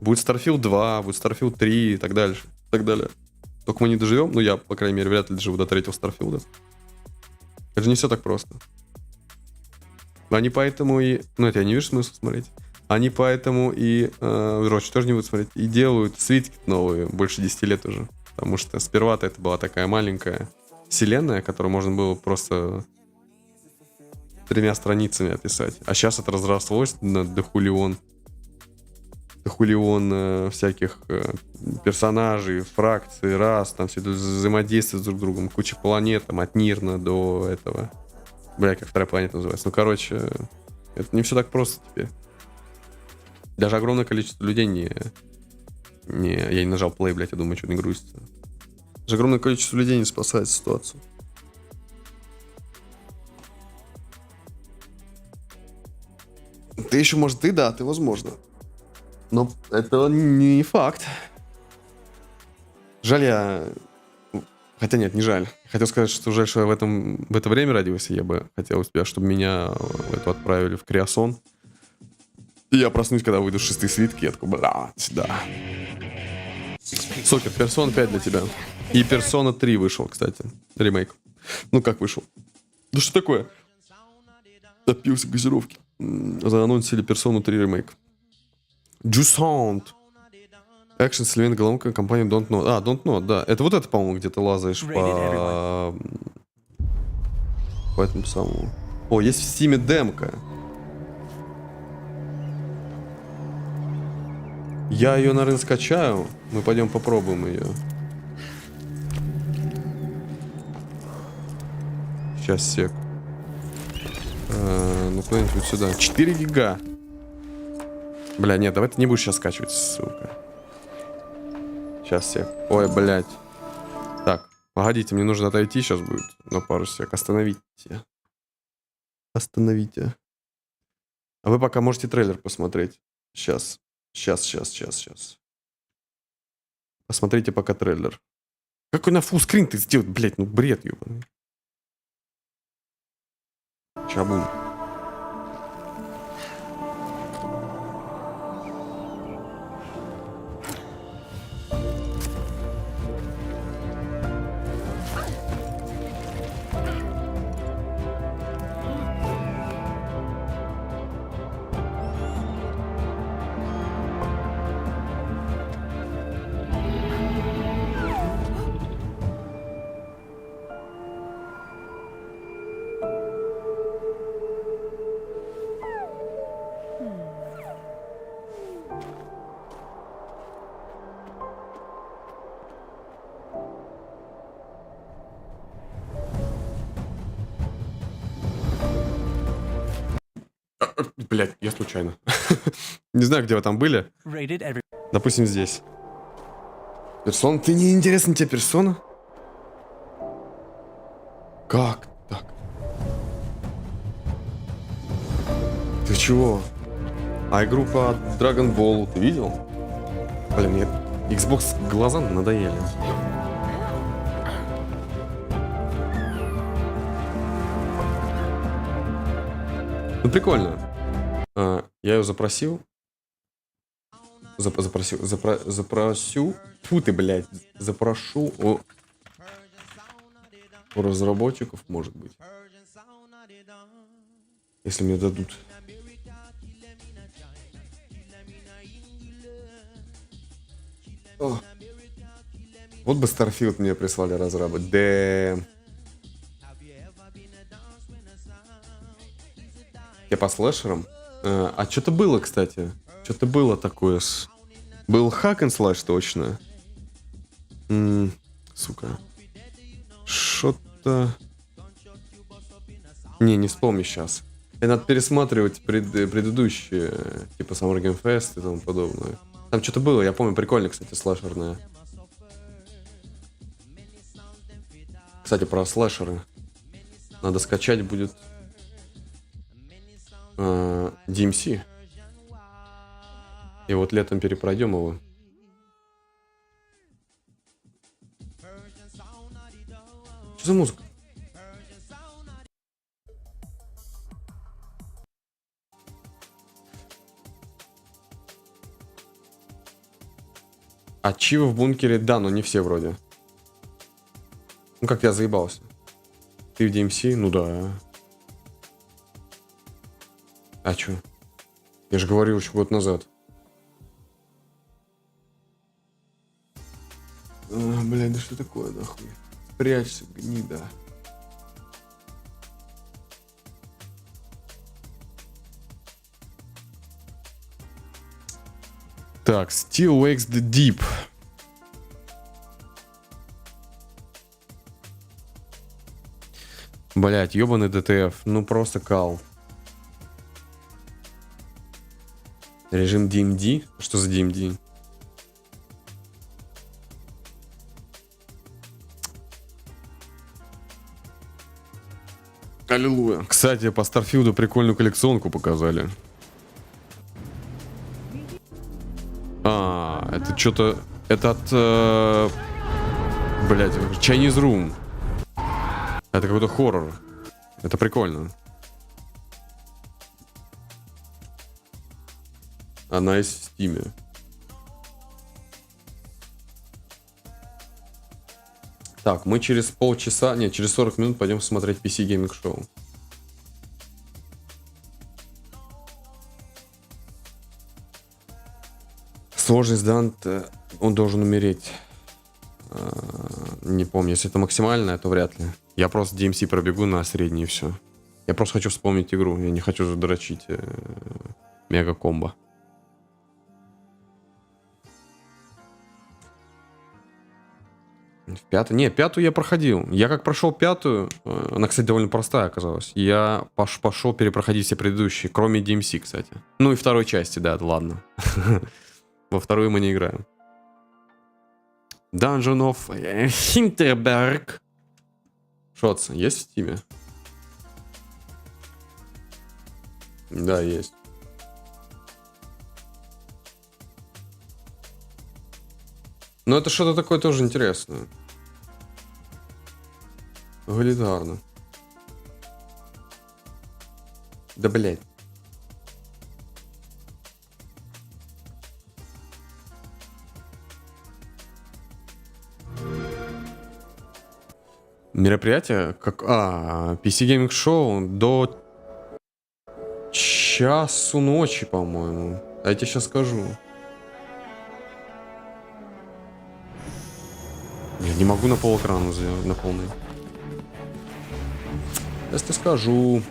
Будет Starfield 2, будет Starfield 3 и так дальше. И так далее. Только мы не доживем. Ну, я, по крайней мере, вряд ли доживу до 3-го Starfield. Это же не все так просто. Они поэтому и... Ну, это я не вижу смысла смотреть. Они поэтому и... Рочи тоже не будут смотреть. И делают свитки новые. Больше 10 лет уже. Потому что сперва-то это была такая маленькая вселенная, которую можно было просто 3 страницами описать. А сейчас это разрослось на 𝙓𝙗𝙢𝙢𝙢 всяких персонажей, фракций, рас, там все это взаимодействие друг с другом, куча планет, там, от Нирна до этого. Бля, как вторая планета называется. Ну, короче, это не все так просто теперь. Даже огромное количество людей я не нажал play, блядь, я думаю, что не грузится. Даже огромное количество людей не спасает ситуацию. Ты еще, может, ты возможно. Но это не факт. Жаль я... Хотя нет, не жаль. Хотел сказать, что жаль, что я в это время родился. Я бы хотел у тебя, чтобы меня отправили в Криосон. И я проснусь, когда выйдут 6 свитки. Я такой, блядь, да. Супер, Persona 5 для тебя. И Persona 3 вышел, кстати. Ремейк. Ну как вышел? Да что такое? Допился газировки. Заанонсили Persona 3 ремейк. 𝙓𝙖𝙢𝙤𝙤𝙦. Экшен с элементом головной компании Don't Know. А, Don't Know, да. Это вот это, по-моему, где ты лазаешь по этому самому. О, есть в Steam демка. Я ее, наверное, скачаю. Мы пойдем попробуем ее. Сейчас, сек. Ну, куда-нибудь вот сюда. 4 гига. Бля, нет, давай ты не будешь сейчас скачивать, сука. Сейчас, сек. Ой, блядь. Так, погодите, мне нужно отойти сейчас будет. На пару сек. Остановите. Остановите. А вы пока можете трейлер посмотреть. Сейчас. Сейчас. Посмотрите пока трейлер. Какой на фулл-скрин ты сделал? Блять, ну бред, ёбаный. Чабум. Блять, я случайно. Не знаю, где вы там были. Допустим, здесь. Персона? Ты не интересна тебе персона? Как так? Ты чего? А игру по Dragon Ball ты видел? Блин, мне Xbox глаза надоели. Ну, прикольно. Я ее запросил. Запросю. Фу ты, блядь. Запрошу у разработчиков, может быть. Если мне дадут. О. Вот бы Starfield мне прислали разрабы. Да. Я по слэшерам. А что-то было, кстати. Что-то было такое. Был 𝙓𝙗𝙤𝙤 точно. Сука. Что-то... Не вспомню сейчас. И надо пересматривать предыдущие, типа Summer Game Fest и тому подобное. Там что-то было, я помню, прикольно, кстати, слэшерное. Кстати, про слэшеры. Надо скачать будет DMC. И вот летом перепройдем его. Что за музыка? Ачивы в бункере, да, но не все вроде. Ну как я заебался. Ты в DMC? Ну да. А чё? Я же говорил еще год назад. Блядь, да что такое, нахуй? Прячься, гнида. Так, Still Wakes the Deep. Блять, ёбаный ДТФ. Ну просто кал. Режим DMD? Что за DMD? Аллилуйя. Кстати, по Старфилду прикольную коллекционку показали. Это что-то... Это от... блядь, Chinese Room. Это какой-то хоррор. Это прикольно. Она есть в Стиме. Так, мы через полчаса... Нет, через 40 минут пойдем смотреть PC Gaming Show. Сложность Данте, он должен умереть. Не помню, если это максимальное, то вряд ли. Я просто DMC пробегу на средний и все. Я просто хочу вспомнить игру, я не хочу задрочить мега-комбо. В пятую? Не, пятую я проходил. Я как прошел пятую, она, кстати, довольно простая оказалась. Я пошел перепроходить все предыдущие, кроме DMC, кстати. Ну и второй части, да, ладно. Во вторую мы не играем. Dungeon of Hinterberg. Шотс, есть в Стиме? Да, есть. Но это что-то такое тоже интересное. Валидарно. Да, блядь. Мероприятие? Как... PC Gaming Show до часу ночи, по-моему. А я тебе сейчас скажу. Я не могу на пол экрана сделать, на полный. Сейчас тебе скажу.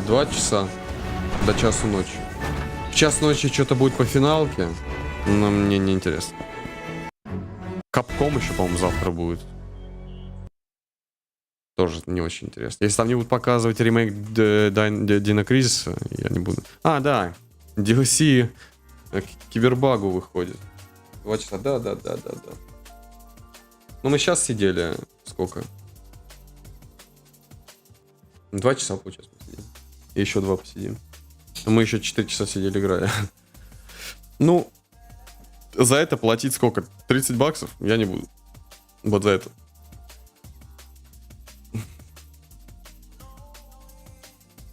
Два часа до часу ночи. В час ночи что-то будет по финалке, но мне не интересно. Капком еще, по-моему, завтра будет. Тоже не очень интересно. Если там не будут показывать ремейк Dino Crisis, я не буду. А, да. DLC Кибербагу выходит. 2 часа. Да. Ну, мы сейчас сидели. Сколько? 2 часа, получается, посидим. И еще 2 посидим. Мы еще 4 часа сидели, играя. Ну, за это платить сколько? 30 баксов? Я не буду. Вот за это.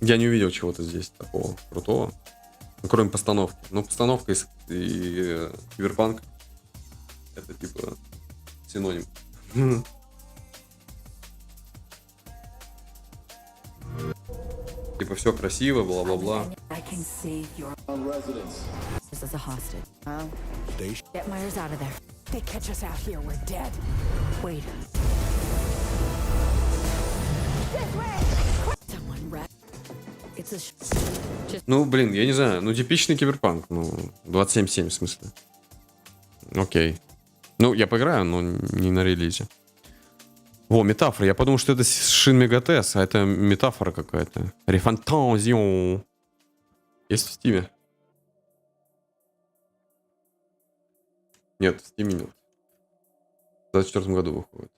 Я не увидел чего-то здесь такого крутого. Ну, кроме постановки. Ну, постановка и Киберпанк. Это типа синоним. Типа все красиво, бла-бла-бла. Ну, блин, я не знаю. Ну, типичный киберпанк. Ну, 27.7 в смысле. Окей. Ну, я поиграю, но не на релизе. Во, метафора. Я подумал, что это Шин Мегатес, а это метафора какая-то. Рефантазион. Есть в Стиме? Нет, в Стиме нет. В 2024 году выходит.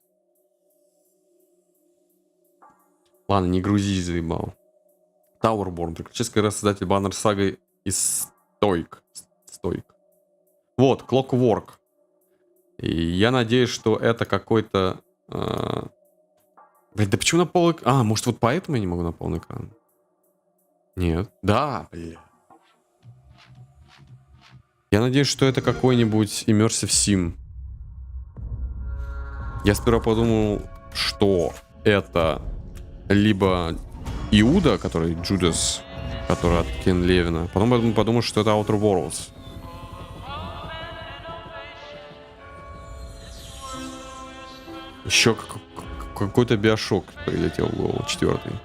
Ладно, не грузи, заебал. Towerborn. Приключенческий создатель баннер сага из Стойк. Вот, Clockwork. И я надеюсь, что это какой-то... Блин, да почему на полный экран? А, может вот поэтому я не могу на полный экран? Нет. Да, бля. Я надеюсь, что это какой-нибудь Immersive Sim. Я сперва подумал, что это либо Иуда, который Judas, который от Кен Левина. Потом подумал, что это Outer Worlds. Еще какой-то биошок прилетел в голову, 4-й.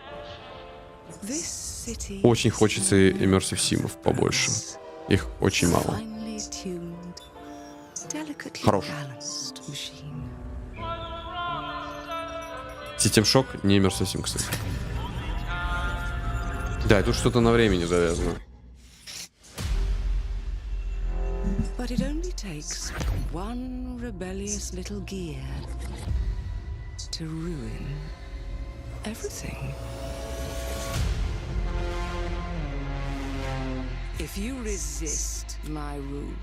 Очень хочется Immersive Sim'ов побольше. Их очень мало. Хорош. Систем шок, не Immersive Sim, кстати. Да, тут что-то на времени завязано. But it only takes one rebellious little gear to ruin everything. If you resist my rule,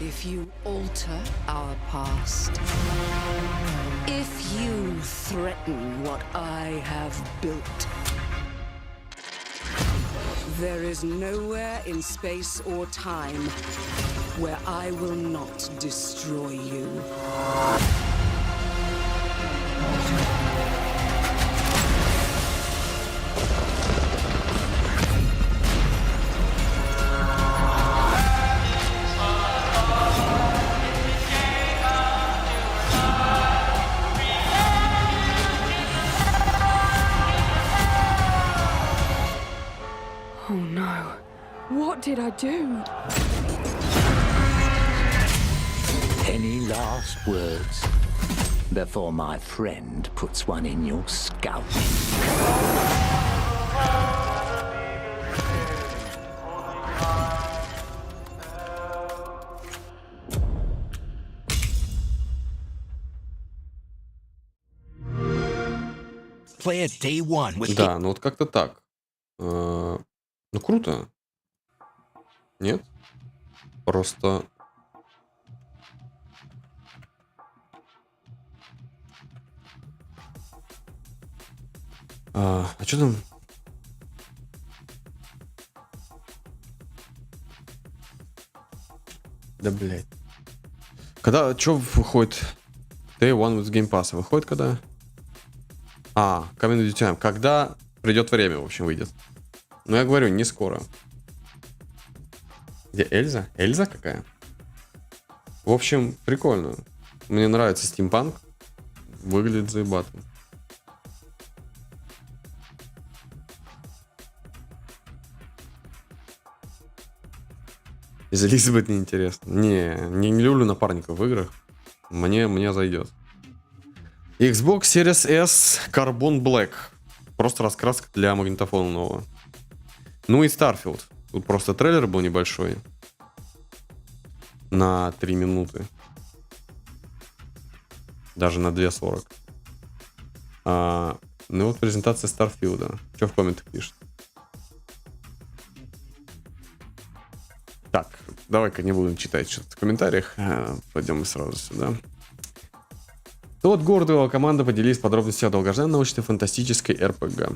if you alter our past, if you threaten what I have built, there is nowhere in space or time where I will not destroy you. Oh no. What did I do? Any last words before my friend puts one in your skull? Play it day one with да, ну вот как-то так. Ну круто. Нет? Просто... А что там? Да, блядь. Когда, что выходит? Day One with Game Pass. Выходит когда? Coming to Time. Когда придет время, в общем, выйдет. Ну, я говорю, не скоро. Где Эльза? Эльза какая? В общем, прикольно. Мне нравится стимпанк. Выглядит заебато. Из Элизабет неинтересно. Не люблю напарников в играх. Мне зайдет. Xbox Series S Carbon Black. Просто раскраска для магнитофона нового. Ну и Starfield. Тут просто трейлер был небольшой. На 3 минуты. Даже на 2:40. Ну вот презентация Starfield. Что в комментах пишет? Так, давай-ка не будем читать что-то в комментариях. Пойдем мы сразу сюда. Тот город и его команда поделились подробностями о долгожданной научно-фантастической РПГ.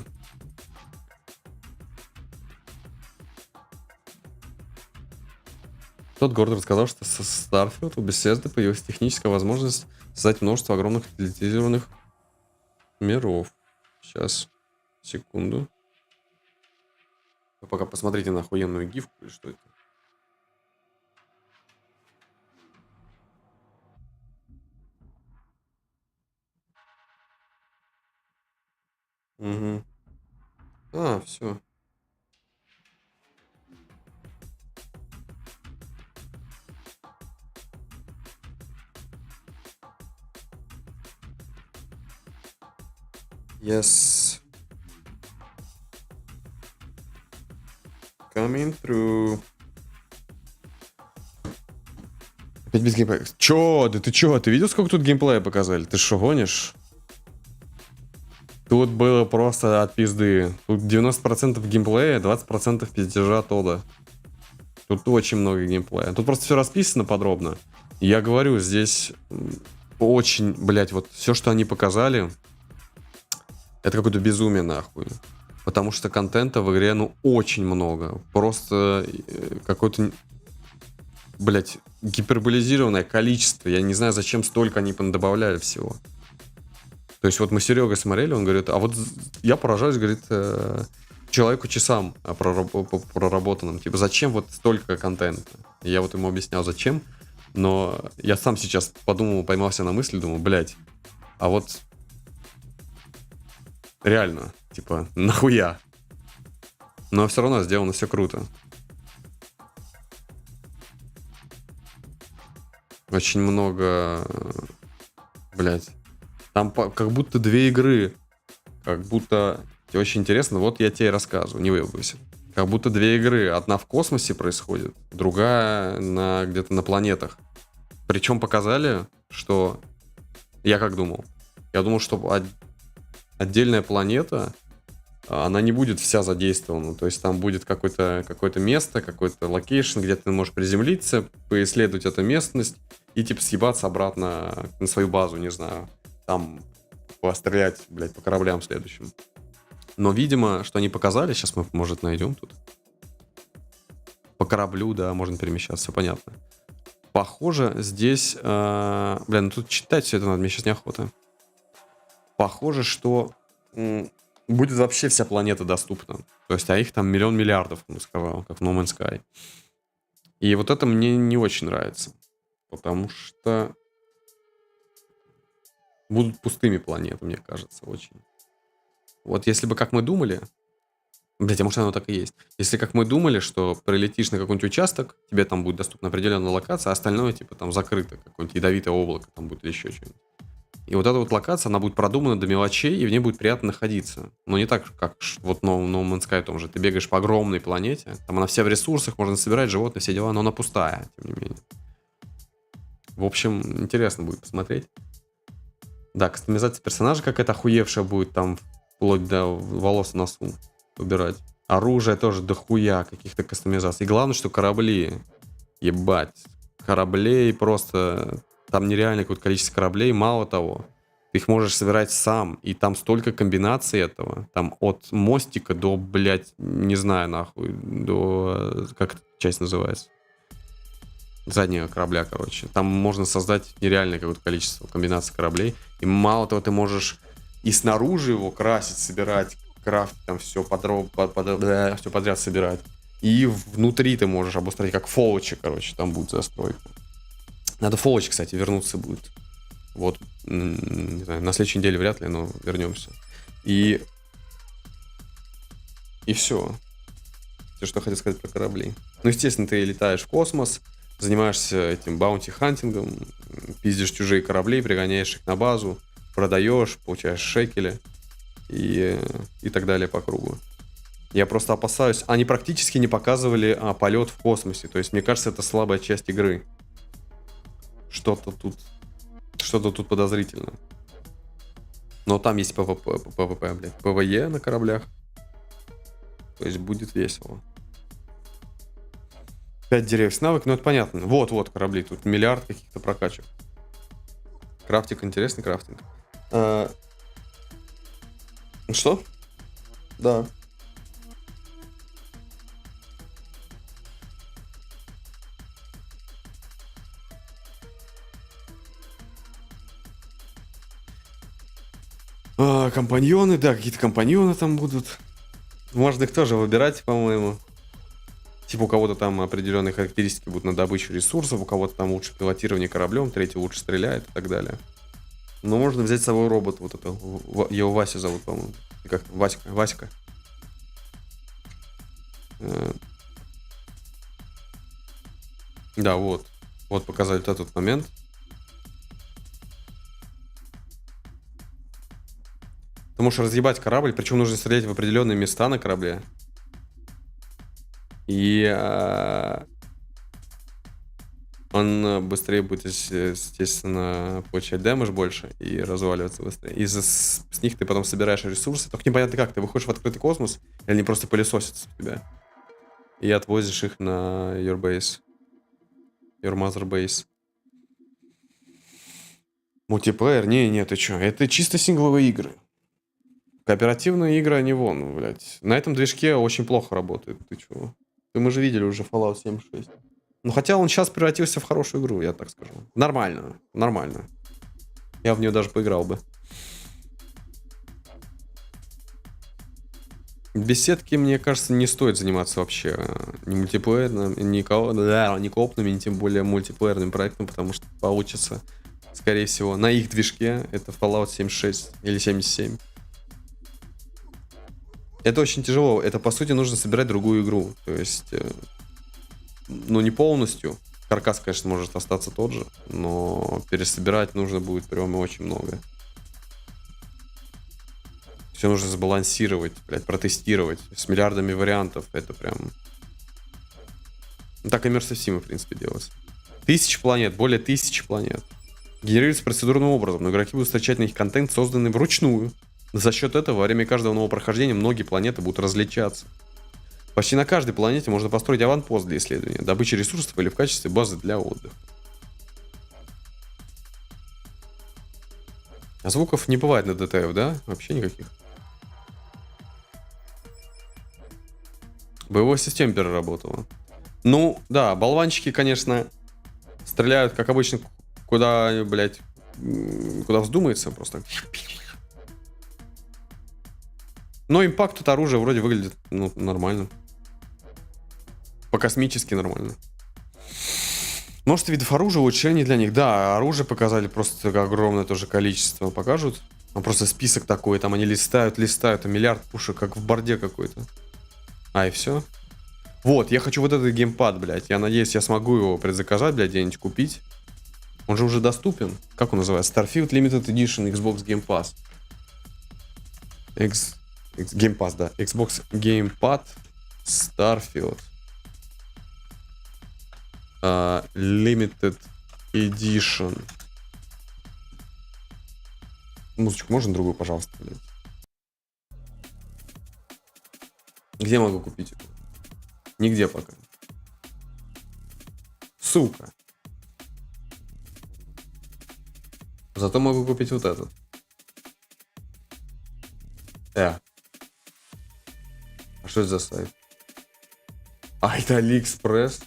Тот гордо рассказал, что со Starfield у Bethesda появилась техническая возможность создать множество огромных детализированных миров. Сейчас, секунду. Вы пока посмотрите на охуенную гифку или что это. Угу. А, все. Yes. Coming through. Опять без геймплея. Чё? Да ты чё? Ты видел, сколько тут геймплея показали? Ты что, гонишь? Тут было просто от пизды. Тут 90% геймплея, 20% пиздежа Тода. Тут очень много геймплея. Тут просто все расписано подробно. Я говорю, здесь очень, блять, вот все, что они показали, это какое-то безумие, нахуй. Потому что контента в игре, ну, очень много. Просто какое-то, блять, гиперболизированное количество. Я не знаю, зачем столько они добавляли всего. То есть вот мы с Серегой смотрели, он говорит, а вот я поражаюсь, говорит, человеку часам проработанным. Типа, зачем вот столько контента? И я вот ему объяснял, зачем. Но я сам сейчас подумал, поймался на мысли, думаю, блядь, а вот реально, типа, нахуя? Но все равно сделано все круто. Очень много, блядь. Там как будто две игры. Как будто... Тебе очень интересно, вот я тебе рассказываю, не выебывайся. Как будто две игры. Одна в космосе происходит, другая где-то на планетах. Причем показали, что... Я как думал? Я думал, что отдельная планета, она не будет вся задействована. То есть там будет какое-то место, какой-то локейшн, где ты можешь приземлиться, поисследовать эту местность и типа съебаться обратно на свою базу, не знаю. Там пострелять, блядь, по кораблям следующим. Но, видимо, что они показали, сейчас мы, может, найдем тут. По кораблю, да, можно перемещаться, все понятно. Похоже, здесь... ну тут читать все это надо, мне сейчас неохота. Похоже, что будет вообще вся планета доступна. То есть, а их там миллион миллиардов, он сказал, как в No Man's Sky. И вот это мне не очень нравится. Потому что... Будут пустыми планеты, мне кажется, очень. Вот если бы как мы думали... Блять, а может оно так и есть. Если как мы думали, что прилетишь на какой-нибудь участок, тебе там будет доступна определенная локация, а остальное типа там закрыто. Какое-нибудь ядовитое облако там будет или еще что-нибудь. И вот эта вот локация, она будет продумана до мелочей, и в ней будет приятно находиться. Но не так, как вот No Man's Sky том же. Ты бегаешь по огромной планете, там она вся в ресурсах, можно собирать животные, все дела, но она пустая, тем не менее. В общем, интересно будет посмотреть. Да, кастомизация персонажа какая-то охуевшая будет, там вплоть до волос на носу выбирать. Оружие тоже дохуя каких-то кастомизаций. И главное, что корабли. Ебать. Кораблей просто... Там нереальное какое-то количество кораблей. Мало того, ты их можешь собирать сам. И там столько комбинаций этого. Там от мостика до, блядь, не знаю нахуй, до... Как эта часть называется? Заднего корабля, короче. Там можно создать нереальное какое-то количество комбинаций кораблей. И мало того, ты можешь и снаружи его красить, собирать, крафтить, там все все подряд собирать. И внутри ты можешь обустроить, как фолочи, короче, там будет застройка. Надо фолочи, кстати, вернуться будет. Вот, не знаю, на следующей неделе вряд ли, но вернемся. И все. Все, что хотел сказать про корабли. Ну, естественно, ты летаешь в космос, занимаешься этим баунти-хантингом, пиздишь чужие корабли, пригоняешь их на базу, продаешь, получаешь шекели и так далее по кругу. Я просто опасаюсь. Они практически не показывали полет в космосе. То есть, мне кажется, это слабая часть игры. Что-то тут подозрительно. Но там есть ПВП, блядь. ПВЕ на кораблях. То есть, будет весело. 5 деревьев с навык, ну это понятно. Вот корабли, тут миллиард каких-то прокачек. Крафтик, интересный крафтинг. Что? Да. Компаньоны, да, какие-то компаньоны там будут. Можно их тоже выбирать, по-моему. Типа у кого-то там определенные характеристики будут на добычу ресурсов, у кого-то там лучше пилотирование кораблем, третий лучше стреляет и так далее. Но можно взять с собой робот, вот это, его Вася зовут, по-моему. Как Васька. Да, вот. Вот показали этот момент. Ты можешь разъебать корабль, причем нужно стрелять в определенные места на корабле. И он быстрее будет, естественно, получать дэмэдж больше и разваливаться быстрее. И с них ты потом собираешь ресурсы. Только непонятно как, ты выходишь в открытый космос, или они просто пылесосятся у тебя. И отвозишь их на your base. Your mother base. Мультиплеер? Не, ты чё? Это чисто сингловые игры. Кооперативные игры, они вон, блядь. На этом движке очень плохо работает. Ты чё? Мы же видели уже Fallout 76. Ну, хотя он сейчас превратился в хорошую игру, я так скажу. Нормально. Я в нее даже поиграл бы. Без сетки, мне кажется, не стоит заниматься вообще ни мультиплеерным, ни коопным, ни тем более мультиплеерным проектом, потому что получится, скорее всего, на их движке это Fallout 76 или 77. Это очень тяжело. Это, по сути, нужно собирать другую игру. То есть, ну, не полностью. Каркас, конечно, может остаться тот же, но пересобирать нужно будет прям очень много. Все нужно сбалансировать, блядь, протестировать. С миллиардами вариантов. Это прям... Ну, так и Immersive Sim, в принципе, делается. 1000 планет, более 1000 планет. Генерируется процедурным образом, но игроки будут встречать на них контент, созданный вручную. За счет этого, во время каждого нового прохождения многие планеты будут различаться. Почти на каждой планете можно построить аванпост для исследования, добычи ресурсов или в качестве базы для отдыха. А звуков не бывает на ДТФ, да? Вообще никаких. Боевая система переработала. Ну, да, болванчики, конечно, стреляют, как обычно, куда, блядь, куда вздумается просто. Но импакт от оружия вроде выглядит, ну, нормально. По-космически нормально. Множество видов оружия, улучшений для них. Да, оружие показали просто огромное тоже количество. Покажут. Там просто список такой, там они листают, а миллиард пушек, как в борде какой-то. А, и все. Вот, я хочу вот этот геймпад, блядь. Я надеюсь, я смогу его предзаказать, блядь, где-нибудь купить. Он же уже доступен. Как он называется? Starfield Limited Edition Xbox Game Pass. Game Pass, да. Xbox Game Pass Starfield Limited Edition. Музычку можно другую, пожалуйста, блядь? Где могу купить его? Нигде пока. Сука. Зато могу купить вот этот. А что это за сайт? А, это AliExpress.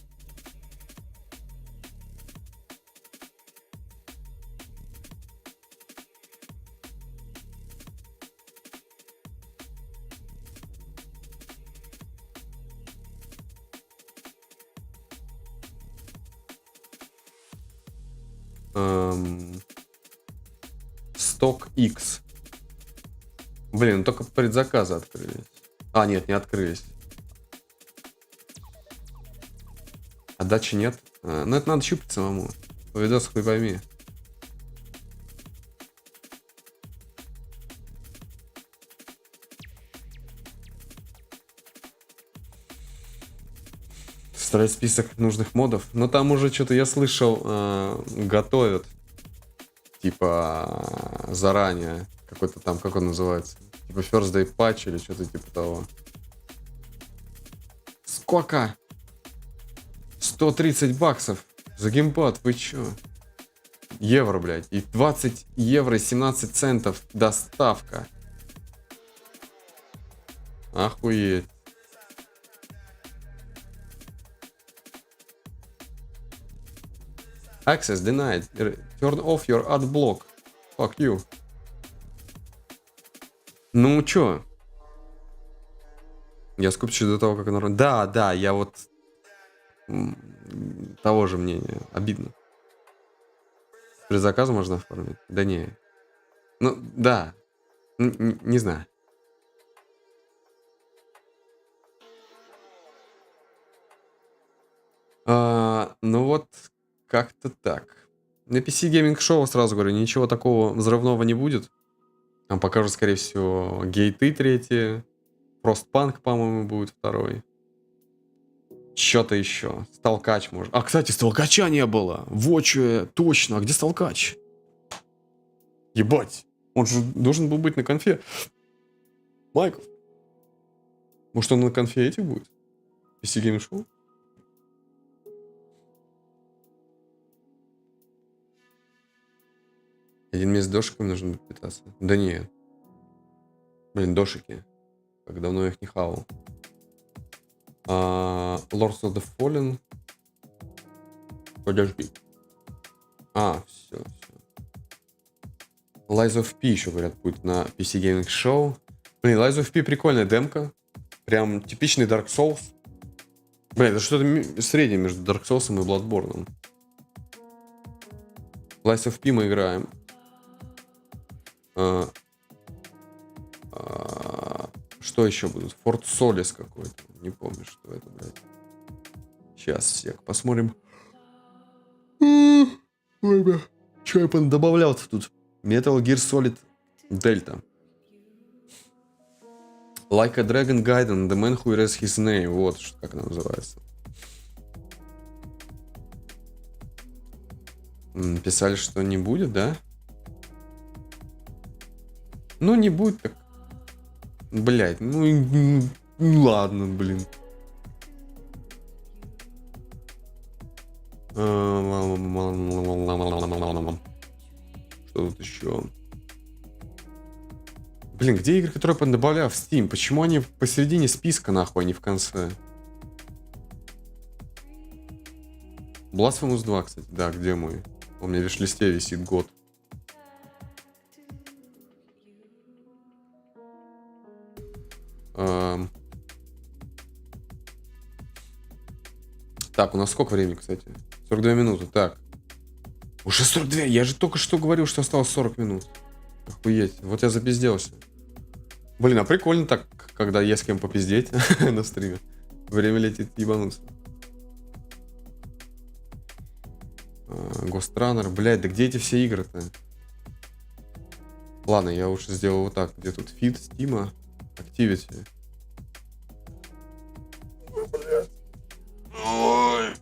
StockX. Блин, только предзаказы открылись. А, нет, не открылись. Отдачи нет. Ну, это надо щупать самому. По видосу хуй пойми. Составлять список нужных модов. Но там уже что-то я слышал, готовят. Типа заранее. Какой-то там, как он называется? Типа First Day Patch или что-то типа того. Сколько? 130 баксов за геймпад, вы чё? Евро, блядь. И 20 евро и 17 центов доставка. Охуеть. Access denied. Turn off your ad block. Fuck you. Ну, чё? Я скупщик до того, как она... Да, я вот... Того же мнения. Обидно. При заказе можно оформить? Да не. Ну, да. Не знаю. Ну вот, как-то так. На PC Gaming Show, сразу говорю, ничего такого взрывного не будет. Там покажут, скорее всего, гейты 3, Frostpunk, по-моему, будет 2. Что-то еще. Сталкач может. А, кстати, Сталкача не было. Вот что, точно. А где Сталкач? Ебать. Он же должен был быть на конфе. Майкл. Может, он на конфе этих будет? PC Gaming Show? Один месяц дошиками нужно будет питаться. Да нет. Блин, дошики. Как давно я их не хавал. Lords of the Fallen. Подожди. Все. Lies of P еще, говорят, будет на PC Gaming Show. Блин, Lies of P прикольная демка. Прям типичный Dark Souls. Блин, это что-то среднее между Dark Souls и Bloodborne. Lies of P мы играем. Что еще будут? Форт Солис какой-то. Не помню, что это, блядь. Сейчас всех посмотрим. Ой, бля. Че я добавлял-то тут? Metal Gear Solid Delta. Like a Dragon Gaiden, The Man Who Erased His Name. Вот как она называется. Писали, что не будет, да? Ну, не будет, так... Блять, ну ладно, блин. Что тут еще? Блин, где игры, которые я добавляю в Steam? Почему они посередине списка, нахуй, а не в конце? Blasphemous 2, кстати. Да, где мой? У меня в виш-листе висит год. Так, у нас сколько времени, кстати? 42 минуты, так. Уже 42, я же только что говорил, что осталось 40 минут. Охуеть, вот я запизделся. Блин, а прикольно так, когда есть с кем попиздеть на стриме. Время летит ебануться. Ghost Runner, блядь, да где эти все игры-то? Ладно, я лучше сделаю вот так. Где тут фид Стима? Activity. Ой.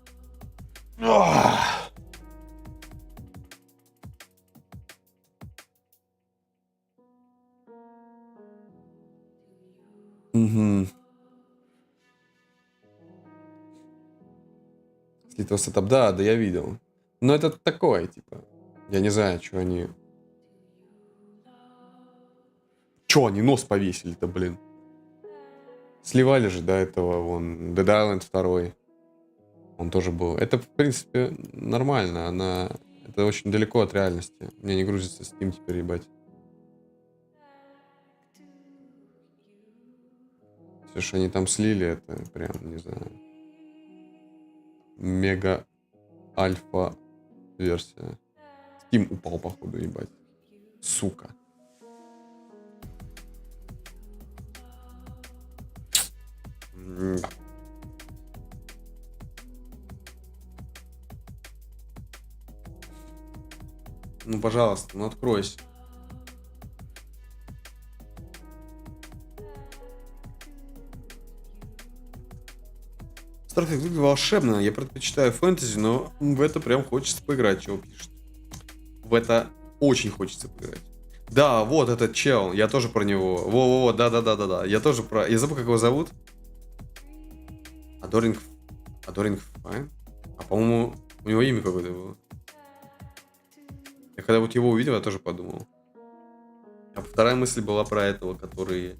Угу. Слитого сетап. Да, я видел. Но это такое, типа. Я не знаю, что они... Че они нос повесили-то, блин? Сливали же до этого вон Dead Island 2. Он тоже был. Это, в принципе, нормально. Это очень далеко от реальности. Мне не грузится Steam теперь, ебать. Все, что они там слили, это прям, не знаю. Мега альфа версия. Steam упал, походу, ебать. Сука. Ну, пожалуйста, ну откройся. Starfield выглядит волшебно. Я предпочитаю фэнтези, но в это прям хочется поиграть, чего пишет. В это очень хочется поиграть. Да, вот этот чел, я тоже про него. Во-во-во, да. Я тоже про... Я забыл, как его зовут. 𝙓𝙗𝙢𝙚? А, по-моему, у него имя какое-то было. Я когда вот его увидел, я тоже подумал. А вторая мысль была про этого, который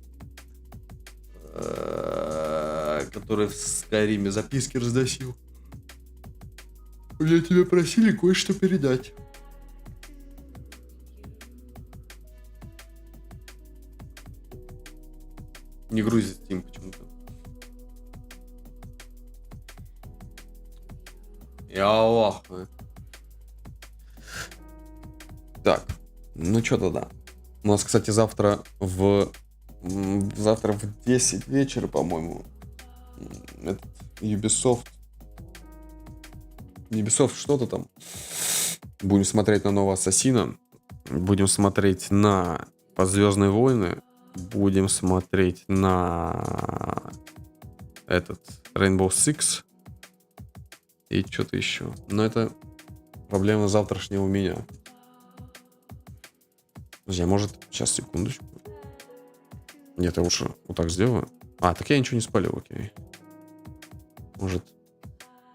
в Скайриме записки разносил. Меня тебя просили кое-что передать. Не грузит Steam почему-то. Я лохаю. Так, ну что-то да. У нас, кстати, завтра в 10 вечера, по-моему, этот Ubisoft что-то там. Будем смотреть на нового Ассасина. Будем смотреть на Звездные войны. Будем смотреть на этот Rainbow Six. И что-то еще. Но это проблема завтрашнего у меня. Друзья, может, сейчас, секундочку. Нет, я лучше вот так сделаю. А, так я ничего не спалил, окей. Может.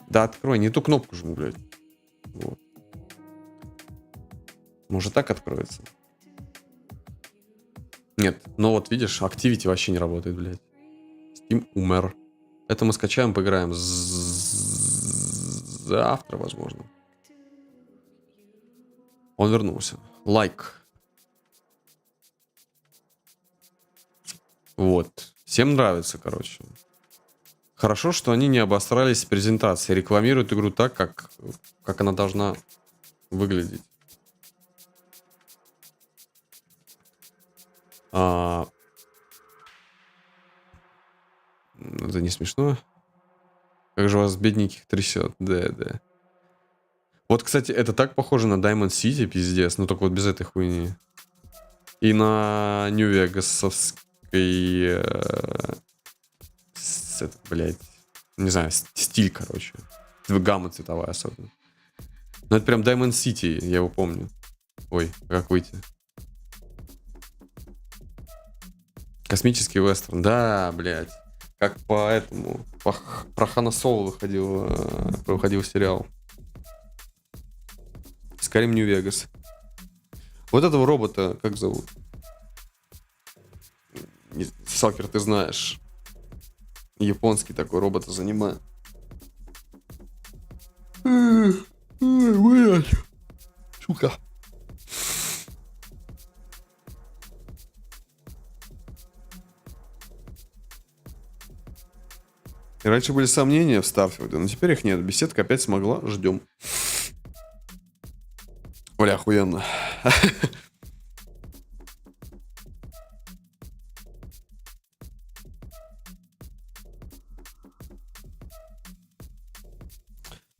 Да, открой, не ту кнопку жму, блядь. Вот. Может, так откроется? Нет, но вот видишь, Activity вообще не работает, блядь. Steam умер. Это мы скачаем, поиграем завтра, возможно. Он вернулся. Лайк. Вот. Всем нравится, короче. Хорошо, что они не обосрались в презентации. Рекламируют игру так, как она должна выглядеть. Это не смешно. Как же вас, бедненьких, трясет. Да. Вот, кстати, это так похоже на Diamond City, пиздец. Ну, только вот без этой хуйни. И на Нью-Вегасовский... блядь, не знаю, стиль, короче. Гамма цветовая особенно. Ну, это прям Diamond City, я его помню. Ой, как выйти? Космический вестерн. Да, блядь. Как по этому... Про Хана Соло выходил сериал. Скорим Нью-Вегас. Вот этого робота, как зовут? Салкер, ты знаешь. Японский такой робот занимает. Блядь. Сука. И раньше были сомнения в Starfield, но теперь их нет. Беседка опять смогла. Ждем. Бля, охуенно.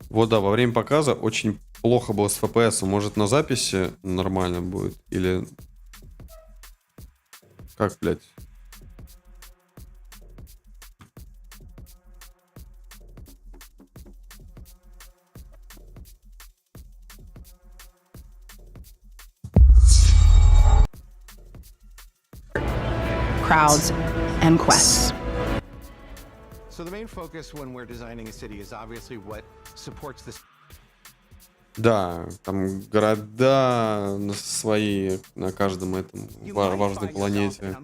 Вот да, во время показа очень плохо было с FPS. Может, на записи нормально будет? Или... Как, блядь? Crowds and quests. So the main focus when we're designing a city is obviously what supports this. Да, там города свои на каждом этом важной планете.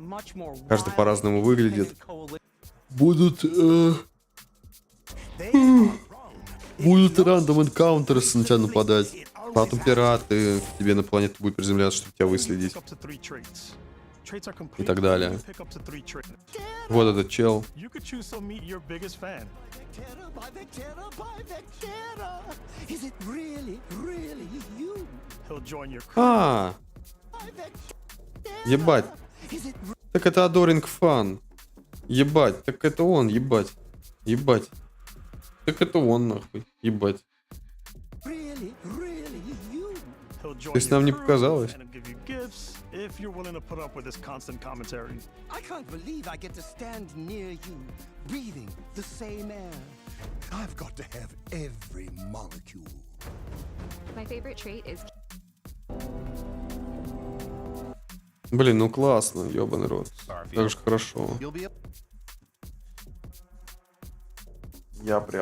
Каждый по-разному выглядит. Будут рандом энкаунтеры на тебя нападать. Потом пираты к тебе на планету будут приземляться, чтобы тебя выследить. И так далее. Вот этот чел. А, ебать. Так это 𝙎𝙖𝙢𝙬𝙬𝙬 Ебать, так это он, ебать. Ебать. Так это он, нахуй. Ебать. То есть нам не показалось? If you're willing to put up with this constant commentary. I can't believe I get to stand near you, breathing the same air. I've got to have every molecule. My favorite trait is... Блин, ну классно, ёбаный рот. Так же хорошо. Я прям...